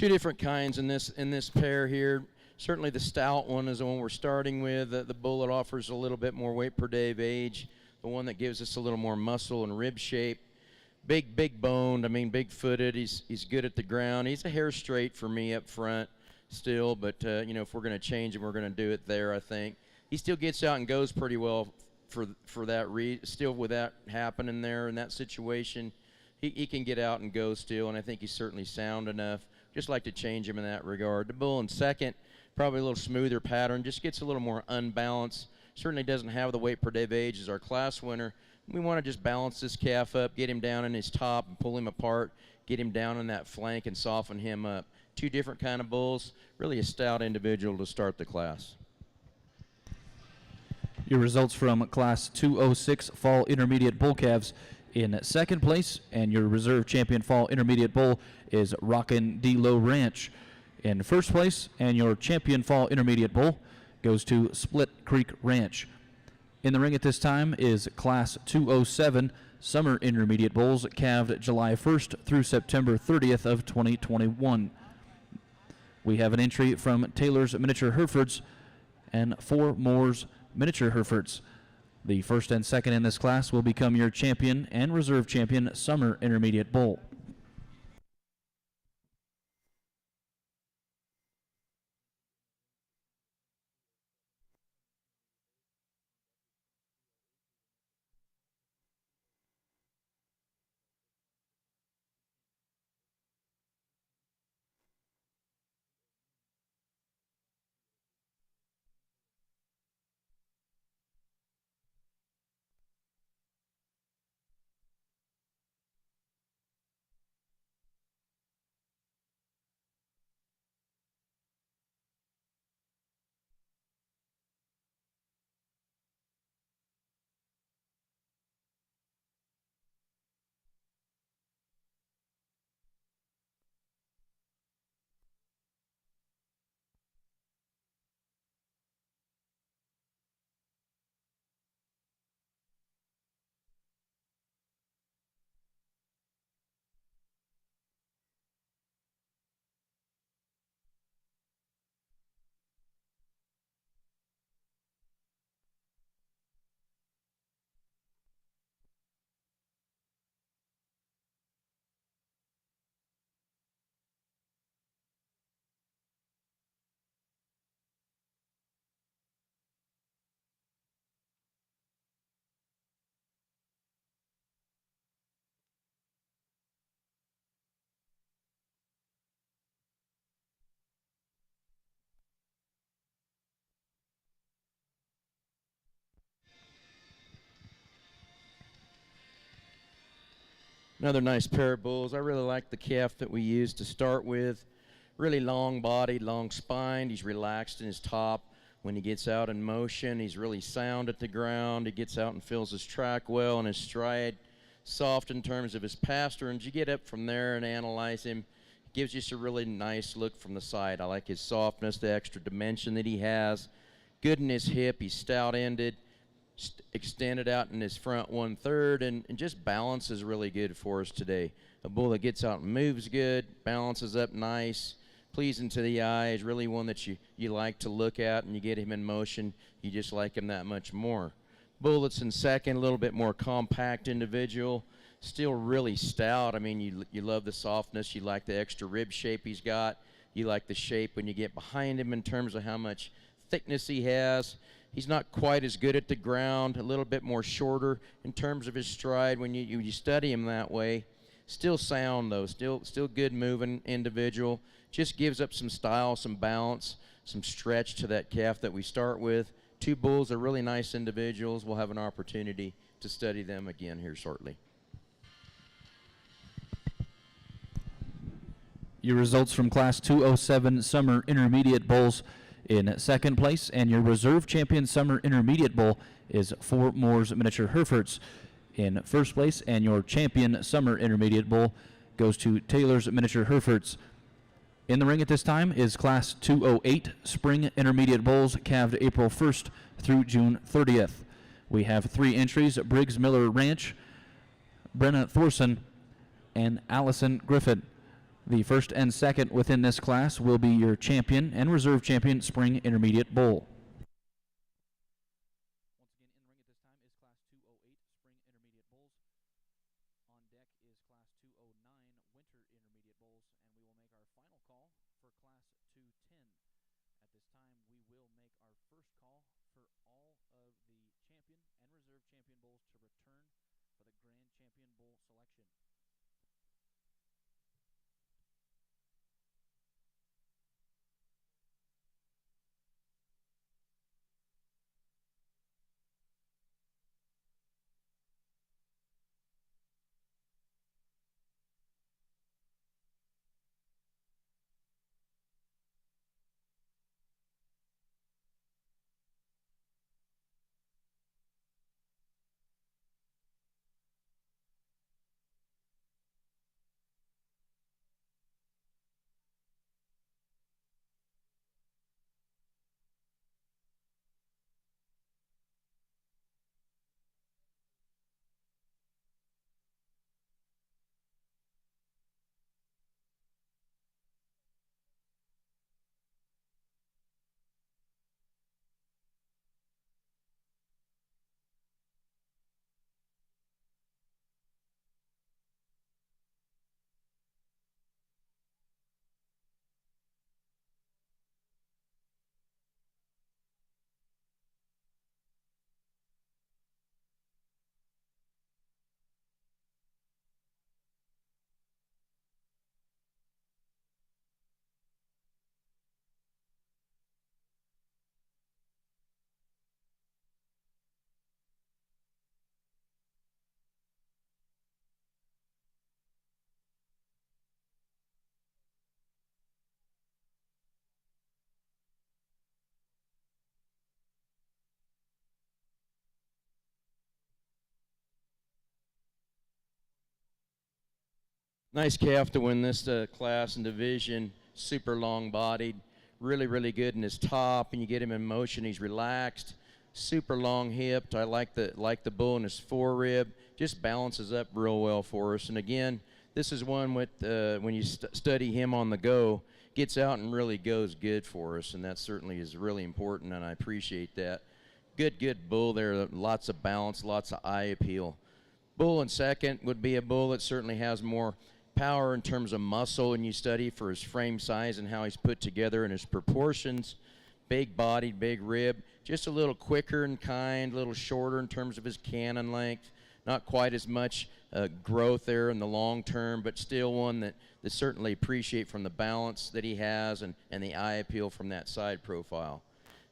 Speaker 2: two different kinds in this pair here. Certainly the stout one is the one we're starting with. The bull that offers a little bit more weight per day of age. The one that gives us a little more muscle and rib shape. Big boned, I mean big footed. He's good at the ground. He's a hair straight for me up front still, but you know, if we're going to change him, we're going to do it there, I think. He still gets out and goes pretty well for that still with that happening there in that situation. He can get out and go still, and I think he's certainly sound enough. Just like to change him in that regard. The bull in second, probably a little smoother pattern, just gets a little more unbalanced. Certainly doesn't have the weight per day of age as our class winner. We want to just balance this calf up, get him down in his top and pull him apart, get him down in that flank and soften him up. Two different kind of bulls, really a stout individual to start the class.
Speaker 1: Your results from Class 206 Fall Intermediate Bull Calves. In second place, and your reserve champion Fall Intermediate Bull is Rockin' D-Low Ranch. In first place, and your champion Fall Intermediate Bull goes to Split Creek Ranch. In the ring at this time is Class 207 Summer Intermediate Bulls, calved July 1st through September 30th of 2021. We have an entry from Taylor's Miniature Herefords and 4 Moore's Miniature Herefords. The first and second in this class will become your champion and reserve champion Summer Intermediate Bull.
Speaker 2: Another nice pair of bulls. I really like the calf that we used to start with. Really long-bodied, long-spined. He's relaxed in his top. When he gets out in motion, he's really sound at the ground. He gets out and fills his track well and his stride. Soft in terms of his pasterns. You get up from there and analyze him. Gives you a really nice look from the side. I like his softness, the extra dimension that he has. Good in his hip. He's stout-ended. Extended out in his front 1/3, and just balance is really good for us today. A bull that gets out and moves good, balances up nice, pleasing to the eye, is really one that you like to look at, and you get him in motion, you just like him that much more. Bull that's in second, a little bit more compact individual, still really stout. I mean, you love the softness, you like the extra rib shape he's got, you like the shape when you get behind him in terms of how much thickness he has. He's not quite as good at the ground, a little bit more shorter in terms of his stride when you study him that way. Still sound though, still good moving individual. Just gives up some style, some balance, some stretch to that calf that we start with. Two bulls are really nice individuals. We'll have an opportunity to study them again here shortly.
Speaker 1: Your results from Class 207 Summer Intermediate Bulls. In second place, and your reserve champion Summer Intermediate Bull is 4 Moore's Miniature Herefords. In first place, and your champion Summer Intermediate Bull goes to Taylor's Miniature Herefords. In the ring at this time is Class 208 Spring Intermediate Bulls, calved April 1st through June 30th. We have 3 entries: Briggs Miller Ranch, Brenna Thorson, and Allison Griffin. The first and second within this class will be your champion and reserve champion spring intermediate bull.
Speaker 2: Nice calf to win this class and division. Super long-bodied, really good in his top, and you get him in motion. He's relaxed, super long-hipped. I like the bull in his forerib. Just balances up real well for us. And again, this is one with when you study him on the go, gets out and really goes good for us, and that certainly is really important, and I appreciate that. Good bull there. Lots of balance, lots of eye appeal. Bull in second would be a bull that certainly has more power in terms of muscle, and you study for his frame size and how he's put together and his proportions. Big bodied, big rib, just a little quicker and kind, a little shorter in terms of his cannon length. Not quite as much growth there in the long term, but still one that certainly appreciate from the balance that he has and the eye appeal from that side profile.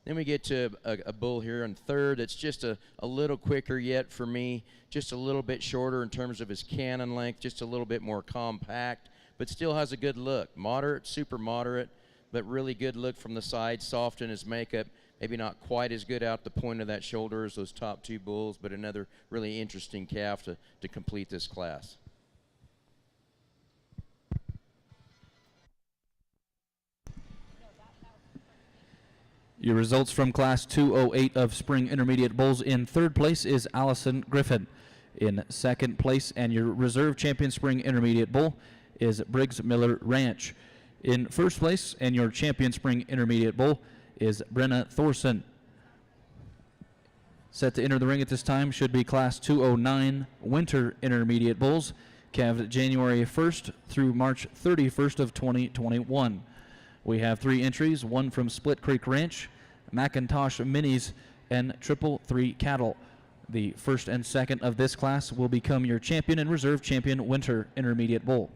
Speaker 2: Then we get to a bull here in third. It's just a little quicker yet for me, just a little bit shorter in terms of his cannon length, just a little bit more compact, but still has a good look. Moderate, super moderate, but really good look from the side, soft in his makeup. Maybe not quite as good out the point of that shoulder as those top two bulls, but another really interesting calf to complete this class.
Speaker 1: Your results from Class 208 of Spring Intermediate Bulls. In third place is Allison Griffin. In second place, and your reserve champion Spring Intermediate Bull, is Briggs Miller Ranch. In first place, and your champion Spring Intermediate Bull, is Brenna Thorson. Set to enter the ring at this time should be Class 209 Winter Intermediate Bulls, calved January 1st through March 31st of 2021. We have 3 entries, one from Split Creek Ranch, McIntosh Minis, and Triple 3 Cattle. The first and second of this class will become your champion and reserve champion Winter Intermediate Bull.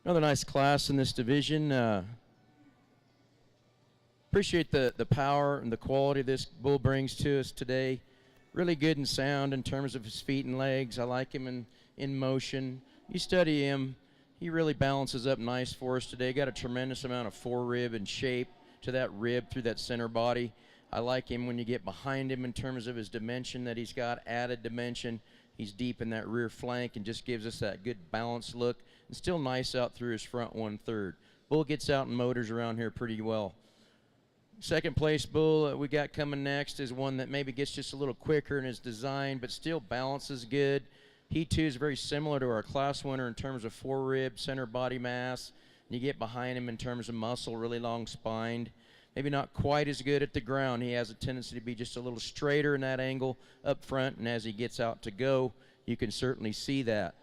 Speaker 2: Another nice class in this division. Appreciate the power and the quality this bull brings to us today. Really good and sound in terms of his feet and legs. I like him in motion. You study him, he really balances up nice for us today. Got a tremendous amount of forerib and shape to that rib through that center body. I like him when you get behind him in terms of his dimension that he's got, added dimension. He's deep in that rear flank and just gives us that good balanced look. And still nice out through his front 1/3. Bull gets out and motors around here pretty well. Second place bull we got coming next is one that maybe gets just a little quicker in his design, but still balances good. He too is very similar to our class winner in terms of forerib, center body mass. And you get behind him in terms of muscle, really long spined. Maybe not quite as good at the ground. He has a tendency to be just a little straighter in that angle up front, and as he gets out to go, you can certainly see that.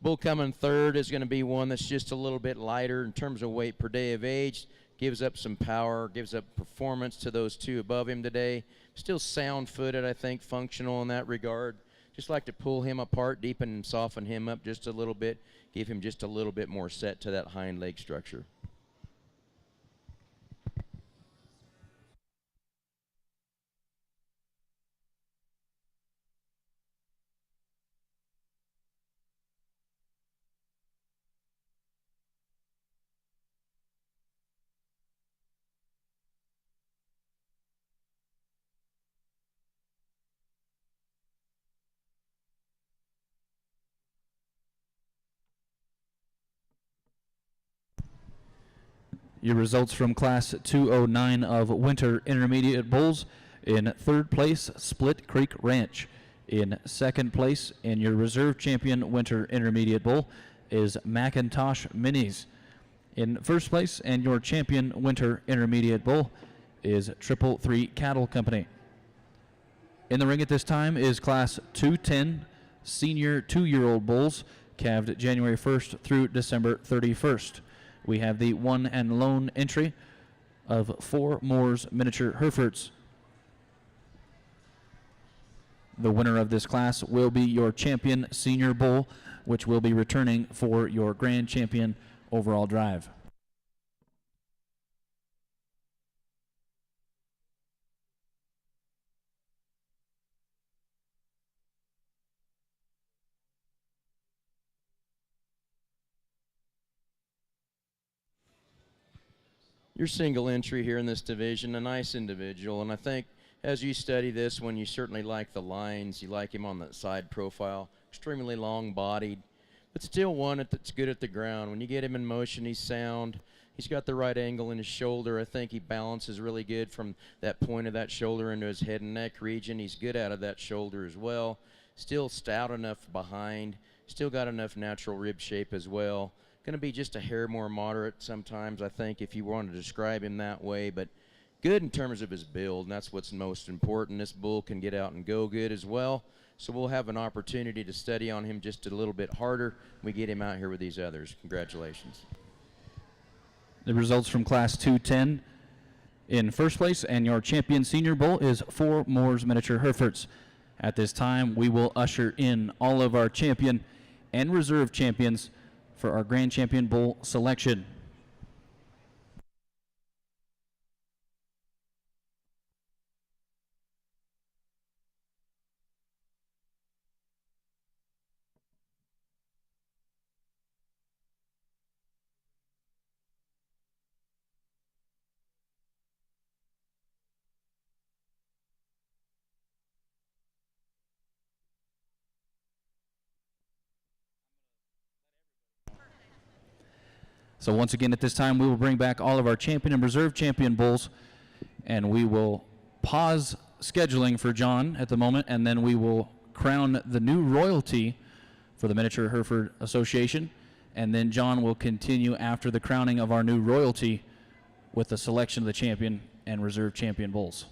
Speaker 2: Bull coming third is going to be one that's just a little bit lighter in terms of weight per day of age. Gives up some power, gives up performance to those two above him today. Still sound-footed, I think, functional in that regard. Just like to pull him apart, deepen and soften him up just a little bit, give him just a little bit more set to that hind leg structure.
Speaker 1: Your results from Class 209 of Winter Intermediate Bulls. In third place, Split Creek Ranch. In second place, and your reserve champion Winter Intermediate Bull is Macintosh Minis. In first place, and your champion Winter Intermediate Bull is 333 Cattle Company. In the ring at this time is Class 210 Senior 2-year-old Bulls, calved January 1st through December 31st. We have the one and lone entry of 4 Moores Miniature Herefords. The winner of this class will be your champion senior bull, which will be returning for your grand champion overall drive.
Speaker 2: Your single entry here in this division, a nice individual, and I think as you study this one, you certainly like the lines. You like him on the side profile, extremely long-bodied, but still one that's good at the ground. When you get him in motion, he's sound. He's got the right angle in his shoulder. I think he balances really good from that point of that shoulder into his head and neck region. He's good out of that shoulder as well. Still stout enough behind. Still got enough natural rib shape as well. Going to be just a hair more moderate sometimes, I think, if you want to describe him that way, but good in terms of his build, and that's what's most important. This bull can get out and go good as well, so we'll have an opportunity to study on him just a little bit harder when we get him out here with these others. Congratulations.
Speaker 1: The results from Class 210 in first place, and your champion senior bull is 4 Moores Miniature Herefords. At this time, we will usher in all of our champion and reserve champions for our Grand Champion Bull selection. So once again at this time, we will bring back all of our champion and reserve champion bulls, and we will pause scheduling for John at the moment, and then we will crown the new royalty for the Miniature Hereford Association, and then John will continue after the crowning of our new royalty with the selection of the champion and reserve champion bulls.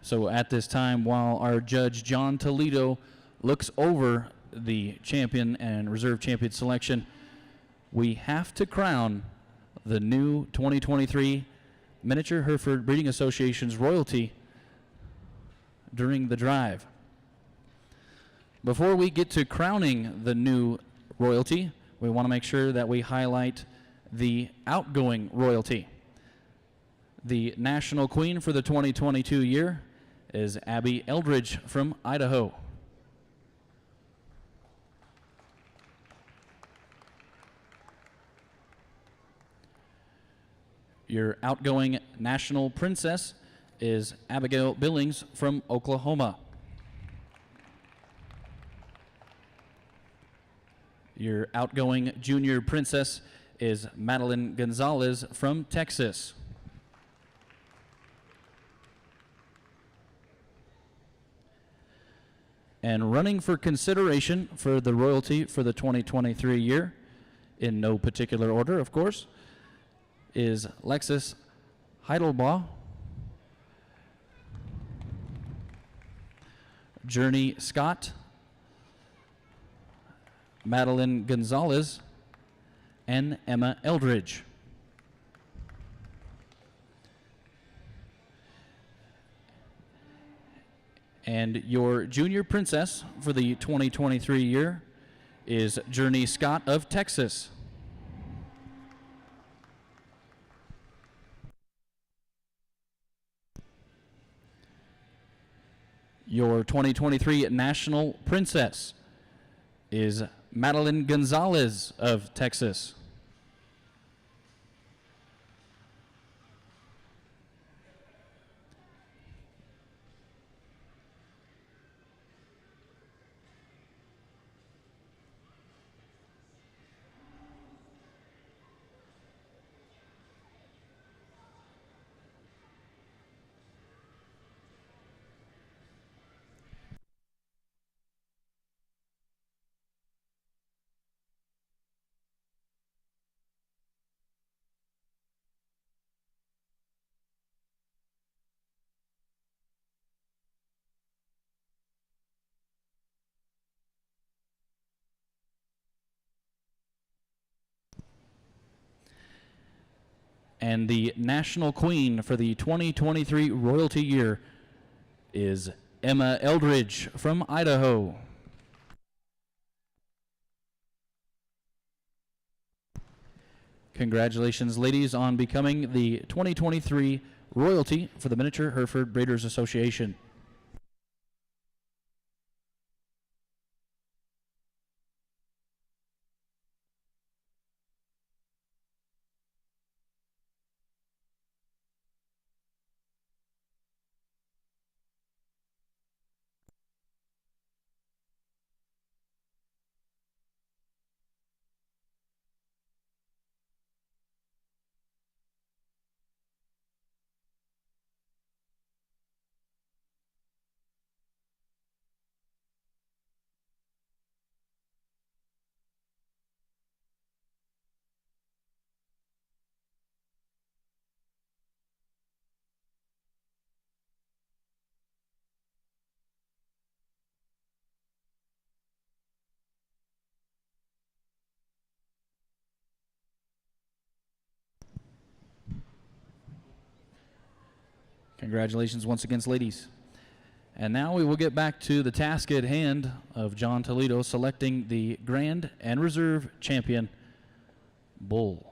Speaker 1: So at this time, while our judge John Toledo looks over the champion and reserve champion selection, we have to crown the new 2023 Miniature Hereford Breeding Association's royalty during the drive. Before we get to crowning the new royalty, we want to make sure that we highlight the outgoing royalty. The national queen for the 2022 year is Abby Eldridge from Idaho. Your outgoing national princess is Abigail Billings from Oklahoma. Your outgoing junior princess is Madeline Gonzalez from Texas. And running for consideration for the royalty for the 2023 year, in no particular order, of course, is Lexus Heidelbaugh, Journey Scott, Madeline Gonzalez, and Emma Eldridge. And your junior princess for the 2023 year is Journey Scott of Texas. Your 2023 national princess is Madeline Gonzalez of Texas. And the national queen for the 2023 royalty year is Emma Eldridge from Idaho. Congratulations, ladies, on becoming the 2023 royalty for the Miniature Hereford Breeders Association. Congratulations once again, ladies. And now we will get back to the task at hand of John Toledo selecting the Grand and Reserve Champion Bull.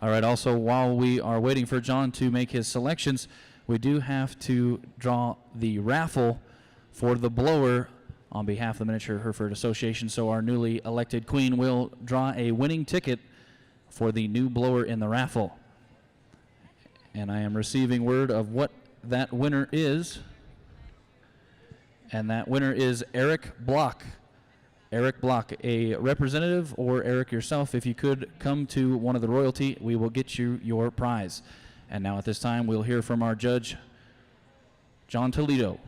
Speaker 1: All right, also, while we are waiting for John to make his selections, we do have to draw the raffle for the blower on behalf of the Miniature Hereford Association. So our newly elected queen will draw a winning ticket for the new blower in the raffle. And I am receiving word of what that winner is. And that winner is Eric Block. Eric Block, a representative, or Eric yourself, if you could come to one of the royalty, we will get you your prize. And now at this time, we'll hear from our judge, John Toledo.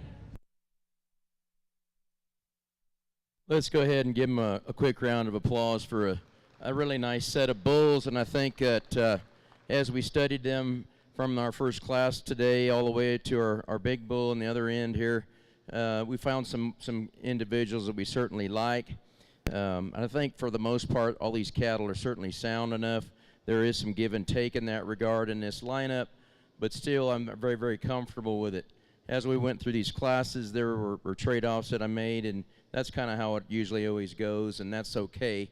Speaker 2: Let's go ahead and give him a quick round of applause for a really nice set of bulls. And I think that as we studied them from our first class today all the way to our big bull on the other end here, we found some individuals that we certainly like. I think for the most part, all these cattle are certainly sound enough. There is some give and take in that regard in this lineup, but still I'm very, very comfortable with it. As we went through these classes, there were trade-offs that I made, and that's kind of how it usually always goes, and that's okay.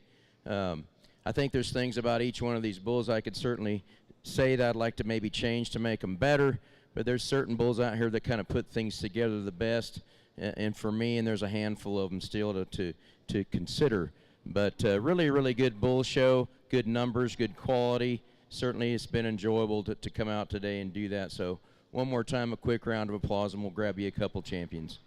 Speaker 2: I think there's things about each one of these bulls I could certainly say that I'd like to maybe change to make them better, but there's certain bulls out here that kind of put things together the best, and for me, and there's a handful of them still to consider. But really, really good bull show, good numbers, good quality. Certainly it's been enjoyable to come out today and do that. So one more time, a quick round of applause, and we'll grab you a couple champions.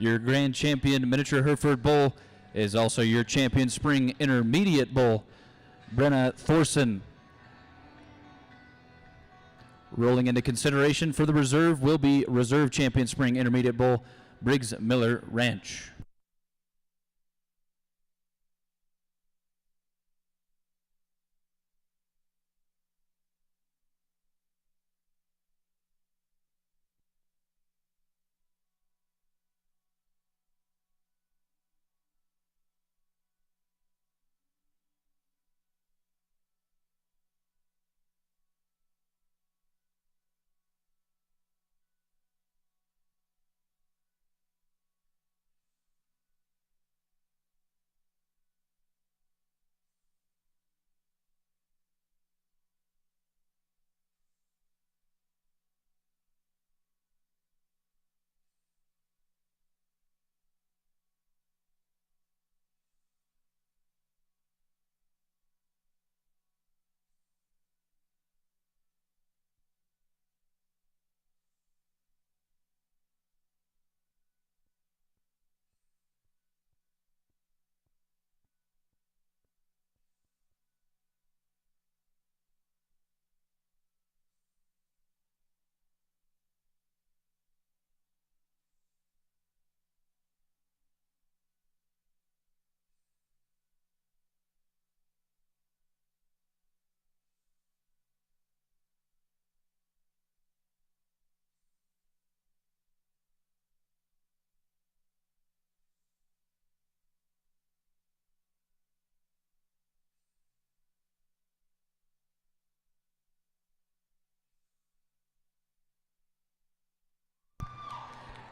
Speaker 1: Your grand champion miniature Hereford bull is also your champion spring intermediate bull. Brenna Thorson Rolling into consideration for the reserve will be Reserve Champion Spring Intermediate Bowl, Briggs Miller Ranch.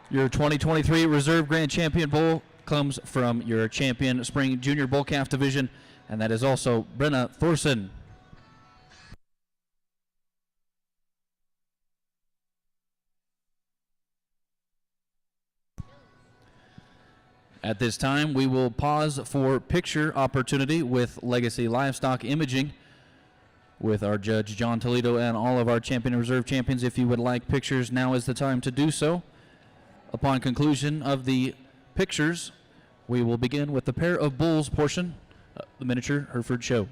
Speaker 1: Your 2023 Reserve Grand Champion Bowl comes from your Champion Spring Junior Bowl Calf Division, and that is also Brenna Thorson. At this time, we will pause for picture opportunity with Legacy Livestock Imaging with our judge, John Toledo, and all of our Champion and Reserve champions. If you would like pictures, now is the time to do so. Upon conclusion of the pictures, we will begin with the pair of bulls portion of the miniature Hereford show.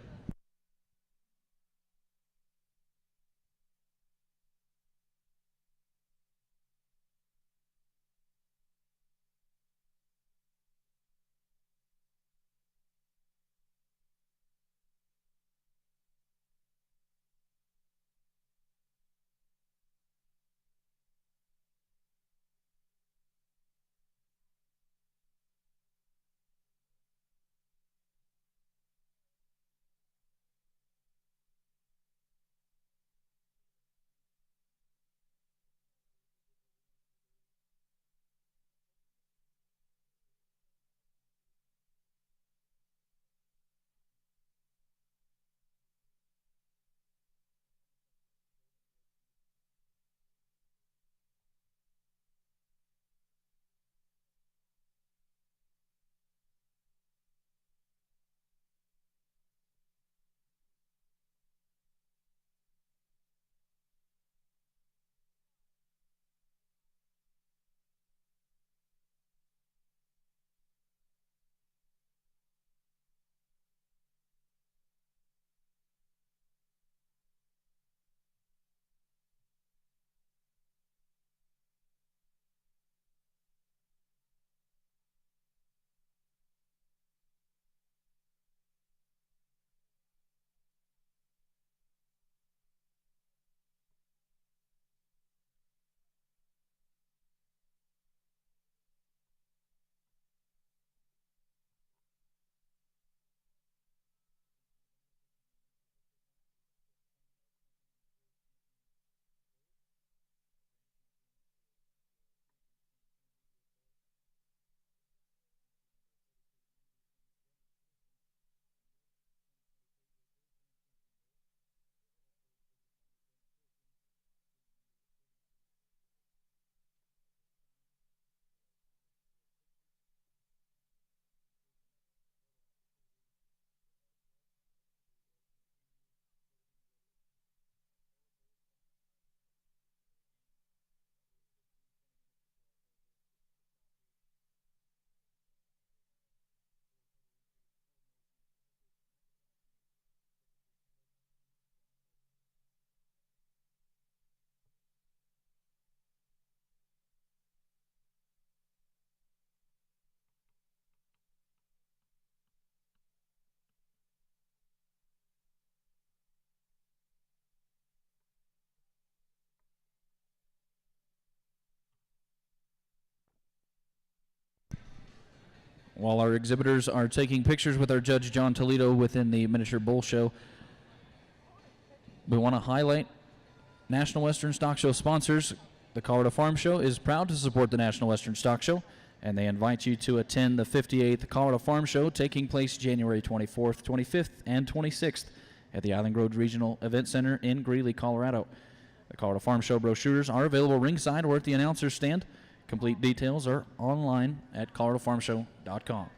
Speaker 1: While our exhibitors are taking pictures with our judge John Toledo within the miniature bull show, we want to highlight National Western Stock Show sponsors. The Colorado Farm Show is proud to support the National Western Stock Show, and they invite you to attend the 58th Colorado Farm Show taking place January 24th, 25th, and 26th at the Island Road Regional Event Center in Greeley, Colorado. The Colorado Farm Show brochures are available ringside or at the announcer's stand. Complete details are online at coloradofarmshow.com.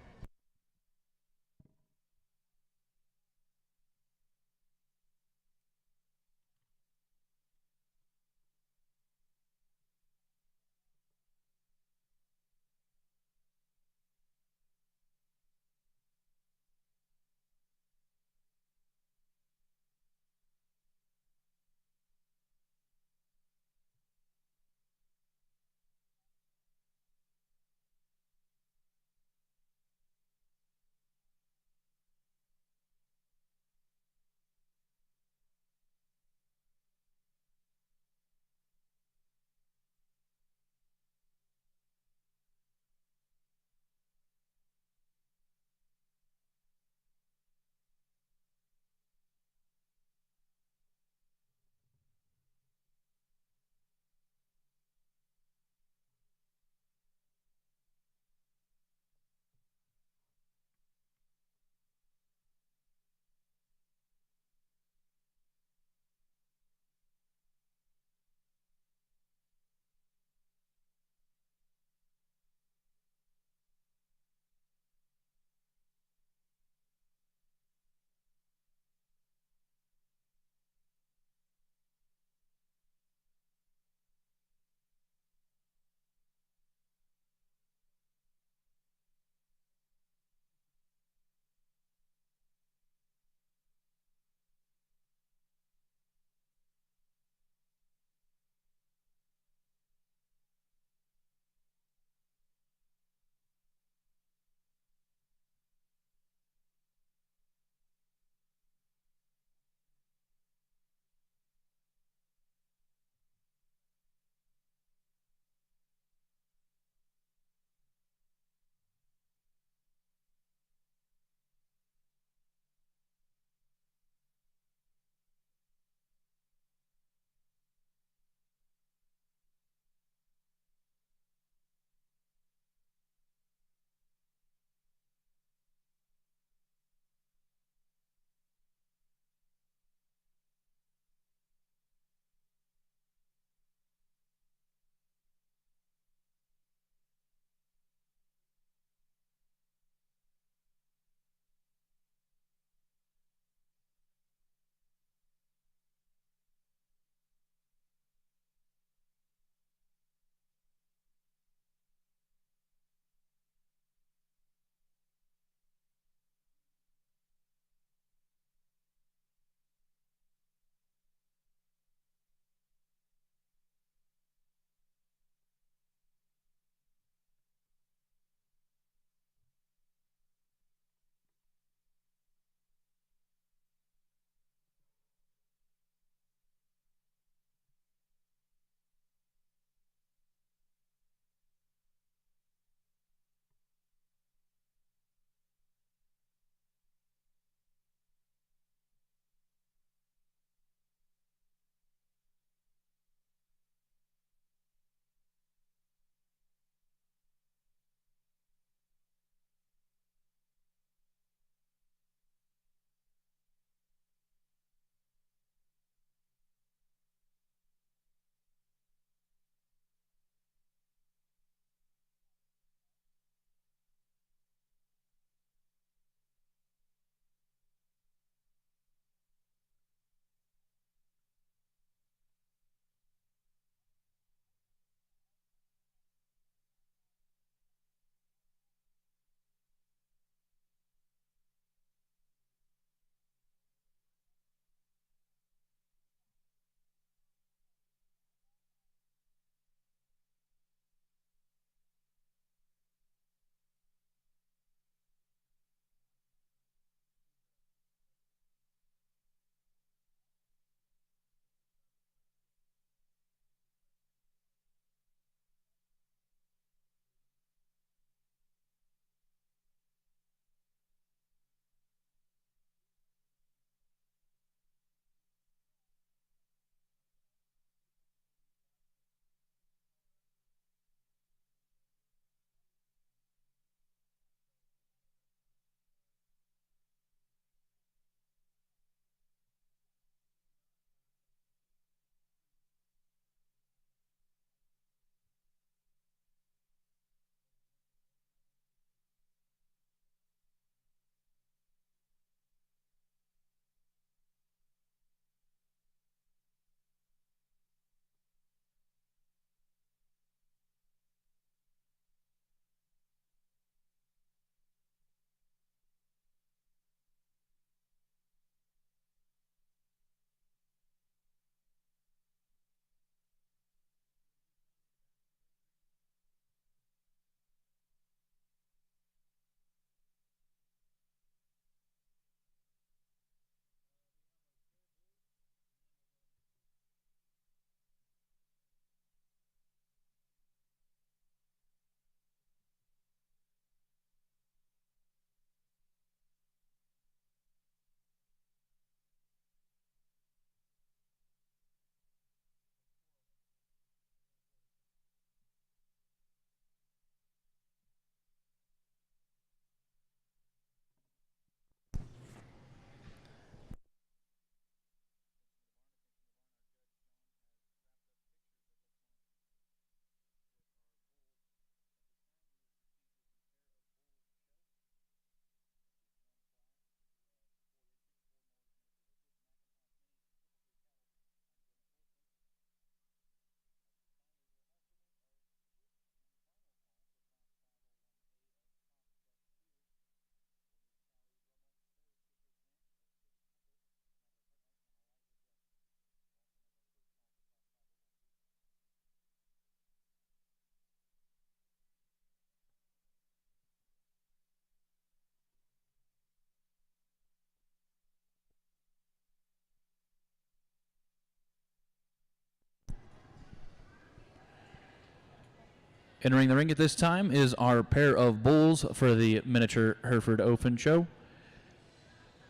Speaker 1: Entering the ring at this time is our pair of bulls for the miniature Hereford Open Show.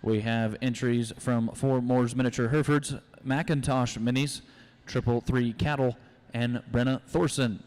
Speaker 1: We have entries from Four Moores Miniature Herefords, Macintosh Minis, 333 Cattle, and Brenna Thorson.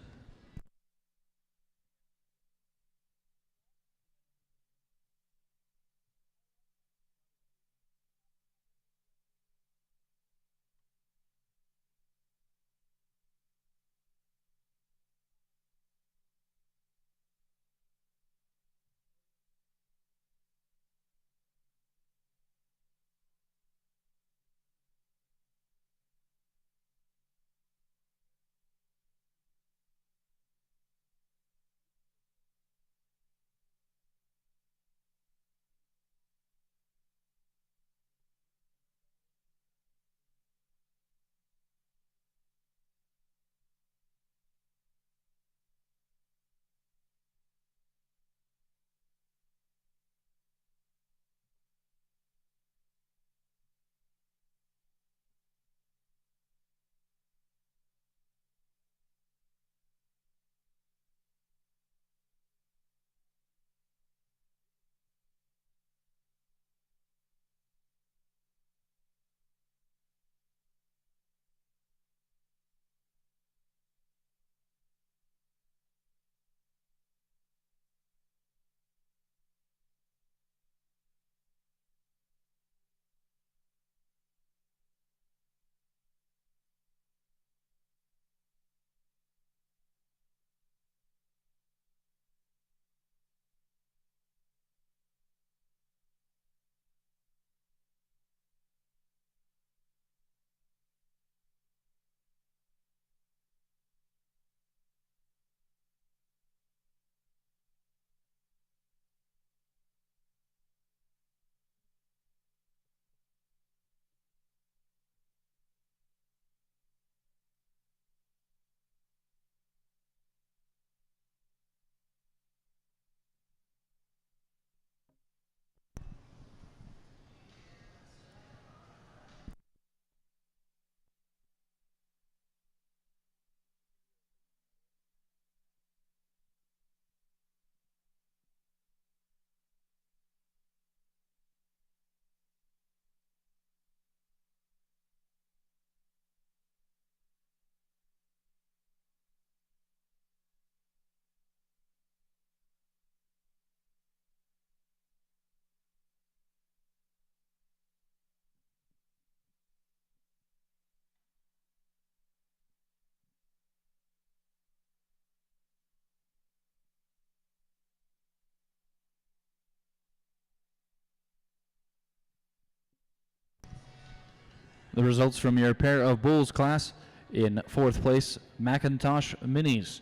Speaker 1: The results from your pair of bulls class: in fourth place, Macintosh Minis;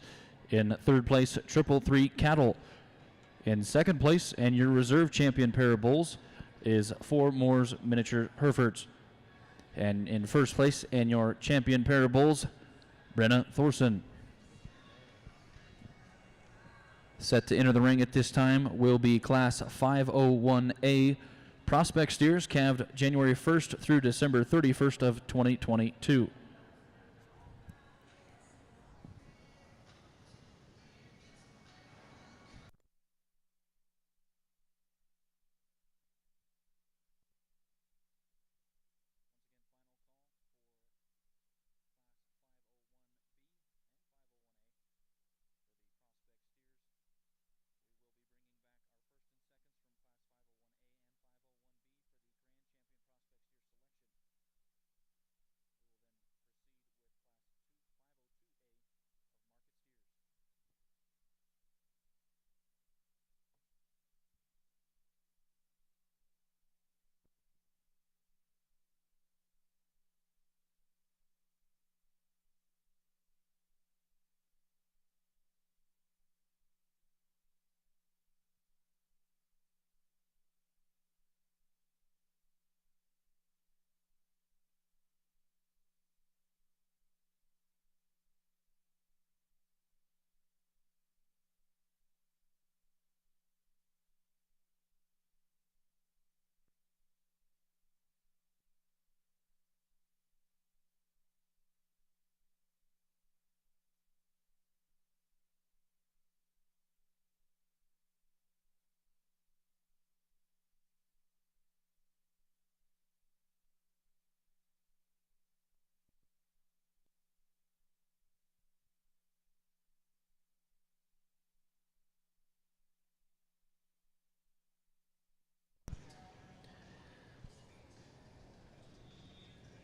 Speaker 1: in third place, 333 Cattle; in second place, and your reserve champion pair of bulls, is Four Moores Miniature Herefords; and in first place, and your champion pair of bulls, Brenna Thorson. Set to enter the ring at this time will be Class 501A Prospect Steers, calved January 1st through December 31st of 2022.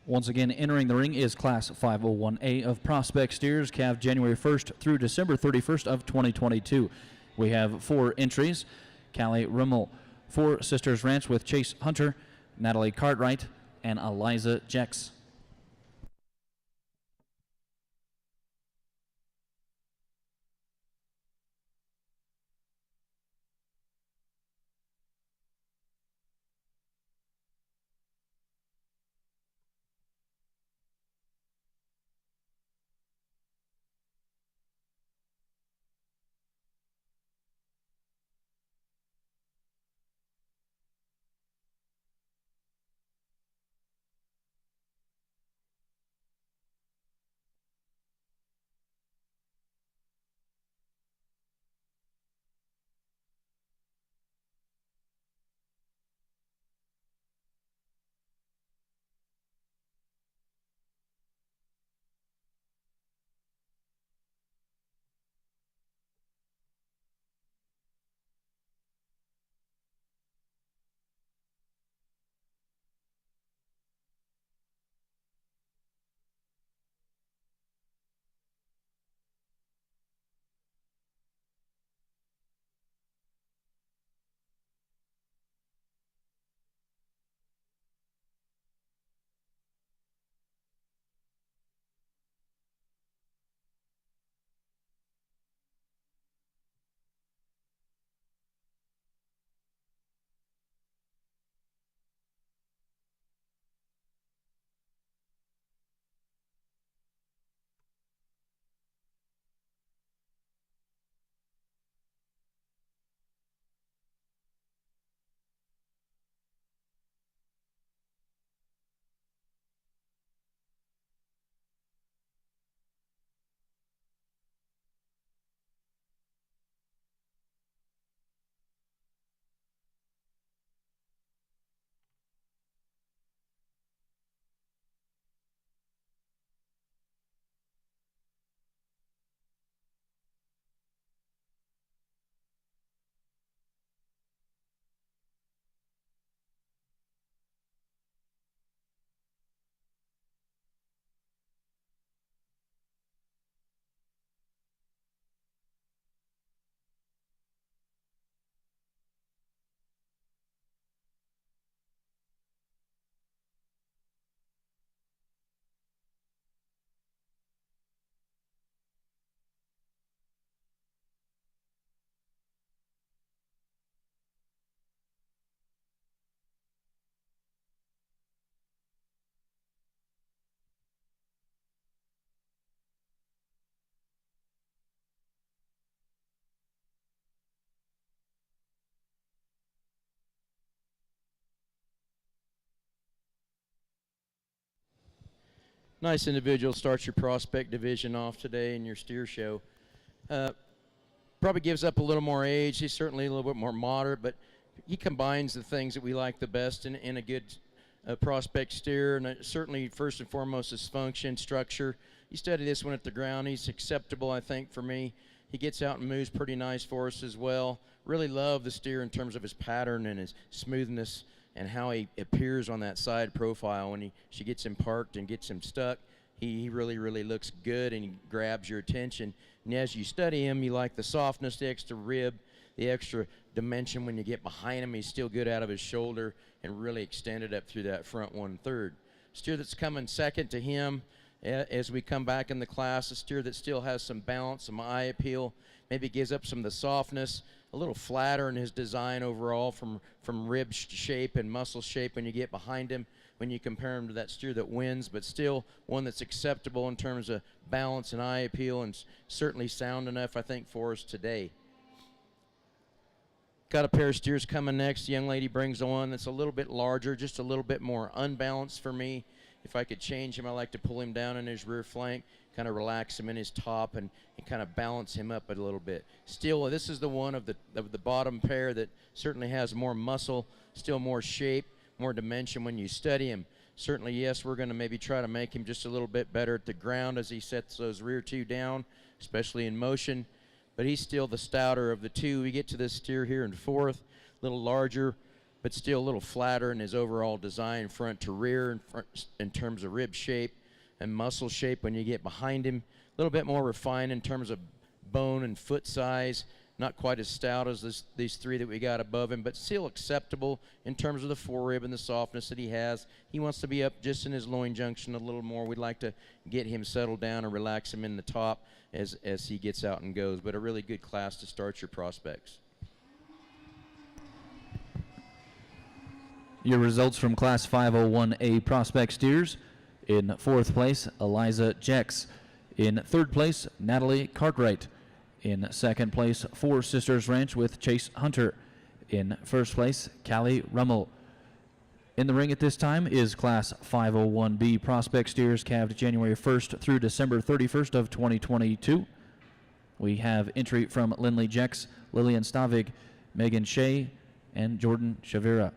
Speaker 1: Once again, entering the ring is Class 501A of Prospect Steers, calved January 1st through December 31st of 2022. We have 4 entries. Callie Rimmel, 4 Sisters Ranch with Chase Hunter, Natalie Cartwright, and Eliza Jex.
Speaker 2: Nice individual starts your prospect division off today in your steer show. Probably gives up a little more age. He's certainly a little bit more moderate, but he combines the things that we like the best in a good prospect steer, and certainly first and foremost is function, structure. You study this one at the ground. He's acceptable, I think, for me. He gets out and moves pretty nice for us as well. Really love the steer in terms of his pattern and his smoothness and how he appears on that side profile when she gets him parked and gets him stuck. He really, really looks good, and he grabs your attention. And as you study him, you like the softness, the extra rib, the extra dimension when you get behind him. He's still good out of his shoulder and really extended up through that front 1/3. Steer that's coming second to him as we come back in the class, a steer that still has some balance, some eye appeal, maybe gives up some of the softness, a little flatter in his design overall from rib shape and muscle shape when you get behind him, when you compare him to that steer that wins, but still one that's acceptable in terms of balance and eye appeal, and certainly sound enough, I think, for us today. Got a pair of steers coming next. The young lady brings the one that's a little bit larger, just a little bit more unbalanced for me. If I could change him, I like to pull him down in his rear flank, kind of relax him in his top, and kind of balance him up a little bit. Still, this is the one of the bottom pair that certainly has more muscle, still more shape, more dimension when you study him. Certainly, yes, we're going to maybe try to make him just a little bit better at the ground as he sets those rear two down, especially in motion. But he's still the stouter of the two. We get to this steer here in fourth, a little larger, but still a little flatter in his overall design, front to rear, in terms of rib shape and muscle shape. When you get behind him, a little bit more refined in terms of bone and foot size. Not quite as stout as these three that we got above him, but still acceptable in terms of the forerib and the softness that he has. He wants to be up just in his loin junction a little more. We'd like to get him settled down and relax him in the top as he gets out and goes. But a really good class to start your prospects.
Speaker 1: Your results from Class 501A prospect steers. In fourth place, Eliza Jex. In third place, Natalie Cartwright. In second place, Four Sisters Ranch with Chase Hunter. In first place, Callie Rummel. In the ring at this time is Class 501B prospect steers calved January 1st through December 31st of 2022. We have entry from Lindley Jex, Lillian Stavig, Megan Shea, and Jordan Shavira.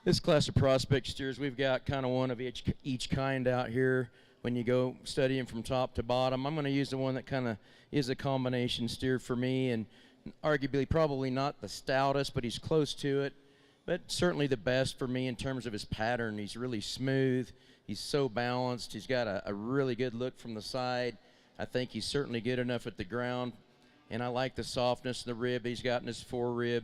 Speaker 2: This class of prospect steers, we've got kind of one of each kind out here when you go studying from top to bottom. I'm going to use the one that kind of is a combination steer for me, and arguably probably not the stoutest, but he's close to it. But certainly the best for me in terms of his pattern. He's really smooth. He's so balanced. He's got a really good look from the side. I think he's certainly good enough at the ground. And I like the softness of the rib he's got in his forerib.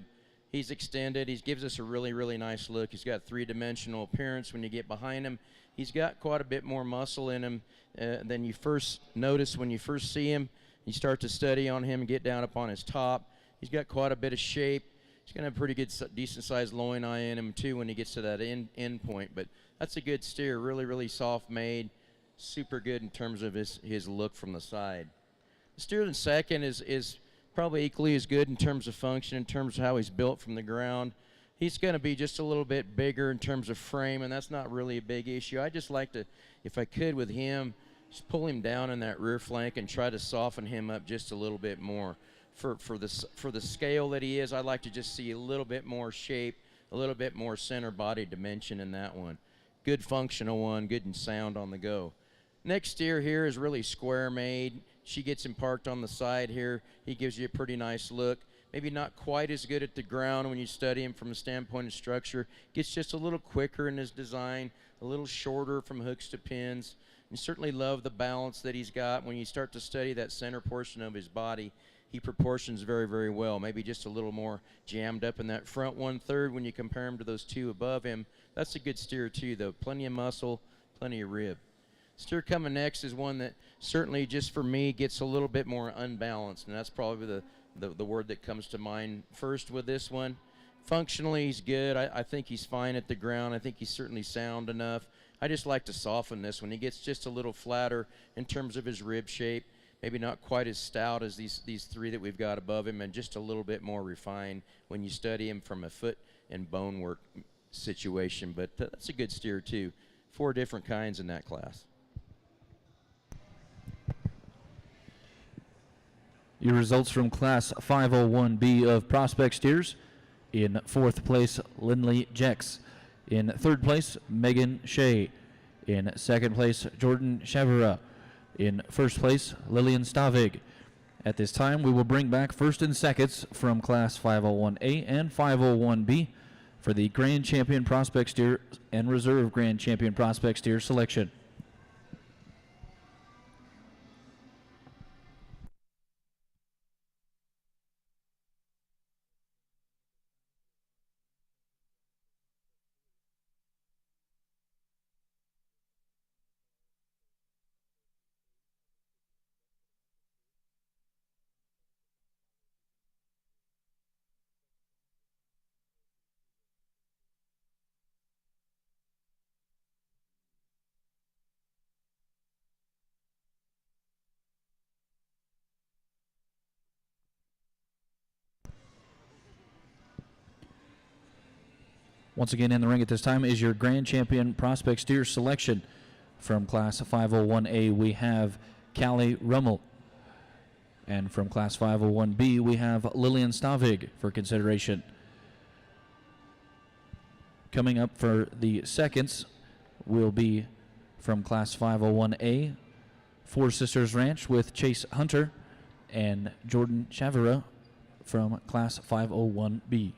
Speaker 2: He's extended. He gives us a really, really nice look. He's got three-dimensional appearance when you get behind him. He's got quite a bit more muscle in him than you first notice when you first see him. You start to study on him and get down up on his top. He's got quite a bit of shape. He's going to have a pretty good, decent-sized loin eye in him, too, when he gets to that end point. But that's a good steer, really, really soft-made, super good in terms of his look from the side. The steer in second is probably equally as good in terms of function, in terms of how he's built from the ground. He's going to be just a little bit bigger in terms of frame, and that's not really a big issue. I just like to, if I could with him, just pull him down in that rear flank and try to soften him up just a little bit more. For the scale that he is, I'd like to just see a little bit more shape, a little bit more center body dimension in that one. Good functional one, good and sound on the go. Next steer here is really square made. She gets him parked on the side here. He gives you a pretty nice look. Maybe not quite as good at the ground when you study him from a standpoint of structure. Gets just a little quicker in his design, a little shorter from hooks to pins. You certainly love the balance that he's got. When you start to study that center portion of his body, he proportions very, very well. Maybe just a little more jammed up in that front 1/3 when you compare him to those two above him. That's a good steer too, though. Plenty of muscle, plenty of rib. Steer coming next is one that certainly just for me gets a little bit more unbalanced, and that's probably the word that comes to mind first with this one. Functionally, he's good. I think he's fine at the ground. I think he's certainly sound enough. I just like to soften this one. He gets just a little flatter in terms of his rib shape. Maybe not quite as stout as these three that we've got above him, and just a little bit more refined when you study him from a foot and bone work situation. But that's a good steer too. 4 different kinds in that class.
Speaker 1: Your results from Class 501B of prospect steers. In 4th place, Lindley Jex. In 3rd place, Megan Shea. In 2nd place, Jordan Chavera. In 1st place, Lillian Stavig. At this time, we will bring back 1st and 2nds from Class 501A and 501B for the Grand Champion Prospect Steer and Reserve Grand Champion Prospect Steer selection. Once again in the ring at this time is your Grand Champion Prospect Steer selection. From Class 501A, we have Callie Rummel. And from Class 501B, we have Lillian Stavig for consideration. Coming up for the seconds will be from Class 501A, Four Sisters Ranch with Chase Hunter and Jordan Chavera from Class 501B.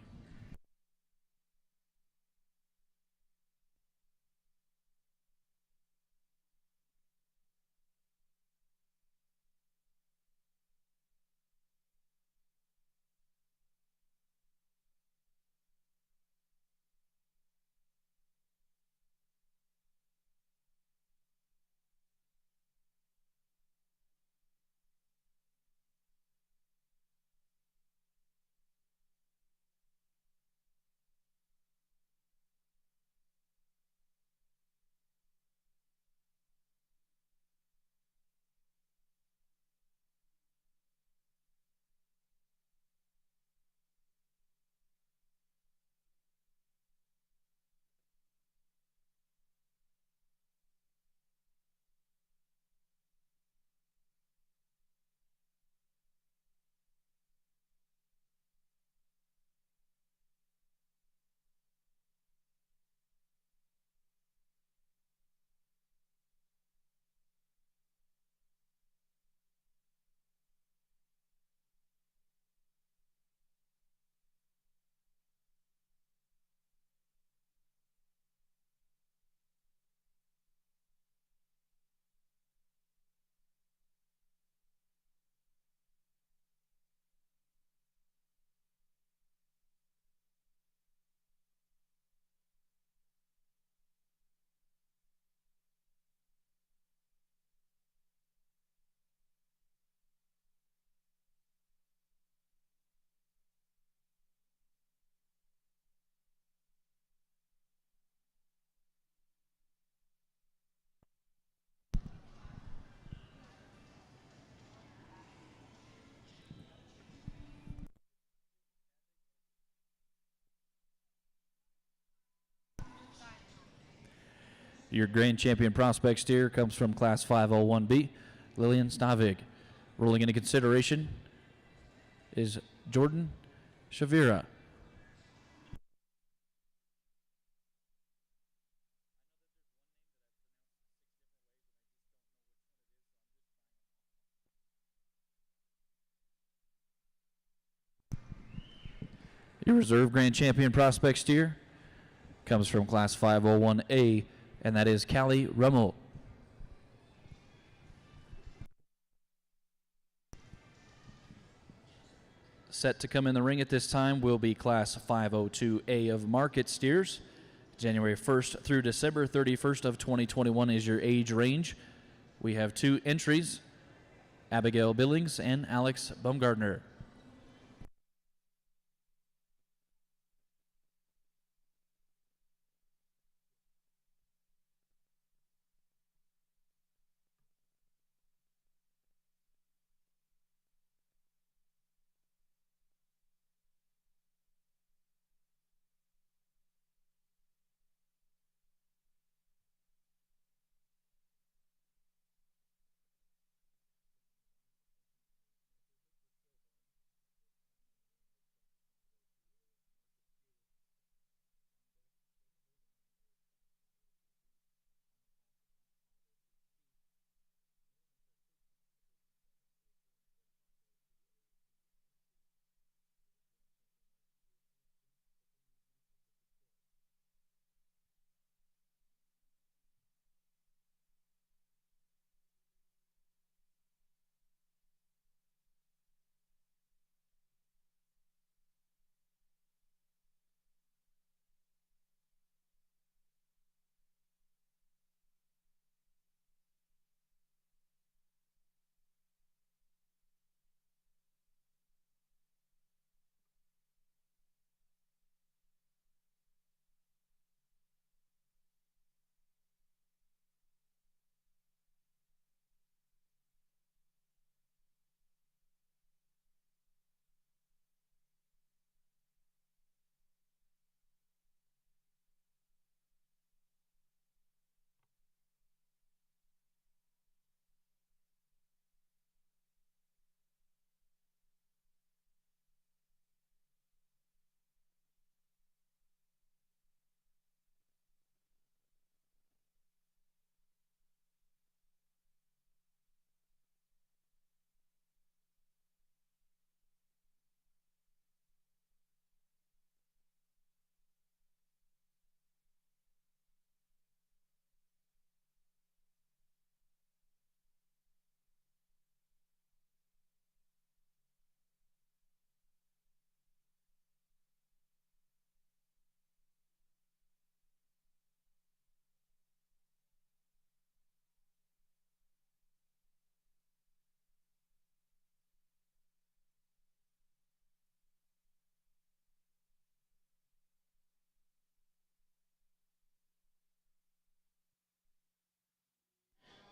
Speaker 1: Your grand champion prospect steer comes from Class 501B, Lillian Stavig. Rolling into consideration is Jordan Shavira. Your reserve grand champion prospect steer comes from Class 501A, and that is Callie Rummel. Set to come in the ring at this time will be Class 502A of market steers. January 1st through December 31st of 2021 is your age range. We have 2 entries, Abigail Billings and Alex Baumgartner.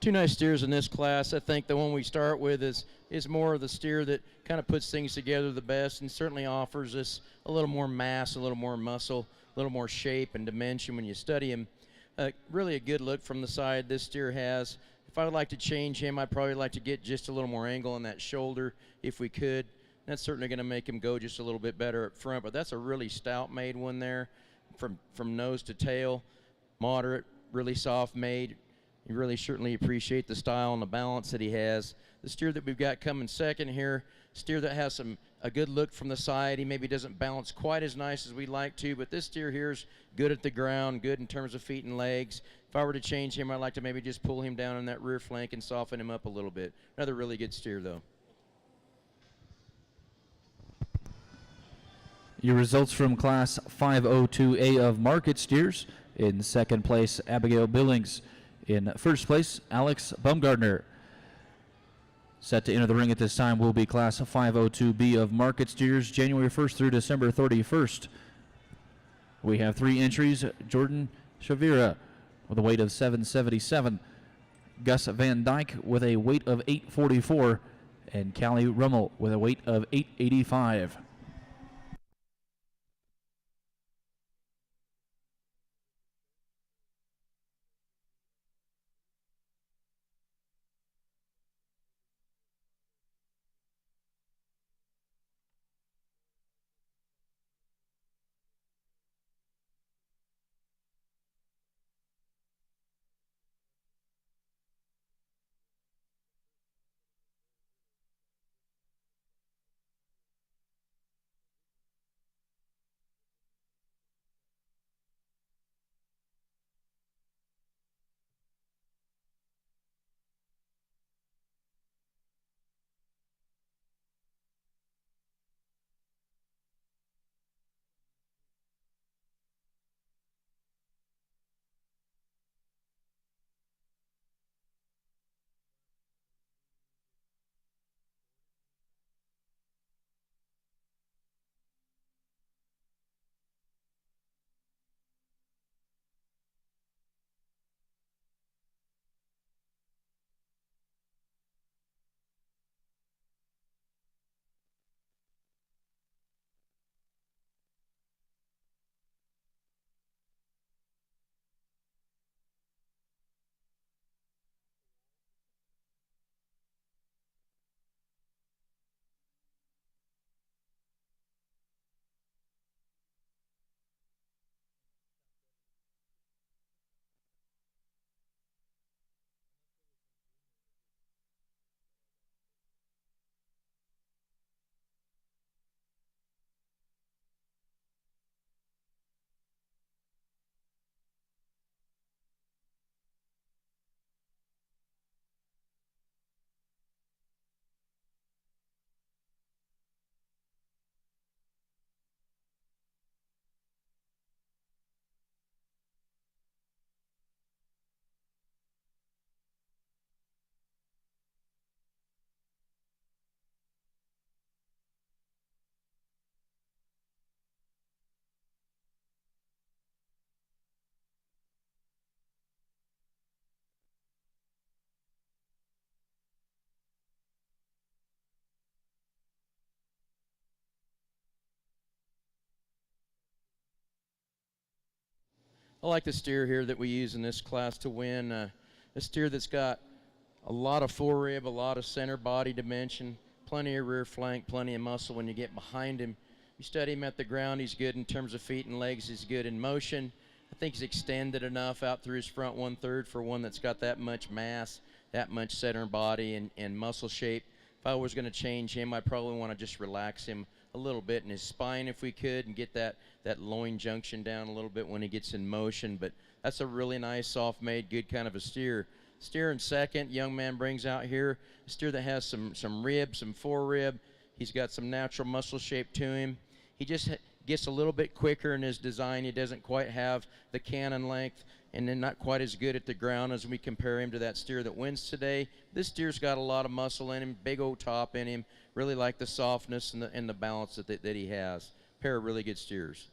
Speaker 2: Two nice steers in this class. I think the one we start with is more of the steer that kind of puts things together the best and certainly offers us a little more mass, a little more muscle, a little more shape and dimension when you study him. Really a good look from the side this steer has. If I would like to change him, I'd probably like to get just a little more angle on that shoulder if we could. That's certainly going to make him go just a little bit better up front, but that's a really stout made one there from nose to tail. Moderate, really soft made. You really certainly appreciate the style and the balance that he has. The steer that we've got coming second here, steer that has a good look from the side. He maybe doesn't balance quite as nice as we'd like to, but this steer here is good at the ground, good in terms of feet and legs. If I were to change him, I'd like to maybe just pull him down on that rear flank and soften him up a little bit. Another really good steer, though.
Speaker 1: Your results from Class 502A of market steers. In second place, Abigail Billings. In first place, Alex Baumgartner. Set to enter the ring at this time will be Class 502B of market steers, January 1st through December 31st. We have 3 entries, Jordan Shavira with a weight of 777, Gus Van Dyke with a weight of 844, and Callie Rummel with a weight of 885.
Speaker 2: I like the steer here that we use in this class to win. A steer that's got a lot of forerib, a lot of center body dimension, plenty of rear flank, plenty of muscle when you get behind him. You study him at the ground, he's good in terms of feet and legs, he's good in motion. I think he's extended enough out through his front 1/3 for one that's got that much mass, that much center body and muscle shape. If I was going to change him, I probably want to just relax him a little bit in his spine if we could and get that loin junction down a little bit when he gets in motion. But that's a really nice, soft-made, good kind of a steer. Steer in second, young man brings out here a steer that has some rib, some forerib. He's got some natural muscle shape to him. He just gets a little bit quicker in his design. He doesn't quite have the cannon length and then not quite as good at the ground as we compare him to that steer that wins today. This steer's got a lot of muscle in him, big old top in him. Really like the softness and the balance that he has. Pair of really good steers.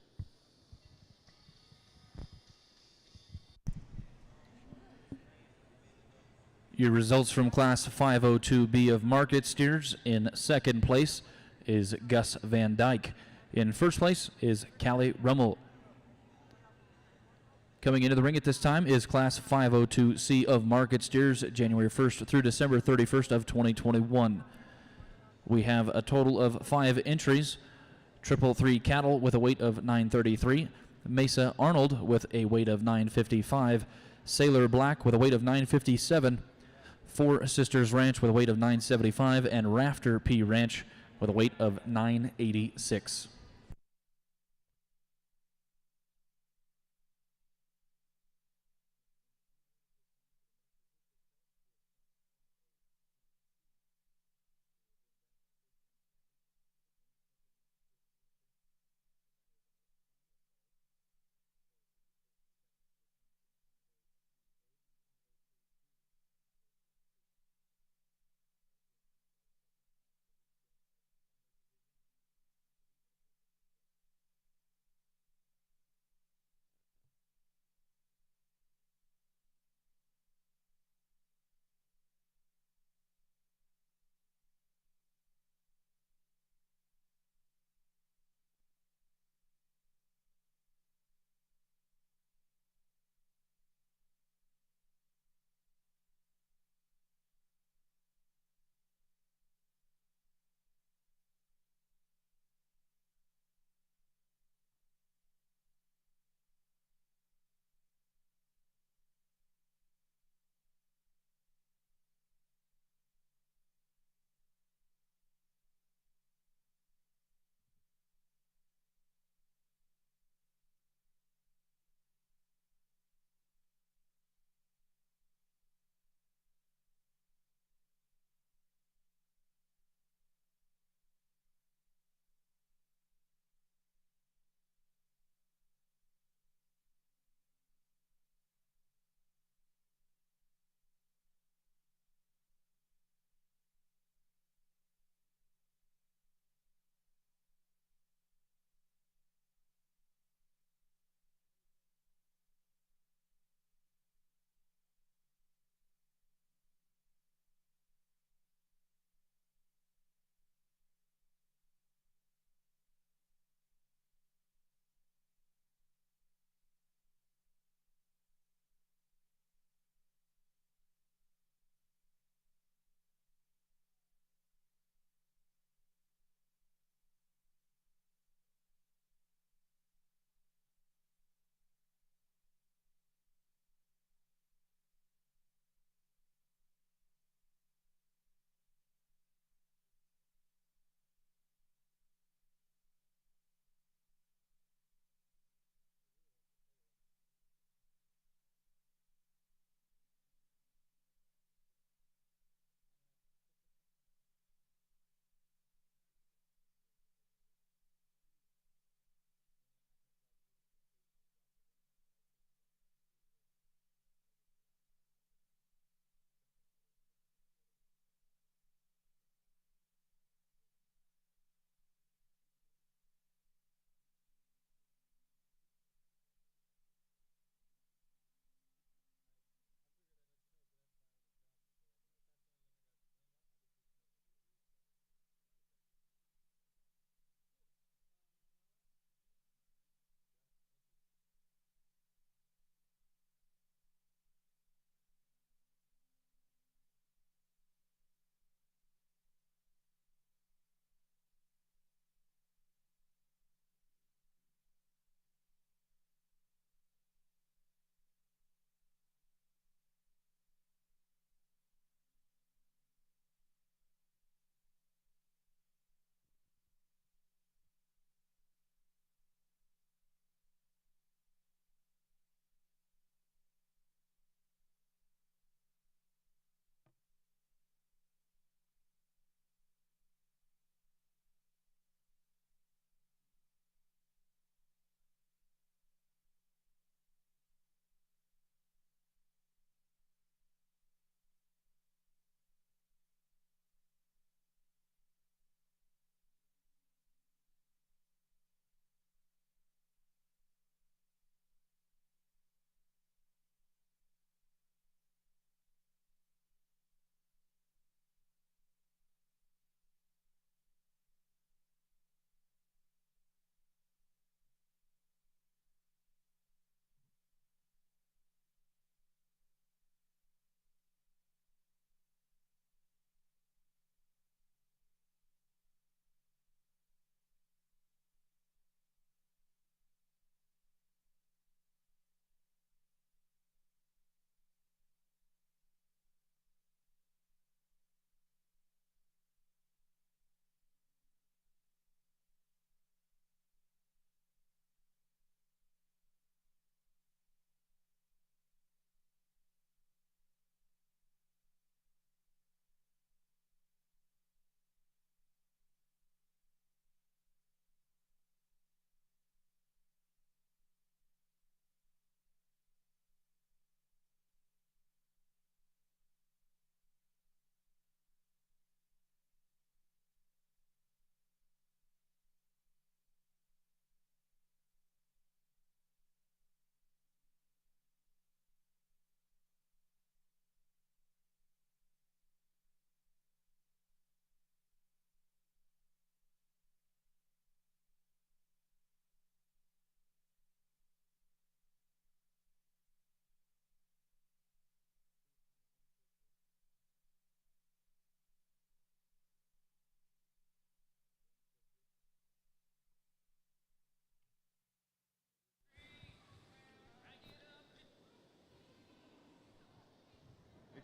Speaker 1: Your results from Class 502B of market steers: in second place is Gus Van Dyke. In first place is Callie Rummel. Coming into the ring at this time is Class 502C of market steers, January 1st through December 31st of 2021. We have a total of 5 entries. Triple Three Cattle with a weight of 933, Mesa Arnold with a weight of 955, Sailor Black with a weight of 957, Four Sisters Ranch with a weight of 975, and Rafter P Ranch with a weight of 986.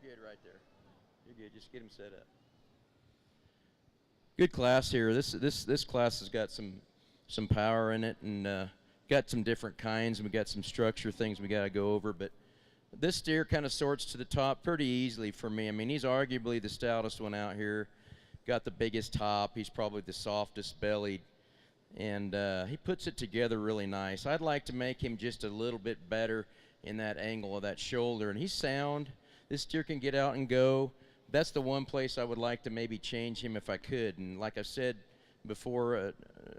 Speaker 2: good right there. You're good. Just get him set up. Good class here. This class has got some power in it, and got some different kinds. We got some structure things we got to go over, but this steer kind of sorts to the top pretty easily for me. I mean, he's arguably the stoutest one out here. Got the biggest top. He's probably the softest bellied, and he puts it together really nice. I'd like to make him just a little bit better in that angle of that shoulder, and he's sound. This steer can get out and go. That's the one place I would like to maybe change him if I could. And like I said before,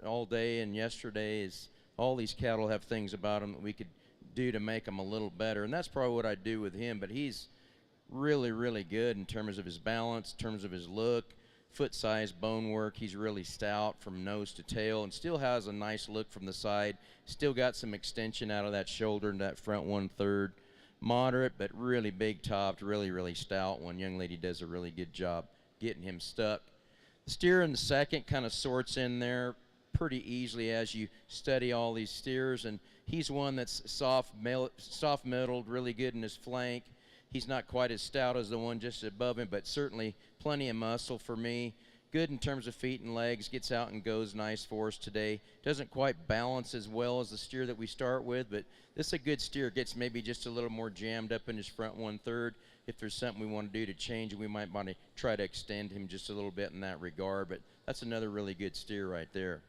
Speaker 2: all day and yesterday, is all these cattle have things about them that we could do to make them a little better, and that's probably what I'd do with him. But he's really, really good in terms of his balance, in terms of his look, foot size, bone work. He's really stout from nose to tail and still has a nice look from the side. Still got some extension out of that shoulder and that front 1/3. Moderate, but really big topped, really, really stout one. Young lady does a really good job getting him stuck. The steer in the second kind of sorts in there pretty easily as you study all these steers, and he's one that's soft-metalled, really good in his flank. He's not quite as stout as the one just above him, but certainly plenty of muscle for me. Good in terms of feet and legs, gets out and goes nice for us today. Doesn't quite balance as well as the steer that we start with, but this is a good steer. Gets maybe just a little more jammed up in his front 1/3. If there's something we want to do to change it, we might want to try to extend him just a little bit in that regard, but that's another really good steer right there.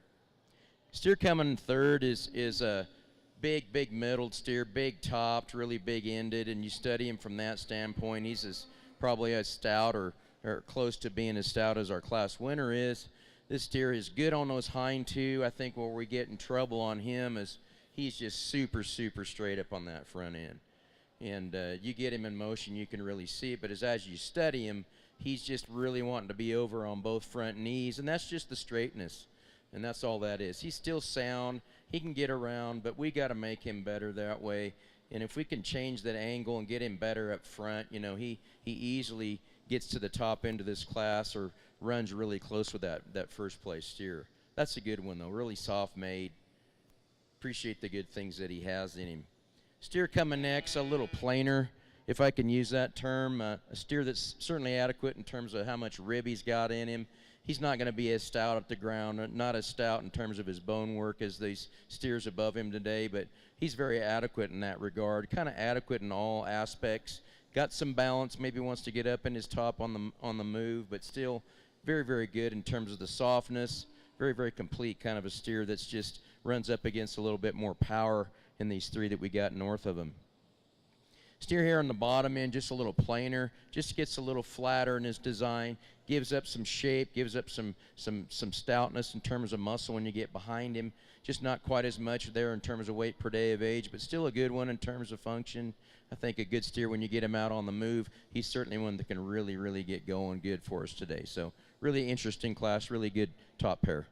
Speaker 2: Steer coming third is a big middled steer, big topped, really big ended, and you study him from that standpoint. He's probably as stout or close to being as stout as our class winner is. This steer is good on those hind two. I think where we get in trouble on him is he's just super straight up on that front end. And you get him in motion, you can really see it, but as you study him, he's just really wanting to be over on both front knees, and that's just the straightness, and that's all that is. He's still sound, he can get around, but we got to make him better that way. And if we can change that angle and get him better up front, you know, he easily gets to the top end of this class or runs really close with that first place steer. That's a good one though, really soft made. Appreciate the good things that he has in him. Steer coming next, a little plainer, if I can use that term. A steer that's certainly adequate in terms of how much rib he's got in him. He's not going to be as stout at the ground, not as stout in terms of his bone work as these steers above him today, but he's very adequate in that regard, kind of adequate in all aspects. Got some balance, maybe wants to get up in his top on the move, but still very good in terms of the softness. Very complete kind of a steer that's just runs up against a little bit more power in these three that we got north of him. Steer here on the bottom end, just a little plainer, just gets a little flatter in his design, gives up some shape, gives up some stoutness in terms of muscle when you get behind him. Just not quite as much there in terms of weight per day of age, but still a good one in terms of function. I think a good steer when you get him out on the move. He's certainly one that can really get going good for us today. So really interesting class, really good top pair.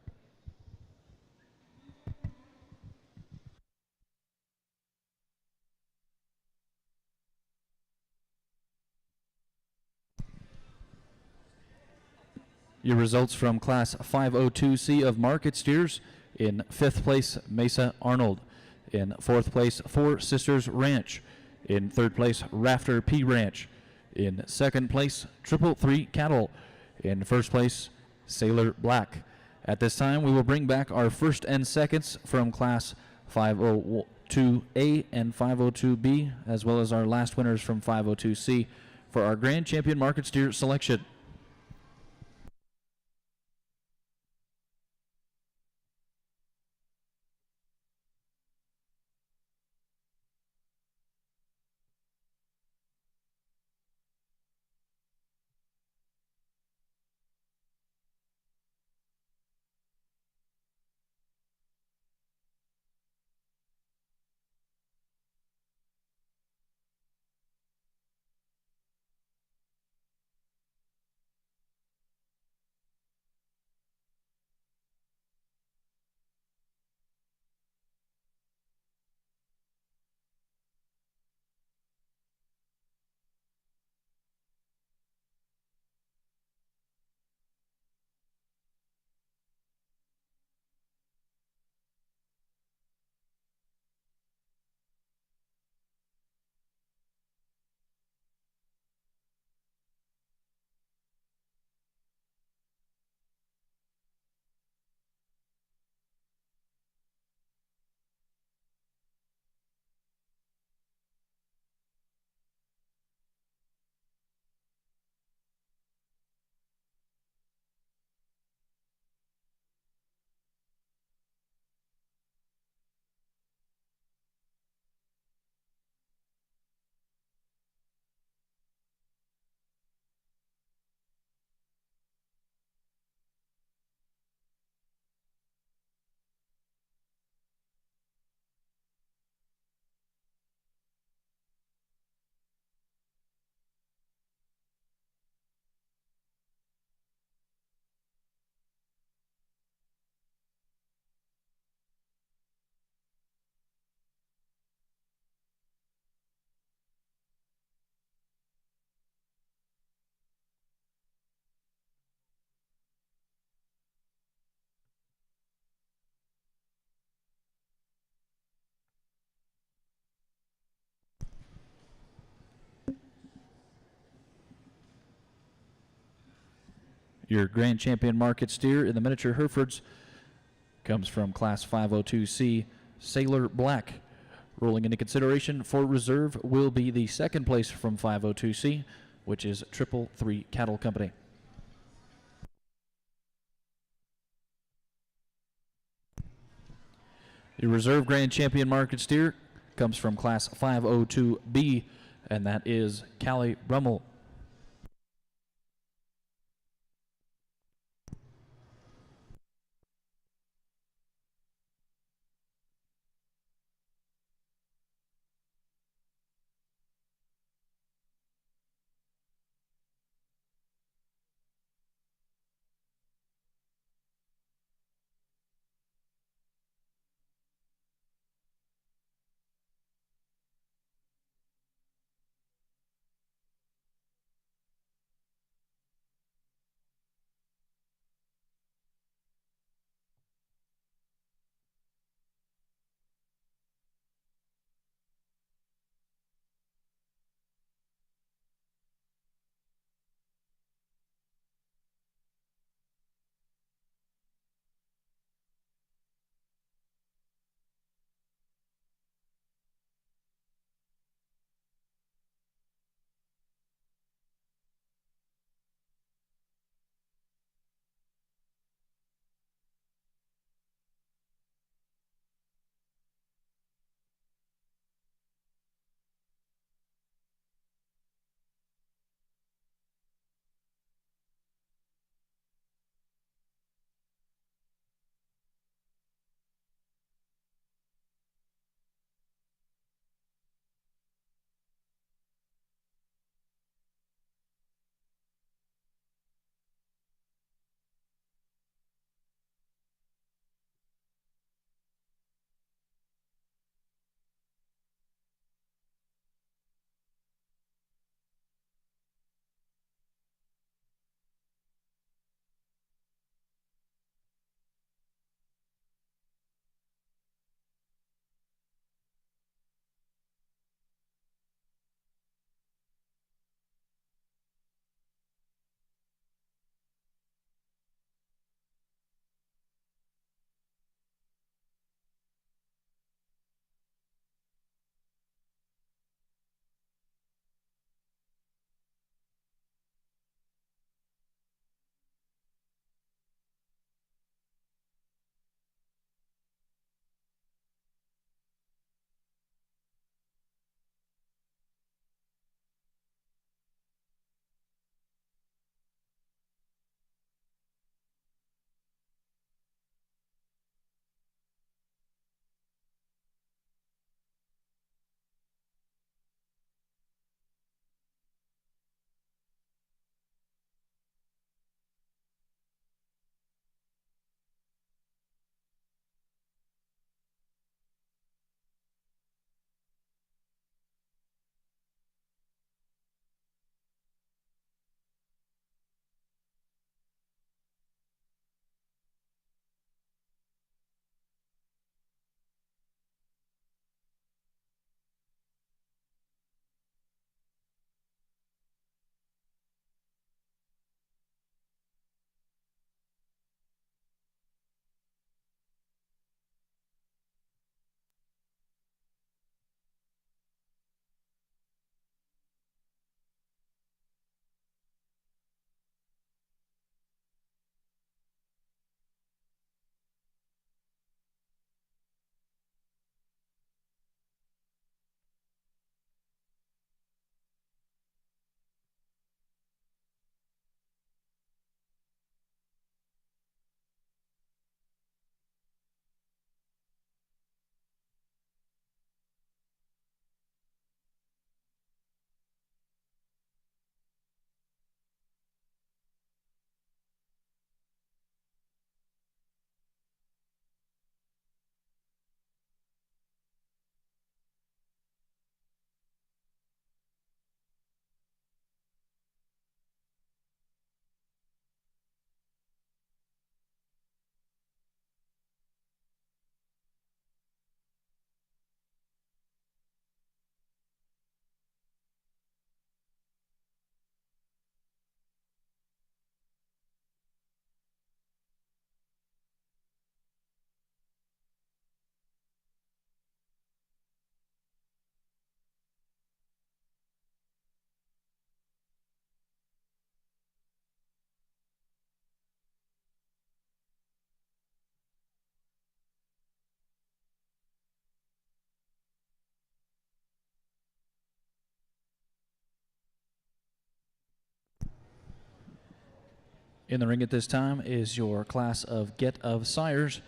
Speaker 1: Your results from Class 502C of market steers: in 5th place, Mesa Arnold; in 4th place, Four Sisters Ranch; in 3rd place, Rafter P Ranch; in 2nd place, Triple Three Cattle; in 1st place, Sailor Black. At this time, we will bring back our first and seconds from Class 502A and 502B, as well as our last winners from 502C for our Grand Champion Market Steer selection. Your grand champion market steer in the miniature Herefords comes from Class 502C, Sailor Black. Rolling into consideration for reserve will be the second place from 502C, which is Triple Three Cattle Company. The reserve grand champion market steer comes from Class 502B, and that is Callie Brummel. In the ring at this time is your class of Get of Sires.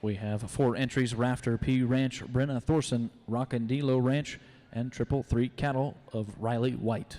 Speaker 1: We have 4 entries: Rafter P Ranch, Brenna Thorson, Rockandilo Ranch, and Triple 3 Cattle of Riley White.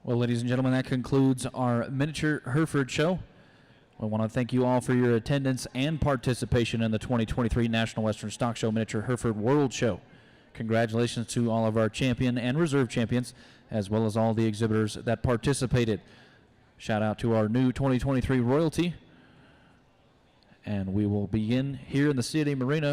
Speaker 1: Well, ladies and gentlemen, that concludes our miniature Hereford show. I want to thank you all for your attendance and participation in the 2023 National Western Stock Show Miniature Hereford World Show. Congratulations to all of our champion and reserve champions, as well as all the exhibitors that participated. Shout out to our new 2023 royalty. And we will begin here in the City Marina